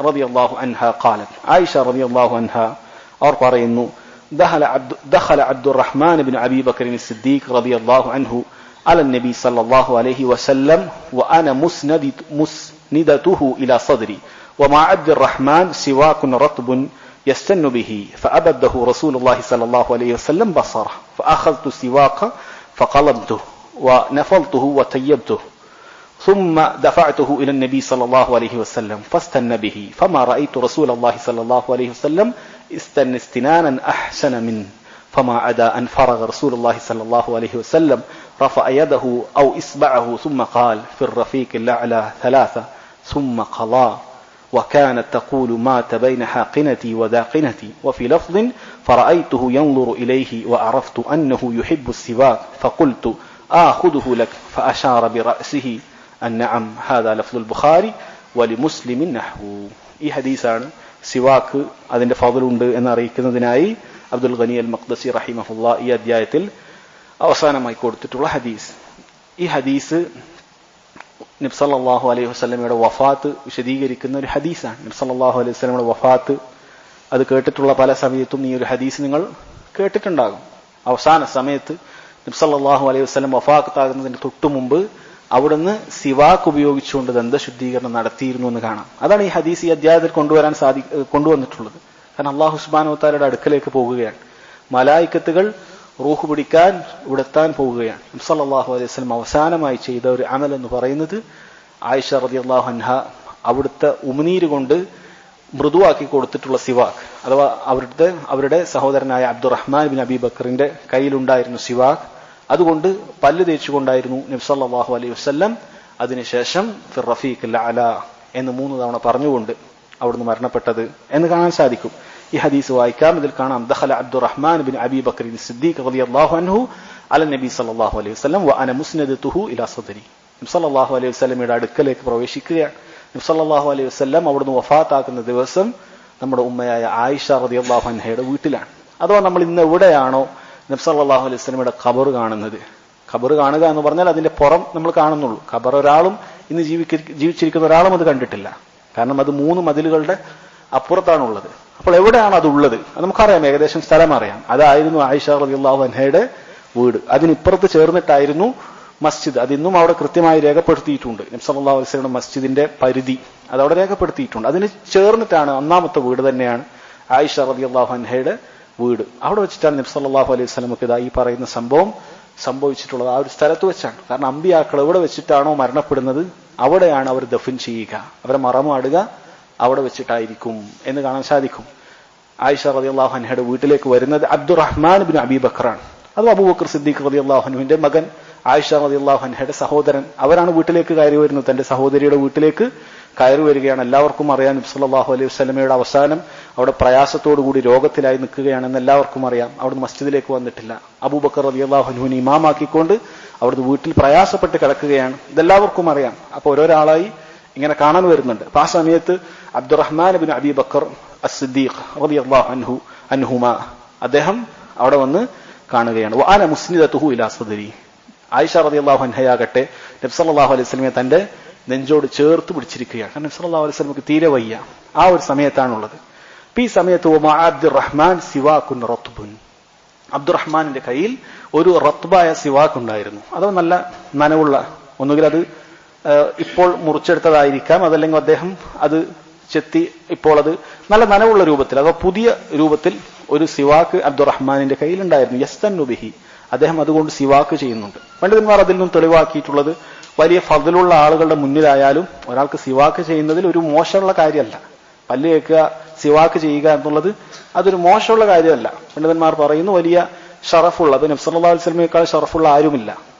റളിയല്ലാഹു അൻഹ ഖാലത്, ആയിഷ റളിയല്ലാഹു അൻഹ അവർ പറയുന്നു ദഖല അബ്ദുറഹ്മാൻ ബിൻ അബീ ബക്കർ സിദ്ദീഖ് റളിയല്ലാഹു അൻഹു على النبي صلى الله عليه وسلم وأنا مسندته إلى صدري ومع عبد الرحمن سواك رطب يستن به فأبده رسول الله صلى الله عليه وسلم بصره فأخذت السواك فقلمته ونفلته وطيبته ثم دفعته إلى النبي صلى الله عليه وسلم فاستن به فما رأيت رسول الله صلى الله عليه وسلم استن استنانا أحسن منه فما عدا أن فرغ رسول الله صلى الله عليه وسلم رفع يده أو إصبعه ثم قال في الرفيق الأعلى ثلاثة ثم قضى وكانت تقول مات بين حاقنتي وذاقنتي وفي لفظ فرأيته ينظر إليه وعرفت أنه يحب السواك فقلت آخذه لك فأشار برأسه النعم هذا لفظ البخاري ولمسلم نحو. ഈ ഹദീസാണ് സിവാക്ക് അതിന്റെ ഫضലുണ്ട് എന്ന് അറിയിക്കുന്നതിനായി അബ്ദുൽ ഗനി അൽ മഖ്ദസി റഹിമഹുല്ല ഈ അധ്യായത്തിൽ അവസാനമായി കൊടുത്തിട്ടുള്ള ഹദീസ്. ഈ ഹദീസ് നബി സല്ലല്ലാഹു അലൈഹി വസല്ലമയുടെ വഫാത്ത് വിശദീകരിക്കുന്ന ഒരു ഹദീസാണ്. നബി സല്ലല്ലാഹു അലൈഹി വസല്ലമയുടെ വഫാത്ത് അത് കേട്ടിട്ടുള്ള പല സമയത്തും ഈ ഒരു ഹദീസ് നിങ്ങൾ കേട്ടിട്ടുണ്ടാകും. അവസാന സമയത്ത് നബി സല്ലല്ലാഹു അലൈഹി വസല്ലം വഫാത്താകുന്നതിന് തൊട്ടു മുമ്പ് അവിടുന്ന് സിവാക്ക് ഉപയോഗിച്ചുകൊണ്ട് ദന്തശുദ്ധീകരണം നടത്തിയിരുന്നു എന്ന് കാണാം. അതാണ് ഈ ഹദീസ് ഈ അധ്യായത്തിൽ കൊണ്ടുവന്നിട്ടുള്ളത്. കാരണം അല്ലാഹു സുബ്ഹാനഹു വ തആലയുടെ അടുക്കലേക്ക് പോകുകയാണ്. മലായിക്കത്തുകൾ റൂഹ് പിടിക്കാൻ ഇവിടെത്താൻ പോവുകയാണ്. നബി സല്ലല്ലാഹു അലൈഹി വസല്ലം അവസാനമായി ചെയ്ത ഒരു അമൽ എന്ന് പറയുന്നത് ആയിഷ റളിയല്ലാഹു അൻഹ അവിടുത്തെ ഉമിനീര് കൊണ്ട് മൃദുവാക്കി കൊടുത്തിട്ടുള്ള സിവാക്ക്, അഥവാ അവരുടെ സഹോദരനായ അബ്ദുറഹ്മാൻ ബിൻ അബി ബക്കറിന്റെ കയ്യിലുണ്ടായിരുന്നു സിവാക്ക്. അതുകൊണ്ട് പല്ല് തേച്ചുകൊണ്ടായിരുന്നു നബി സല്ലല്ലാഹു അലൈഹി വസല്ലം അതിനുശേഷം ഫിർ റഫീഖിൽ അഅല എന്ന് 3 തവണ പറഞ്ഞുകൊണ്ട് അവിടുന്ന് മരണപ്പെട്ടത് എന്ന് കാണാൻ സാധിക്കും. ഈ ഹദീസ് വായിക്കാം. ഇതിൽ കാണാം ദഖല അബ്ദുറഹ്മാൻ ബിൻ അബി ബക്കർ സിദ്ദീഖ് റളിയല്ലാഹു അൻഹു അല നബി സല്ലല്ലാഹു അലൈഹി വസല്ലം വഅന മുസ്നദതുഹു ഇലാ സദ്രി. നബി സല്ലല്ലാഹു അലൈഹി വസല്ലമയുടെ അടുക്കലേക്ക് പ്രവേശിക്കുകയാണ്. നബി സല്ലല്ലാഹു അലൈഹി വസല്ലം അവിടുന്ന് വഫാത്താക്കുന്ന ദിവസം നമ്മുടെ ഉമ്മയായ ആയിഷ റളിയല്ലാഹു അൻഹയുടെ വീട്ടിലാണ്. അഥവാ നമ്മൾ ഇന്ന് എവിടെയാണോ നബി സല്ലല്ലാഹു അലൈഹി വസല്ലമയുടെ ഖബർ കാണുന്നത്, ഖബർ കാണുക എന്ന് പറഞ്ഞാൽ അതിന്റെ പുറം നമ്മൾ കാണുന്നുള്ളൂ. ഖബർ ഒരാളും ഇന്ന് ജീവിച്ചിരിക്കുന്ന ഒരാളും അത് കണ്ടിട്ടില്ല. കാരണം അത് 3 മതിലുകളുടെ അപ്പുറത്താണുള്ളത്. അപ്പോൾ എവിടെയാണ് അതുള്ളത് അത് നമുക്കറിയാം, ഏകദേശം സ്ഥലം അറിയാം. അതായിരുന്നു ആയിഷ റളിയല്ലാഹു അൻഹയുടെ വീട്. അതിനിപ്പുറത്ത് ചേർന്നിട്ടായിരുന്നു മസ്ജിദ്. അതിന്നും അവിടെ കൃത്യമായി രേഖപ്പെടുത്തിയിട്ടുണ്ട്. നബി സല്ലല്ലാഹു അലൈഹി വസല്ലം മസ്ജിദിന്റെ പരിധി അത് അവിടെ രേഖപ്പെടുത്തിയിട്ടുണ്ട്. അതിന് ചേർന്നിട്ടാണ് ഒന്നാമത്തെ വീട് തന്നെയാണ് ആയിഷ റളിയല്ലാഹു അൻഹയുടെ വീട്. അവിടെ വെച്ചിട്ടാണ് നബി സല്ലല്ലാഹു അലൈഹി വസല്ലമക്ക് ഇതാ ഈ പറയുന്ന സംഭവം സംഭവിച്ചിട്ടുള്ളത്. ആ ഒരു സ്ഥലത്ത് വെച്ചാണ്. കാരണം അമ്പിയാക്കൾ എവിടെ വെച്ചിട്ടാണോ മരണപ്പെടുന്നത് അവിടെയാണ് അവർ ദഫൻ ചെയ്യുക, അവരെ മറമാടുക അവിടെ വെച്ചിട്ടായിരിക്കും എന്ന് കാണാൻ സാധിക്കും. ആയിഷ റളിയല്ലാഹു അൻഹയുടെ വീട്ടിലേക്ക് വരുന്നത് അബ്ദുറഹ്മാൻ ബിൻ അബി ബക്കറാണ്. അത് അബൂബക്കർ സിദ്ദീഖ് റളിയല്ലാഹു അൻഹുവിന്റെ മകൻ, ആയിഷ റളിയല്ലാഹു അൻഹയുടെ സഹോദരൻ. അവരാണ് വീട്ടിലേക്ക് കയറി വരുന്നത്. തന്റെ സഹോദരിയുടെ വീട്ടിലേക്ക് കയറി വരികയാണ്. എല്ലാവർക്കും അറിയാം നബി സല്ലല്ലാഹു അലൈഹി വസല്ലമയുടെ അവസാനം അവിടെ പ്രയാസത്തോടുകൂടി രോഗത്തിലായി നിൽക്കുകയാണെന്ന് എല്ലാവർക്കും അറിയാം. അവിടുന്ന് മസ്ജിദിലേക്ക് വന്നിട്ടില്ല. അബൂബക്കർ റളിയല്ലാഹു അൻഹുവിനെ ഇമാമാക്കിക്കൊണ്ട് അവിടുന്ന് വീട്ടിൽ പ്രയാസപ്പെട്ട് കിടക്കുകയാണ്. ഇതെല്ലാവർക്കും അറിയാം. അപ്പോൾ ഓരോരാളായി ഇങ്ങനെ കാണാൻ വരുന്നുണ്ട്. അപ്പൊ ആ സമയത്ത് അബ്ദുറഹ്മാൻ ബിൻ അബി ബക്കർ അസ്-സിദ്ദീഖ് റളിയല്ലാഹു അൻഹുമാ അദ്ദേഹം അവിടെ വന്ന് കാണുകയാണ്. വഅന മുസ്നിദതുഹു ഇലാ സദ്രി. ആയിഷ റളിയല്ലാഹു അൻഹയാകട്ടെ നബി സല്ലല്ലാഹു അലൈഹി വസല്ലമയെ തന്റെ നെഞ്ചോട് ചേർത്ത് പിടിച്ചിരിക്കുകയാണ്. കാരണം നബി സല്ലല്ലാഹു അലൈഹി വസല്ലമക്ക് തീരെ വയ്യ. ആ ഒരു സമയത്താണുള്ളത്. ഈ സമയത്ത് അബ്ദുറഹ്മാൻ സിവാക്കുൻ റത്ബുൻ, അബ്ദുറഹ്മാനിന്റെ കയ്യിൽ ഒരു റത്ബായ സിവാക്ക് ഉണ്ടായിരുന്നു. അത് നല്ല നനവുള്ള, ഒന്നുകിൽ അത് ഇപ്പോൾ മുറിച്ചെടുത്തതായിരിക്കാം, അതല്ലെങ്കിൽ അദ്ദേഹം അത് ചെത്തി ഇപ്പോൾ അത് നല്ല നനവുള്ള രൂപത്തിൽ, അഥവാ പുതിയ രൂപത്തിൽ ഒരു സിവാക്ക് അബ്ദുറഹ്മാനിന്റെ കയ്യിലുണ്ടായിരുന്നു. യസ്തന്നു ബിഹി, അദ്ദേഹം അതുകൊണ്ട് സിവാക്ക് ചെയ്യുന്നുണ്ട്. പണ്ഡിതന്മാർ അതിൽ നിന്നും തെളിവാക്കിയിട്ടുള്ളത് വലിയ ഫضലുള്ള ആളുകളുടെ മുന്നിലായാലും ഒരാൾക്ക് സിവാക്ക് ചെയ്യുന്നതിൽ ഒരു മോശമുള്ള കാര്യമല്ല. പല്ല് കേൾക്കുക, സിവാക്ക് ചെയ്യുക എന്നുള്ളത് അതൊരു മോശമുള്ള കാര്യമല്ല. പണ്ഡിതന്മാർ പറയുന്നു വലിയ ഷറഫുള്ള, അത് നബി സല്ലല്ലാഹു അലൈഹി വസല്ലമയേക്കാൾ ഷറഫുള്ള ആരുമില്ല.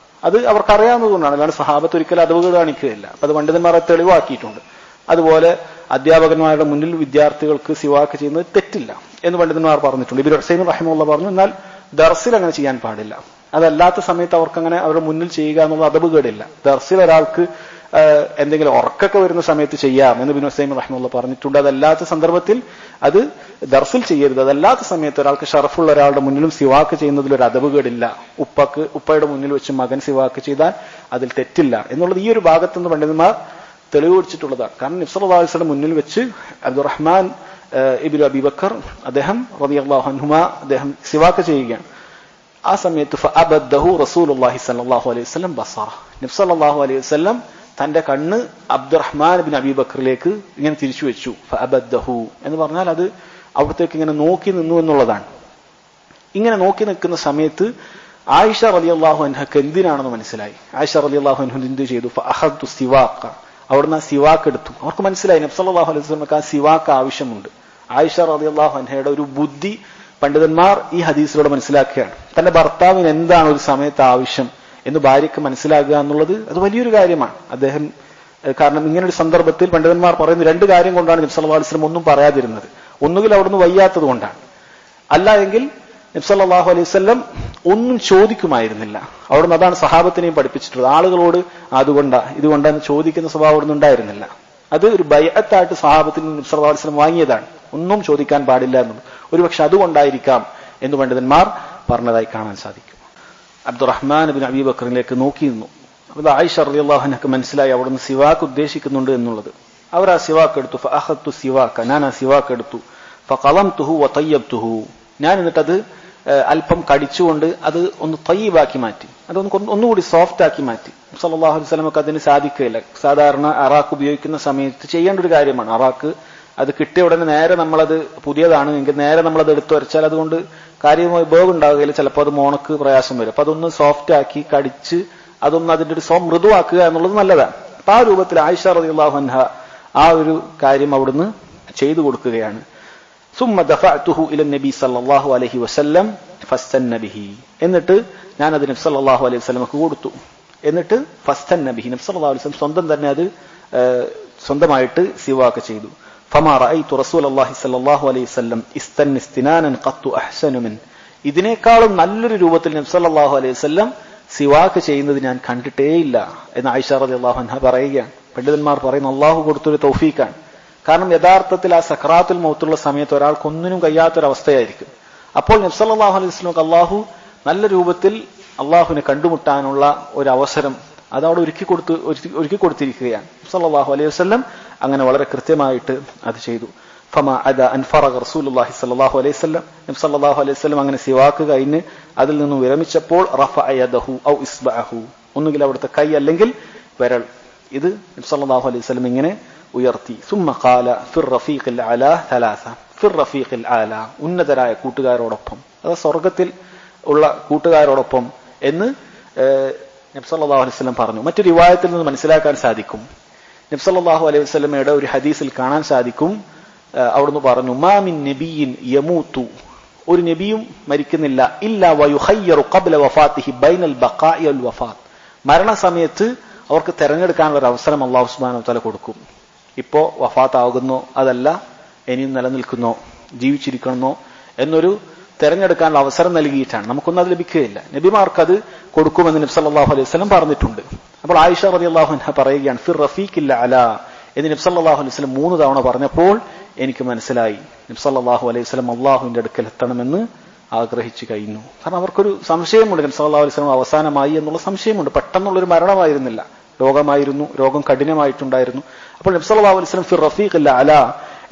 അത് അവർക്കറിയാവുന്നതുകൊണ്ടാണ്. അല്ലാണ്ട് സഹാബത്ത് ഒരിക്കലും അതവുകേട് കാണിക്കുകയില്ല. അപ്പൊ അത് പണ്ഡിതന്മാർ തെളിവാക്കിയിട്ടുണ്ട്. അതുപോലെ അധ്യാപകന്മാരുടെ മുന്നിൽ വിദ്യാർത്ഥികൾക്ക് സിവാക്ക് ചെയ്യുന്നത് തെറ്റില്ല എന്ന് പണ്ഡിതന്മാർ പറഞ്ഞിട്ടുണ്ട്. ഇബ്നു ഹുസൈൻ റഹിമഹുല്ലാഹ് പറഞ്ഞു, എന്നാൽ ദർസിൽ അങ്ങനെ ചെയ്യാൻ പാടില്ല. അതല്ലാത്ത സമയത്ത് അവർക്കങ്ങനെ അവരുടെ മുന്നിൽ ചെയ്യുക എന്നുള്ള അതവുകേടില്ല. ദർസിൽ ഒരാൾക്ക് എന്തെങ്കിലും ഉറക്കൊക്കെ വരുന്ന സമയത്ത് ചെയ്യാം എന്ന് ഇബ്നു ഹുസൈൻ റഹിമഹുല്ലാഹ് പറഞ്ഞിട്ടുണ്ട്. അതല്ലാത്ത സന്ദർഭത്തിൽ അത് ദർസിൽ ചെയ്യരുത്. അതല്ലാത്ത സമയത്ത് ഒരാൾക്ക് ഷറഫുള്ള ഒരാളുടെ മുന്നിലും സിവാക്ക് ചെയ്യുന്നതിൽ ഒരു അതവുകേടില്ല. ഉപ്പയുടെ മുന്നിൽ വെച്ച് മകൻ സിവാക്ക് ചെയ്താൽ അതിൽ തെറ്റില്ല എന്നുള്ളത് ഈ ഒരു ഭാഗത്തുനിന്ന് പണ്ഡിതന്മാർ തെളിവൊഴിച്ചിട്ടുള്ളതാണ്. കാരണം നബി സല്ലല്ലാഹു അലൈഹി വസല്ലം മുന്നിൽ വെച്ച് അബ്ദുറഹ്മാൻ ഇബ്നു അബി ബക്കർ അദ്ദേഹം റളിയല്ലാഹു അൻഹുമാ അദ്ദേഹം സിവാക്ക് ചെയ്യുകയാണ്. ആ സമയത്ത് ഫഅബദ്ദഹു റസൂലുള്ളാഹി സ്വല്ലല്ലാഹു അലൈഹി വസല്ലം ബസറ, നബി സല്ലല്ലാഹു അലൈഹി വസല്ലം തന്റെ കണ്ണ് അബ്ദുറഹ്മാൻ ബിൻ അബീ ബക്കറിലേക്ക് ഇങ്ങനെ തിരിച്ചു വെച്ചു. ഫഅബദ്ദഹു എന്ന് പറഞ്ഞാൽ അത് അവിടത്തേക്ക് ഇങ്ങനെ നോക്കി നിന്നു എന്നുള്ളതാണ്. ഇങ്ങനെ നോക്കി നിൽക്കുന്ന സമയത്ത് ആയിഷ റളിയല്ലാഹു അൻഹക്ക് എന്തിനാണെന്ന് മനസ്സിലായി. ആയിഷ റളിയല്ലാഹു അൻഹ എന്ത് ചെയ്തു? ഫഅഖദ്തു സിവാഖ, അവിടുന്ന് ആ സിവാക്ക് എടുത്തു. അവർക്ക് മനസ്സിലായി നബി സല്ലല്ലാഹു അലൈഹി വസല്ലമക്ക് ആ സിവാക്ക് ആവശ്യമുണ്ട്. ആയിഷ റളിയല്ലാഹു അൻഹയുടെ ഒരു ബുദ്ധി പണ്ഡിതന്മാർ ഈ ഹദീസിലൂടെ മനസ്സിലാക്കുകയാണ്. തന്റെ ഭർത്താവിന് എന്താണ് ഒരു സമയത്ത് ആവശ്യം എന്ന് ഭാര്യയ്ക്ക് മനസ്സിലാക്കുക എന്നുള്ളത് അത് വലിയൊരു കാര്യമാണ്. അദ്ദേഹം കാരണം ഇങ്ങനൊരു സന്ദർഭത്തിൽ പണ്ഡിതന്മാർ പറയുന്ന രണ്ട് കാര്യം കൊണ്ടാണ് നബി സല്ലല്ലാഹു അലൈഹി വസല്ലം ഒന്നും പറയാതിരുന്നത്. ഒന്നുകിൽ അവിടുന്ന് വയ്യാത്തത് കൊണ്ടാണ്, അല്ല എങ്കിൽ നബി സല്ലല്ലാഹു അലൈഹി വസല്ലം ഒന്നും ചോദിക്കുമായിരുന്നില്ല. അവിടുന്ന് അതാണ് സഹാബത്തിനെയും പഠിപ്പിച്ചിട്ടുള്ളത്. ആളുകളോട് അതുകൊണ്ടാ ഇതുകൊണ്ടാന്ന് ചോദിക്കുന്ന സ്വഭാവം അവിടുന്ന് ഉണ്ടായിരുന്നില്ല. അത് ഒരു ബൈഅത്തായിട്ട് സഹാബത്തിൽ നബി സല്ലല്ലാഹു അലൈഹി വസല്ലം വാങ്ങിയതാണ്, ഒന്നും ചോദിക്കാൻ പാടില്ല എന്നുള്ളത്. ഒരുപക്ഷെ അതുകൊണ്ടായിരിക്കാം എന്ന് പണ്ഡിതന്മാർ പറഞ്ഞതായി കാണാൻ സാധിക്കും. അബ്ദുറഹ്മാൻ ബിൻ അബീ ബക്കറിലേക്ക് നോക്കി നിന്നു. അപ്പോൾ ആയിഷ റളിയല്ലാഹു അൻഹക്ക് മനസ്സിലായി അവിടുന്ന് സിവാക്ക് ഉദ്ദേശിക്കുന്നുണ്ട് എന്നുള്ളത്. അവർ ആ സിവാക്ക് എടുത്തു. ഫഅഖദ്തു സിവാക, ഞാൻ ആ സിവാക്ക് എടുത്തു. ഫഖലംതുഹു വതയ്യബ്തുഹു, ഞാൻ എന്നിട്ടത് അല്പം കടിച്ചുകൊണ്ട് അത് ഒന്ന് തയ്യിബാക്കി മാറ്റി, ഒന്നുകൂടി സോഫ്റ്റ് ആക്കി മാറ്റി. സല്ലല്ലാഹു അലൈഹി വസല്ലമക്ക് അതിന് സാധിക്കുകയില്ല. സാധാരണ അറാഖ് ഉപയോഗിക്കുന്ന സമയത്ത് ചെയ്യേണ്ട ഒരു കാര്യമാണ്. അറാഖ് അത് കിട്ടിയ ഉടനെ നേരെ നമ്മളത് പുതിയതാണ് എങ്കിൽ നേരെ നമ്മളത് എടുത്തു വരച്ചാൽ അതുകൊണ്ട് കാര്യമായി ഉപയോഗം ഉണ്ടാവുകയില്ല. ചിലപ്പോൾ അത് മോണക്ക് പ്രയാസം വരും. അപ്പൊ അതൊന്ന് സോഫ്റ്റ് ആക്കി കടിച്ച് അതൊന്ന് അതിന്റെ ഒരു മൃദുവാക്കുക എന്നുള്ളത് നല്ലതാണ്. അപ്പൊ ആ രൂപത്തിൽ ആയിഷ റളിയല്ലാഹു അൻഹ ആ ഒരു കാര്യം അവിടുന്ന് ചെയ്തു കൊടുക്കുകയാണ്. സുമ്മ ദഫഅതുഹു ഇല നബി സല്ലല്ലാഹു അലൈഹി വസല്ലം ഫസ്തന്ന ബിഹി, എന്നിട്ട് ഞാൻ അത് നബി സല്ലല്ലാഹു അലൈഹി വസല്ലമക്ക് കൊടുത്തു. എന്നിട്ട് ഫസ്തന്ന ബിഹി, നബി സല്ലല്ലാഹു അലൈഹി വസല്ലം സ്വന്തം തന്നെ അത് സ്വന്തമായിട്ട് സിവാക്ക് ചെയ്തു. ഫമാ റഅയ്തു റസൂലല്ലാഹി സല്ലല്ലാഹു അലൈഹി വസല്ലം ഇസ്തന്ന ഇസ്തിനാനൻ ഖത്തു അഹ്സനു മിൻ, ഇതിനേക്കാളും നല്ലൊരു രൂപത്തിൽ നബി സല്ലല്ലാഹു അലൈഹി വസല്ലം സിവാക്ക് ചെയ്യുന്നത് ഞാൻ കണ്ടിട്ടേയില്ല എന്ന് ആയിഷ റളിയല്ലാഹു അൻഹ പറയുകയാണ്. പണ്ഡിതന്മാർ പറയുന്ന അള്ളാഹു കൊടുത്തൊരു തൗഫീഖാണ്. കാരണം യഥാർത്ഥത്തിൽ ആ സക്രാത്തുൽ മൗത്തുള്ള സമയത്ത് ഒരാൾക്ക് ഒന്നിനും കഴിയാത്തൊരവസ്ഥയായിരിക്കും. അപ്പോൾ നബി സല്ലല്ലാഹു അലൈഹി വസല്ലം അള്ളാഹു നല്ല രൂപത്തിൽ അള്ളാഹുവിനെ കണ്ടുമുട്ടാനുള്ള ഒരു അവസരം അതവിടെ ഒരുക്കി കൊടുത്തിരിക്കുകയാണ്. സല്ലല്ലാഹു അലൈഹി വസല്ലം അങ്ങനെ വളരെ കൃത്യമായിട്ട് അത് ചെയ്തു. ഫമാ അദ അൻ ഫറഗ റസൂലുള്ളാഹി സല്ലല്ലാഹു അലൈഹി വസല്ലം, നബി സല്ലല്ലാഹു അലൈഹി വസല്ലം അങ്ങനെ സിവാക്ക് കഴിഞ്ഞ് അതിൽ നിന്നും വിരമിച്ചപ്പോൾ റഫഅ യദഹു ഔ ഇസ്ബഅഹു, ഒന്നുകിൽ അവിടുത്തെ കൈ അല്ലെങ്കിൽ വിരൽ, ഇത് നബി സല്ലല്ലാഹു അലൈഹി വസല്ലം ഇങ്ങനെ ഉയർത്തി. സുമ്മ ഖാല ഫിർ റഫീഖിൽ അലാ സലാസ, ഫിർ റഫീഖിൽ അലാ, ഉന്നതരായ കൂട്ടുകാരോടൊപ്പം, അത് സ്വർഗത്തിൽ ഉള്ള കൂട്ടുകാരോടൊപ്പം എന്ന് നബി സല്ലല്ലാഹു അലൈഹി വസല്ലം പറഞ്ഞു. മറ്റു റിവായത്തിൽ നിന്ന് മനസ്സിലാക്കാൻ സാധിക്കും, നബി സല്ലല്ലാഹു അലൈഹി വസല്ലമയുടെ ഒരു ഹദീസിൽ കാണാൻ സാധിക്കും, അവിടുന്ന് പറഞ്ഞു മാ മിൻ നബിയിൻ യമൂതു, ഒരു നബിയും മരിക്കുന്നില്ല, ഇല്ലാ വയുഖയ്യറു ഖബ്ല വഫാത്തിഹി ബൈനൽ ബഖാഇ വൽ വഫാത്ത്, മരണസമയത്ത് അവർക്ക് തെരഞ്ഞെടുക്കാനുള്ള ഒരു അവസരം അല്ലാഹു സുബ്ഹാനഹു വ തആല കൊടുക്കും. ഇപ്പോ വഫാത്ത് ആകുന്നോ അതല്ല ഇനിയും നിലനിൽക്കുന്നോ ജീവിച്ചിരിക്കണമെന്നോ എന്നൊരു തെരഞ്ഞെടുക്കാനുള്ള അവസരം നൽകിയിട്ടാണ്. നമുക്കൊന്നും അത് ലഭിക്കുകയില്ല. നബിമാർക്കത് കൊടുക്കുമെന്ന് നബി സല്ലല്ലാഹു അലൈഹി വസല്ലം പറഞ്ഞിട്ടുണ്ട്. അപ്പോൾ ആയിഷ റളിയല്ലാഹു അൻഹ പറയുകയാണ് ഫിർ റഫീഖിൽ അലാ എന്ന് നബി സല്ലല്ലാഹു അലൈഹി വസല്ലം 3 തവണ പറഞ്ഞപ്പോൾ എനിക്ക് മനസ്സിലായി നബി സല്ലല്ലാഹു അലൈഹി വസല്ലം അള്ളാഹുവിന്റെ അടുക്കൽ എത്തണമെന്ന് ആഗ്രഹിച്ചു കഴിഞ്ഞു. കാരണം അവർക്കൊരു സംശയമുണ്ട്, നബി സല്ലല്ലാഹു അലൈഹി വസല്ലം അവസാനമായി എന്നുള്ള സംശയമുണ്ട്. പെട്ടെന്നുള്ളൊരു മരണമായിരുന്നില്ല, രോഗമായിരുന്നു, രോഗം കഠിനമായിട്ടുണ്ടായിരുന്നു. അപ്പോൾ നബി സല്ലല്ലാഹു അലൈഹി വസല്ലം ഫിർ റഫീഖിൽ അലാ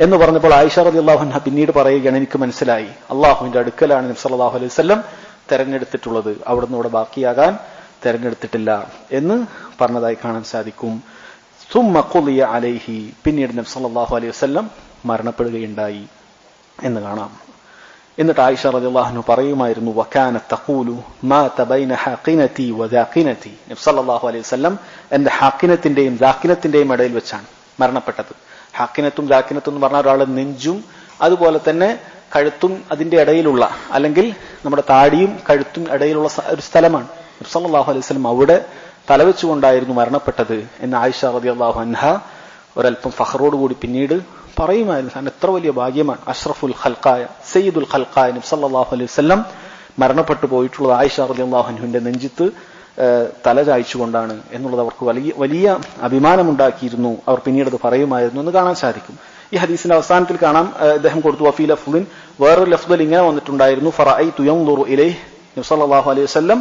എന്ന് പറഞ്ഞപ്പോൾ ആയിഷ റളിയല്ലാഹു അൻഹ പിന്നീട് പറയുകയാണ് എനിക്ക് മനസ്സിലായി അള്ളാഹുവിന്റെ അടുക്കലാണ് നബി സല്ലല്ലാഹു അലൈഹി വസല്ലം തെരഞ്ഞെടുത്തിട്ടുള്ളത്, അവിടുന്ന് ഇവിടെ ബാക്കിയാകാൻ തെരഞ്ഞെടുത്തിട്ടില്ല എന്ന് പറഞ്ഞതായി കാണാൻ സാധിക്കും. സുമ്മ ഖുളിയ അലൈഹി, പിന്നീട് നബി സല്ലല്ലാഹു അലൈഹി വസല്ലം മരണപ്പെടുകയുണ്ടായി എന്ന് കാണാം. എന്നിട്ട് ആയിഷ റളിയല്ലാഹു അൻഹ പറയുമായിരുന്നു വകാനത് തഖൂലു മാത ബൈന ഹാഖിനതി വദാഖിനതി, നബി സല്ലല്ലാഹു അലൈഹി വസല്ലം എന്റെ ഹാഖിനത്തിന്റെയും ദാഖിനത്തിന്റെയും ഇടയിൽ വെച്ചാണ് മരണപ്പെട്ടത്. ഹാക്കിനത്തും ജാക്കിനത്തും എന്ന് പറഞ്ഞ ഒരാളുടെ നെഞ്ചും അതുപോലെ തന്നെ കഴുത്തും അതിന്റെ ഇടയിലുള്ള, അല്ലെങ്കിൽ നമ്മുടെ താടിയും കഴുത്തും ഇടയിലുള്ള ഒരു സ്ഥലമാണ്. നബി സല്ലല്ലാഹു അലൈഹി വസല്ലം അവിടെ തലവെച്ചുകൊണ്ടായിരുന്നു മരണപ്പെട്ടത് എന്ന് ആയിഷ റളിയല്ലാഹു അൻഹ ഒരൽപ്പം ഫഖറോടുകൂടി പിന്നീട് പറയുമായിരുന്നു. കാരണം എത്ര വലിയ ഭാഗ്യമാണ്, അഷ്റഫുൽ ഖൽഖായ സയ്യിദുൽ ഖൽഖായ നബി സല്ലല്ലാഹു അലൈഹി വസല്ലം മരണപ്പെട്ടു പോയിട്ടുള്ളത് ആയിഷ റളിയല്ലാഹു അൻഹുവിന്റെ നെഞ്ചത്ത് തല ചായ്ച്ചുകൊണ്ടാണ് എന്നുള്ളത് അവർക്ക് വലിയ അഭിമാനമുണ്ടാക്കിയിരുന്നു. അവർ പിന്നീട് അത് പറയുമായിരുന്നു എന്ന് കാണാൻ സാധിക്കും. ഈ ഹദീസിന്റെ അവസാനത്തിൽ കാണാം അദ്ദേഹം കൊടുത്തു വഫീ ലഫ്ദിൻ, വേറൊരു ലഫ്ദിൽ ഇങ്ങനെ വന്നിട്ടുണ്ടായിരുന്നു ഫറഅയ്തു യൻദുറു ഇലൈഹി, നബി സല്ലല്ലാഹു അലൈഹി വസല്ലം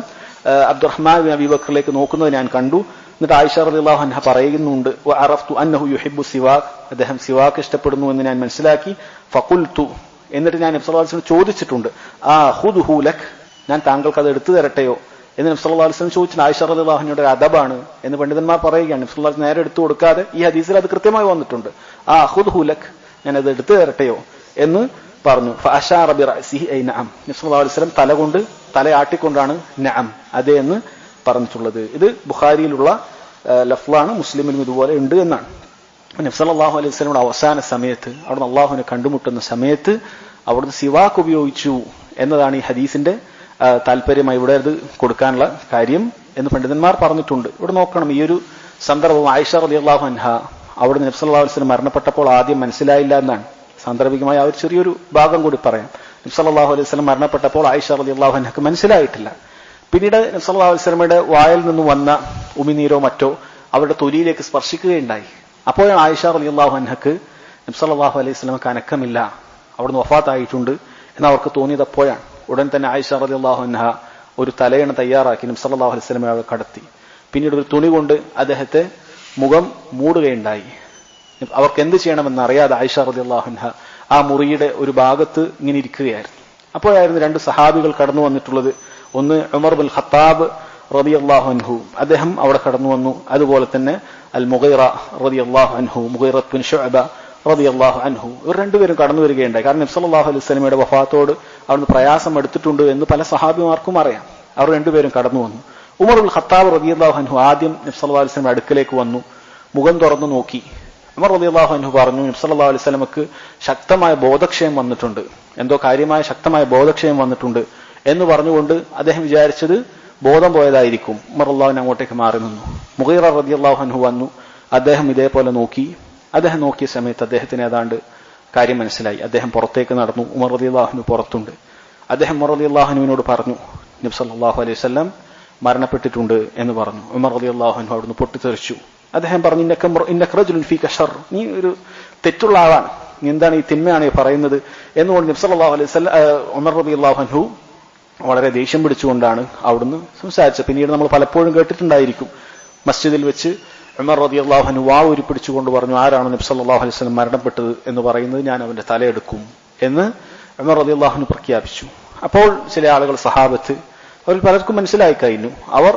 അബ്ദുറഹ്മാൻ ബിൻ അബീ ബക്കറിലേക്ക് നോക്കുന്നത് ഞാൻ കണ്ടു. എന്നിട്ട് ആയിഷ റളിയല്ലാഹു അൻഹ പറയുന്നുണ്ട് വഅറഫ്തു അന്നഹു യുഹിബ്ബു സിവാക്, അദ്ദേഹം സിവാക്ക് ഇഷ്ടപ്പെടുന്നു എന്ന് ഞാൻ മനസ്സിലാക്കി. ഫഖുൽതു, എന്നിട്ട് ഞാൻ നബി സല്ലല്ലാഹു അലൈഹി വസല്ലം ചോദിച്ചിട്ടുണ്ട് ഖുദുഹു ലക്, ഞാൻ താങ്കൾക്ക് അത് എടുത്തു തരട്ടെയോ എന്ന് നബി സല്ലല്ലാഹു അലൈഹി വസല്ലം ചോദിച്ചു. ആയിഷ റളിയല്ലാഹു അൻഹയുടെ അദബാണ് എന്ന് പണ്ഡിതന്മാർ പറയുകയാണ്. നബി സല്ലല്ലാഹു അലൈഹി വസല്ലം നേരെ എടുത്തു കൊടുക്കാതെ ഈ ഹദീസിൽ അത് കൃത്യമായി വന്നിട്ടുണ്ട്. അഖുദ്ഹു ലക്, ഞാൻ അത് എടുത്തു തരട്ടെയോ എന്ന് പറഞ്ഞു. ഫഅശാറ ബിറഅസിഹി ഐ നഅം, നബി സല്ലല്ലാഹു അലൈഹി വസല്ലം തലയാട്ടിക്കൊണ്ടാണ് നഅം അതെ എന്ന് പറഞ്ഞിട്ടുള്ളത്. ഇത് ബുഖാരിയിലുള്ള ലഫ്ളാണ്, മുസ്ലിമിലും ഇതുപോലെ ഉണ്ട് എന്നാണ്. നബി സല്ലല്ലാഹു അലൈഹി വസല്ലമയുടെ അവസാന സമയത്ത് അവിടുന്ന് അള്ളാഹുവിനെ കണ്ടുമുട്ടുന്ന സമയത്ത് അവിടുന്ന് സിവാക്ക് ഉപയോഗിച്ചു എന്നതാണ് ഈ ഹദീസിന്റെ താല്പര്യമായി ഇവിടെ അത് കൊടുക്കാനുള്ള കാര്യം എന്ന് പണ്ഡിതന്മാർ പറഞ്ഞിട്ടുണ്ട്. ഇവിടെ നോക്കണം, ഈ ഒരു സന്ദർഭം ആയിഷ റളിയല്ലാഹു അൻഹ അവിടുന്ന് നബി സല്ലല്ലാഹു അലൈഹി വസല്ലം മരണപ്പെട്ടപ്പോൾ ആദ്യം മനസ്സിലായില്ല എന്നാണ്. സാന്ദർഭികമായി ആ ഒരു ചെറിയൊരു ഭാഗം കൂടി പറയാം. നബി സല്ലല്ലാഹു അലൈഹി വസല്ലം മരണപ്പെട്ടപ്പോൾ ആയിഷ റളിയല്ലാഹു അൻഹക്ക് മനസ്സിലായിട്ടില്ല. പിന്നീട് നബി സല്ലല്ലാഹു അലൈഹി വസല്ലമയുടെ വായിൽ നിന്ന് വന്ന ഉമിനീരോ മറ്റോ അവരുടെ തൊലിയിലേക്ക് സ്പർശിക്കുകയുണ്ടായി. അപ്പോഴാണ് ആയിഷ റളിയല്ലാഹു അൻഹക്ക് നബി സല്ലല്ലാഹു അലൈഹി വസല്ലമക്ക് അനക്കമില്ല, അവിടുന്ന് വഫാത്തായിട്ടുണ്ട് എന്ന് അവർക്ക് തോന്നിയത് അപ്പോഴാണ്. ഉടൻ തന്നെ ആയിഷ റളിയല്ലാഹു അൻഹ ഒരു തലയണ തയ്യാറാക്കി നബി സല്ലല്ലാഹു അലൈഹി വസല്ലമയെ അവിടെ കടത്തി. പിന്നീട് ഒരു തുണി കൊണ്ട് അദ്ദേഹത്തെ മുഖം മൂടുകയുണ്ടായി. അവർക്ക് എന്ത് ചെയ്യണമെന്ന് അറിയാതെ ആയിഷ റളിയല്ലാഹു അൻഹ ആ മുറിയുടെ ഒരു ഭാഗത്ത് ഇങ്ങനെ ഇരിക്കുകയായിരുന്നു. അപ്പോഴായിരുന്നു രണ്ട് സഹാബികൾ കടന്നു വന്നിട്ടുള്ളത്. ഒന്ന് ഉമർ ബിൻ ഖത്താബ് റളിയല്ലാഹു അൻഹു, അദ്ദേഹം അവിടെ കടന്നു വന്നു. അതുപോലെ തന്നെ അൽ മുഗീറ റളിയല്ലാഹു അൻഹു, മുഗീറ ബിൻ ശുഅബ റളിയല്ലാഹു അൻഹു, ഇവർ രണ്ടുപേരും കടന്നു വരികയുണ്ടായി. കാരണം നബി സല്ലല്ലാഹു അലൈഹി വസല്ലമയുടെ വഫാത്തോട് അവിടുന്ന് പ്രയാസം എടുത്തിട്ടുണ്ട് എന്ന് പല സഹാബിമാർക്കും അറിയാം. അവർ രണ്ടുപേരും കടന്നു വന്നു. ഉമർ ബിൻ ഖത്താബ് റളിയല്ലാഹു അൻഹു ആദ്യം നബി സല്ലല്ലാഹു അലൈഹി വസല്ലമയുടെ അടുക്കലേക്ക് വന്നു, മുഖം തുറന്നു നോക്കി. ഉമർ റളിയല്ലാഹു അൻഹു പറഞ്ഞു, നബി സല്ലല്ലാഹു അലൈഹി വസല്ലമക്ക് ശക്തമായ ബോധക്ഷയം വന്നിട്ടുണ്ട്, എന്തോ കാര്യമായ ശക്തമായ ബോധക്ഷയം വന്നിട്ടുണ്ട് എന്ന് പറഞ്ഞുകൊണ്ട് അദ്ദേഹം വിചാരിച്ചത് ബോധം പോയതായിരിക്കും. ഉമർ റളിയല്ലാഹു അങ്ങോട്ടേക്ക് മാറി നിന്നു. മുഗീറ റളിയല്ലാഹു അൻഹു വന്നു, അദ്ദേഹം ഇതേപോലെ നോക്കി. അദ്ദേഹം നോക്കിയ സമയത്ത് അദ്ദേഹത്തിന് ഏതാണ്ട് കാര്യം മനസ്സിലായി. അദ്ദേഹം പുറത്തേക്ക് നടന്നു. ഉമർ റളിയല്ലാഹു അൻഹു പുറത്തുണ്ട്. അദ്ദേഹം ഉമർ റളിയല്ലാഹു അൻഹുവിനോട് പറഞ്ഞു, നബി സല്ലല്ലാഹു അലൈഹി വസല്ലം മരണപ്പെട്ടിട്ടുണ്ട് എന്ന് പറഞ്ഞു. ഉമർ റളിയല്ലാഹു അൻഹു അവിടുന്ന് പൊട്ടിത്തെറിച്ചു. അദ്ദേഹം പറഞ്ഞു, ഇന്നക റജുലുൻ ഫീക ശർ, നീ ഒരു തെറ്റുള്ള ആളാണ്, നീ എന്താണ് ഈ തിന്മയാണ് ഈ പറയുന്നത് എന്നുകൊണ്ട് നബി സല്ലല്ലാഹു അലൈഹി വസല്ലം ഉമർ റളിയല്ലാഹു അൻഹു വളരെ ദേഷ്യം പിടിച്ചുകൊണ്ടാണ് അവിടുന്ന് സംസാരിച്ചത്. പിന്നീട് നമ്മൾ പലപ്പോഴും കേട്ടിട്ടുണ്ടായിരിക്കും, മസ്ജിദിൽ വെച്ച് ഉമർ റളിയല്ലാഹു അൻഹു വാവൂരി പിടിച്ചുകൊണ്ട് പറഞ്ഞു, ആരാണ് നബി സല്ലല്ലാഹു അലൈഹി വസല്ലം മരണപ്പെട്ടത് എന്ന് പറയുന്നത്, ഞാൻ അവന്റെ തലയെടുക്കും എന്ന് ഉമർ റളിയല്ലാഹു അൻഹു പ്രഖ്യാപിച്ചു. അപ്പോൾ ചില ആളുകൾ സഹാബത്ത് അവരിൽ പലർക്കും മനസ്സിലായി കഴിഞ്ഞു. അവർ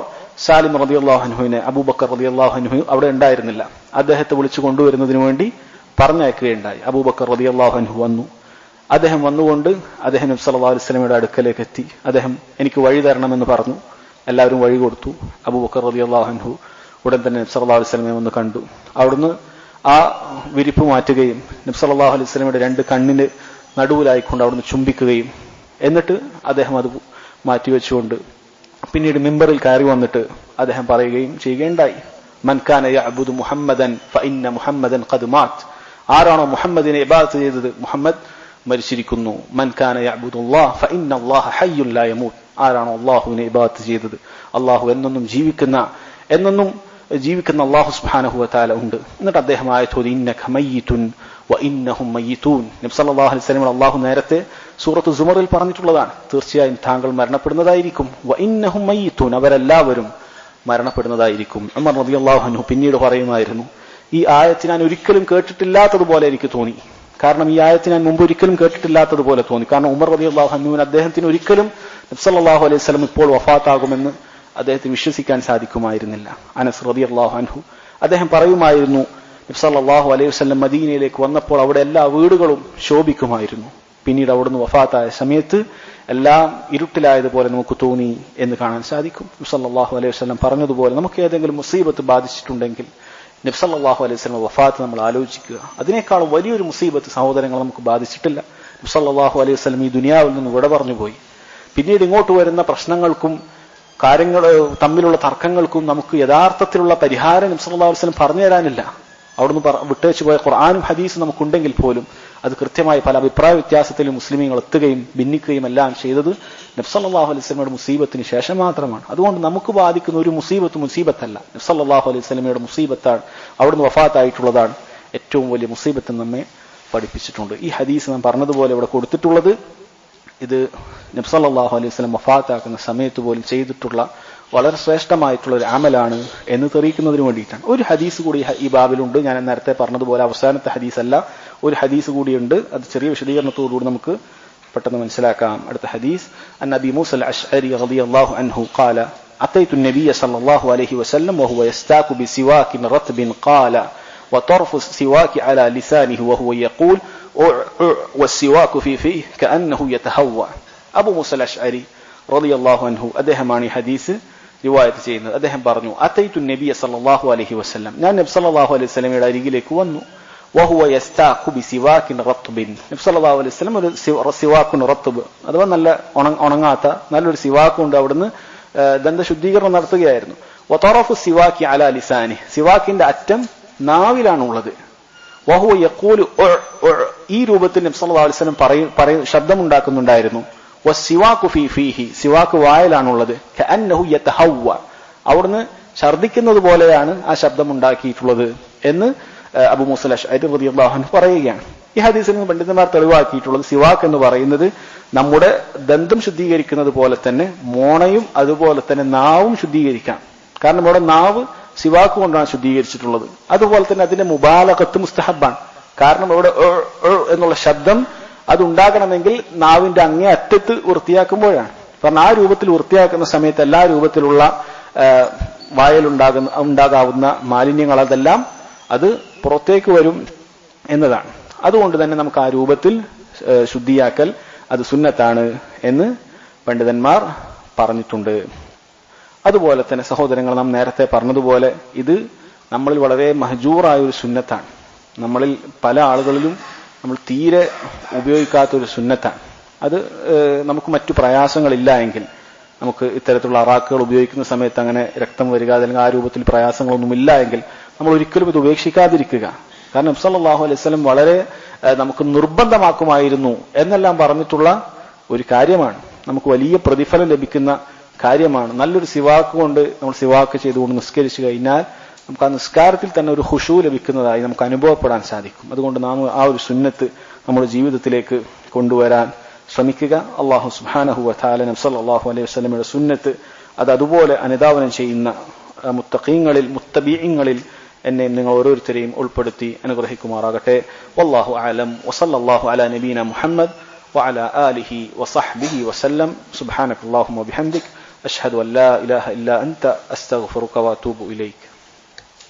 സാലിം റളിയല്ലാഹു അൻഹുവിനെ, അബൂബക്കർ റളിയല്ലാഹു അൻഹു അവിടെ ഉണ്ടായിരുന്നില്ല, അദ്ദേഹത്തെ വിളിച്ചു കൊണ്ടുവരുന്നതിന് വേണ്ടി പറഞ്ഞയക്കുകയുണ്ടായി. അബൂബക്കർ റളിയല്ലാഹു അൻഹു വന്നു. അദ്ദേഹം വന്നുകൊണ്ട് അദ്ദേഹം നബി സല്ലല്ലാഹു അലൈഹി വസല്ലമയുടെ അടുക്കലേക്ക് എത്തി. അദ്ദേഹം എനിക്ക് വഴി തരണമെന്ന് പറഞ്ഞു. എല്ലാവരും വഴി കൊടുത്തു. അബൂബക്കർ റളിയല്ലാഹു അൻഹു ഉടൻ തന്നെ നബി സല്ലല്ലാഹു അലൈഹി വസല്ലമയെ വന്ന് കണ്ടു. അവിടുന്ന് ആ വിരിപ്പ് മാറ്റുകയും നബി സല്ലല്ലാഹു അലൈഹി വസല്ലമയുടെ രണ്ട് കണ്ണിന് നടുവിലായിക്കൊണ്ട് അവിടുന്ന് ചുംബിക്കുകയും എന്നിട്ട് അദ്ദേഹം അത് മാറ്റിവെച്ചുകൊണ്ട് പിന്നീട് മിമ്പറിൽ കയറി വന്നിട്ട് അദ്ദേഹം പറയുകയും ചെയ്യുകയുണ്ടായി, മൻ കാന യഅ്ബുദു മുഹമ്മദൻ ഫഇന്ന മുഹമ്മദൻ ഖദ് മാത്, ആരാണോ മുഹമ്മദിനെ ഇബാദത്ത് ചെയ്തത് മുഹമ്മദ് മരിച്ചിരിക്കുന്നു. മൻ കാന യഅ്ബുദുല്ലാഹ ഫഇന്ന അല്ലാഹ ഹയ്യുൻ ലാ യമൂത്, ആരാണോ അല്ലാഹുവിനെ ഇബാദത്ത് ചെയ്തത്, അല്ലാഹു എന്നെന്നും ജീവിക്കുന്ന അല്ലാഹു സുബ്ഹാനഹു വ തആല ഉണ്ട്. എന്നിട്ട് അദ്ദേഹം ആയത്തോതി, ഇന്നക മയ്യിതുൻ വ ഇന്നഹും മയ്യിതൂൻ, നബി സല്ലല്ലാഹു അലൈഹി വസല്ലം അല്ലാഹു നേരത്തെ സൂറത്ത് സുമറിൽ പറഞ്ഞിട്ടുള്ളതാണ്, തീർച്ചയായും താങ്കൾ മരണപ്പെടുന്നതായിരിക്കും. വ ഇന്നഹും മയ്യിതൂൻ, അവരെല്ലാവരും മരണപ്പെടുന്നതായിരിക്കും. ഉമർ റളിയല്ലാഹു അൻഹു പിന്നീട് പറയുമായിരുന്നു, ഈ ആയത്ത് ഞാൻ ഒരിക്കലും കേട്ടിട്ടില്ലാത്തതുപോലെ എനിക്ക് തോന്നി. കാരണം ഈ ആയത്ത് ഞാൻ മുമ്പ് ഒരിക്കലും കേട്ടിട്ടില്ലാത്തതുപോലെ തോന്നി. കാരണം ഉമർ റളിയല്ലാഹു അൻഹുവിന് അദ്ദേഹത്തിന് ഒരിക്കലും നബി സല്ലല്ലാഹു അലൈഹി വസല്ലം ഇപ്പോൾ വഫാത്താകുമെന്ന് അദ്ദേഹത്തിന് വിശ്വസിക്കാൻ സാധിക്കുമായിരുന്നില്ല. അനസ് റളിയല്ലാഹു അൻഹു അദ്ദേഹം പറയുമായിരുന്നു, നബി സല്ലല്ലാഹു അലൈഹി വസല്ലം മദീനയിലേക്ക് വന്നപ്പോൾ അവിടെ എല്ലാ വീടുകളും ശോഭിക്കുമായിരുന്നു. പിന്നീട് അവിടുന്ന് വഫാത്തായ സമയത്ത് എല്ലാം ഇരുട്ടിലായതുപോലെ നമുക്ക് തോന്നി എന്ന് കാണാൻ സാധിക്കും. നബി സല്ലല്ലാഹു അലൈഹി വസല്ലം പറഞ്ഞതുപോലെ നമുക്ക് ഏതെങ്കിലും മുസീബത്ത് ബാധിച്ചിട്ടുണ്ടെങ്കിൽ നബി സല്ലല്ലാഹു അലൈഹി വസല്ലം വഫാത്ത് നമ്മൾ ആലോചിക്കുക. അതിനേക്കാളും വലിയൊരു മുസീബത്ത് സഹോദരങ്ങൾ നമുക്ക് ബാധിച്ചിട്ടില്ല. നബി സല്ലല്ലാഹു അലൈഹി വസല്ലം ഈ ദുനിയാവിൽ നിന്ന് വിട പറഞ്ഞു പോയി. പിന്നീട് ഇങ്ങോട്ട് വരുന്ന പ്രശ്നങ്ങൾക്കും കാര്യങ്ങൾ തമ്മിലുള്ള തർക്കങ്ങൾക്കും നമുക്ക് യഥാർത്ഥത്തിലുള്ള പരിഹാരം നബി സല്ലല്ലാഹു അലൈഹി വസല്ലം പറഞ്ഞു തരാനില്ല. അവിടുന്ന് വിട്ടേച്ചു പോയ ഖുർആനും ഹദീസും നമുക്കുണ്ടെങ്കിൽ പോലും അത് കൃത്യമായി പല അഭിപ്രായ വ്യത്യാസത്തിലും മുസ്ലിമീങ്ങൾ എത്തുകയും ഭിന്നിക്കുകയും എല്ലാം ചെയ്തത് നബി സല്ലല്ലാഹു അലൈഹി വസല്ലമയുടെ മുസീബത്തിന് ശേഷം മാത്രമാണ്. അതുകൊണ്ട് നമുക്ക് ബാധിക്കുന്ന ഒരു മുസീബത്തല്ല, നബി സല്ലല്ലാഹു അലൈഹി വസല്ലമയുടെ മുസീബത്താണ്, അവിടുന്ന് വഫാത്തായിട്ടുള്ളതാണ് ഏറ്റവും വലിയ മുസീബത്ത് നമ്മെ പഠിപ്പിച്ചിട്ടുണ്ട്. ഈ ഹദീസ് നാം പറഞ്ഞതുപോലെ ഇവിടെ കൊടുത്തിട്ടുള്ളത് ഇത് നബി സല്ലല്ലാഹു അലൈഹി വസല്ലം വഫാത്താക്കുന്ന സമയത്ത് പോലും ചെയ്തിട്ടുള്ള വളരെ ശ്രേഷ്ഠമായിട്ടുള്ള ഒരു അമലാണ് എന്ന് തെളിയിക്കുന്നതിന് വേണ്ടിയിട്ടാണ്. ഒരു ഹദീസ് കൂടി ഈ ബാബിലുണ്ട്. ഞാൻ നേരത്തെ പറഞ്ഞതുപോലെ അവസാനത്തെ ഹദീസ് അല്ല, ഒരു ഹദീസ് കൂടിയുണ്ട്. അത് ചെറിയ വിശദീകരണത്തോടുകൂടി നമുക്ക് പെട്ടെന്ന് മനസ്സിലാക്കാം. അടുത്ത ഹദീസ് അൻ അബി മൂസ അൽ അശ്അരി റളിയല്ലാഹു അൻഹു ഖാല أتيت النبي صلى الله عليه وسلم وهو يستاك بسواك رطب قال وطرف السواك على لسانه وهو يقول والسواك في فيه كأنه يتهوى. അബൂ മൂസ അൽ അശ്അരി റളിയല്ലാഹു അൻഹു അദ്ദേഹമാണ് ഈ ഹദീസ് റിവായത്ത് ചെയ്യുന്നത്. അദ്ദേഹം പറഞ്ഞു അത്തൈതു നബിയ സല്ലല്ലാഹു അലൈഹി വസല്ലം, ഞാൻ നബി സല്ലല്ലാഹു അലൈഹി വസല്ലമയുടെ അരികിലേക്ക് വന്നു. വഹുവ യസ്താഖു ബിസിവാകിൻ റത്ബിൻ, നബി സല്ലല്ലാഹു അലൈഹി വസല്ലം ഒരു സിവാഖുൻ റത്ബ് അഥവാ നല്ല ഉണങ്ങാത്ത നല്ലൊരു സിവാക്ക് കൊണ്ട് അവിടുന്ന് ദന്തശുദ്ധീകരണം നടത്തുകയായിരുന്നു. വതറഫു സിവാക്കി അലാ ലിസാനി, സിവാക്കിന്റെ അറ്റം നാവിലാണുള്ളത്. വഹുവ യഖൂലു ഈ രൂപത്തിൽ നബി സല്ലല്ലാഹു അലൈഹി വസല്ലം ശബ്ദമുണ്ടാക്കുന്നുണ്ടായിരുന്നു. വസ്സിവാഖു ഫീ ഫീഹി, സിവാക്ക് വായിലാണുള്ളത്. കഅന്നഹു യതഹവ്വ, അവിടുന്ന് ഛർദ്ദിക്കുന്നത് പോലെയാണ് ആ ശബ്ദം ഉണ്ടാക്കിയിട്ടുള്ളത് എന്ന് അബൂ മൂസ അൽ അശ്അരി റളിയല്ലാഹു അൻഹു പറയുകയാണ്. ഈ ഹദീസിൽ നിന്ന് പണ്ഡിതന്മാർ തെളിവാക്കിയിട്ടുള്ളത് സിവാക്ക് എന്ന് പറയുന്നത് നമ്മുടെ ദന്തം ശുദ്ധീകരിക്കുന്നത് പോലെ തന്നെ മോണയും അതുപോലെ തന്നെ നാവും ശുദ്ധീകരിക്കാം. കാരണം ഇവിടെ നാവ് സിവാക്ക് കൊണ്ടാണ് ശുദ്ധീകരിച്ചിട്ടുള്ളത്. അതുപോലെ തന്നെ അതിന്റെ മുബാലഗത്ത് മുസ്തഹബാണ്. കാരണം ഇവിടെ എന്നുള്ള ശബ്ദം അതുണ്ടാകണമെങ്കിൽ നാവിന്റെ അങ്ങേ അറ്റത്ത് വൃത്തിയാക്കുമ്പോഴാണ്. കാരണം ആ രൂപത്തിൽ വൃത്തിയാക്കുന്ന സമയത്ത് എല്ലാ രൂപത്തിലുള്ള വായലുണ്ടാകാവുന്ന മാലിന്യങ്ങൾ അതെല്ലാം അത് പുറത്തേക്ക് വരും എന്നതാണ്. അതുകൊണ്ട് തന്നെ നമുക്ക് ആ രൂപത്തിൽ ശുദ്ധിയാക്കൽ അത് സുന്നത്താണ് എന്ന് പണ്ഡിതന്മാർ പറഞ്ഞിട്ടുണ്ട്. അതുപോലെ തന്നെ സഹോദരങ്ങൾ, നാം നേരത്തെ പറഞ്ഞതുപോലെ ഇത് നമ്മളിൽ വളരെ മഹജൂറായ ഒരു സുന്നത്താണ്. നമ്മളിൽ പല ആളുകളിലും നമ്മൾ തീരെ ഉപയോഗിക്കാത്തൊരു സുന്നത്താണ്. അത് നമുക്ക് മറ്റു പ്രയാസങ്ങളില്ല എങ്കിൽ, നമുക്ക് ഇത്തരത്തിലുള്ള അറാക്കുകൾ ഉപയോഗിക്കുന്ന സമയത്ത് അങ്ങനെ രക്തം വരിക അല്ലെങ്കിൽ ആ രൂപത്തിൽ പ്രയാസങ്ങളൊന്നുമില്ല എങ്കിൽ നമ്മൾ ഒരിക്കലും ഇത് ഉപേക്ഷിക്കാതിരിക്കുക. കാരണം നബി സല്ലല്ലാഹു അലൈഹി വസല്ലം വളരെ നമുക്ക് നിർബന്ധമാക്കുമായിരുന്നു എന്നെല്ലാം പറഞ്ഞിട്ടുള്ള ഒരു കാര്യമാണ്. നമുക്ക് വലിയ പ്രതിഫലം ലഭിക്കുന്ന കാര്യമാണ്. നല്ലൊരു സിവാക്ക് കൊണ്ട് നമ്മൾ സിവാക്ക് ചെയ്തുകൊണ്ട് നിസ്കരിച്ചു കഴിഞ്ഞാൽ നമുക്ക് ആ നിസ്കാരത്തിൽ തന്നെ ഒരു ഖുശൂ ലഭിക്കുന്നതായി നമുക്ക് അനുഭവപ്പെടാൻ സാധിക്കും. അതുകൊണ്ട് നാം ആ ഒരു സുന്നത്ത് നമ്മുടെ ജീവിതത്തിലേക്ക് കൊണ്ടുവരാൻ ശ്രമിക്കുക. അല്ലാഹു സുബ്ഹാനഹു വ തആല നബി സല്ലല്ലാഹു അലൈഹി വസല്ലമയുടെ സുന്നത്ത് അത് അതുപോലെ അനുധാവനം ചെയ്യുന്ന മുത്തഖീങ്ങളിൽ മുത്തബീഇങ്ങളിൽ എന്നെ നിങ്ങൾ ഓരോരുത്തരെയും ഉൾപ്പെടുത്തി അനുഗ്രഹിക്കുമാറാകട്ടെ. വല്ലാഹു അഅലം വസല്ലല്ലാഹു അലാ നബീന മുഹമ്മദ് വഅലാ ആലിഹി വസഹ്ബിഹി വസല്ലം. സുബ്ഹാനകല്ലാഹുമ്മ വബിഹംദിക അഷ്ഹദു അൻ ലാ ഇലാഹ ഇല്ലാ അൻത അസ്തഗ്ഫിറുക വഅതൂബു ഇലൈക.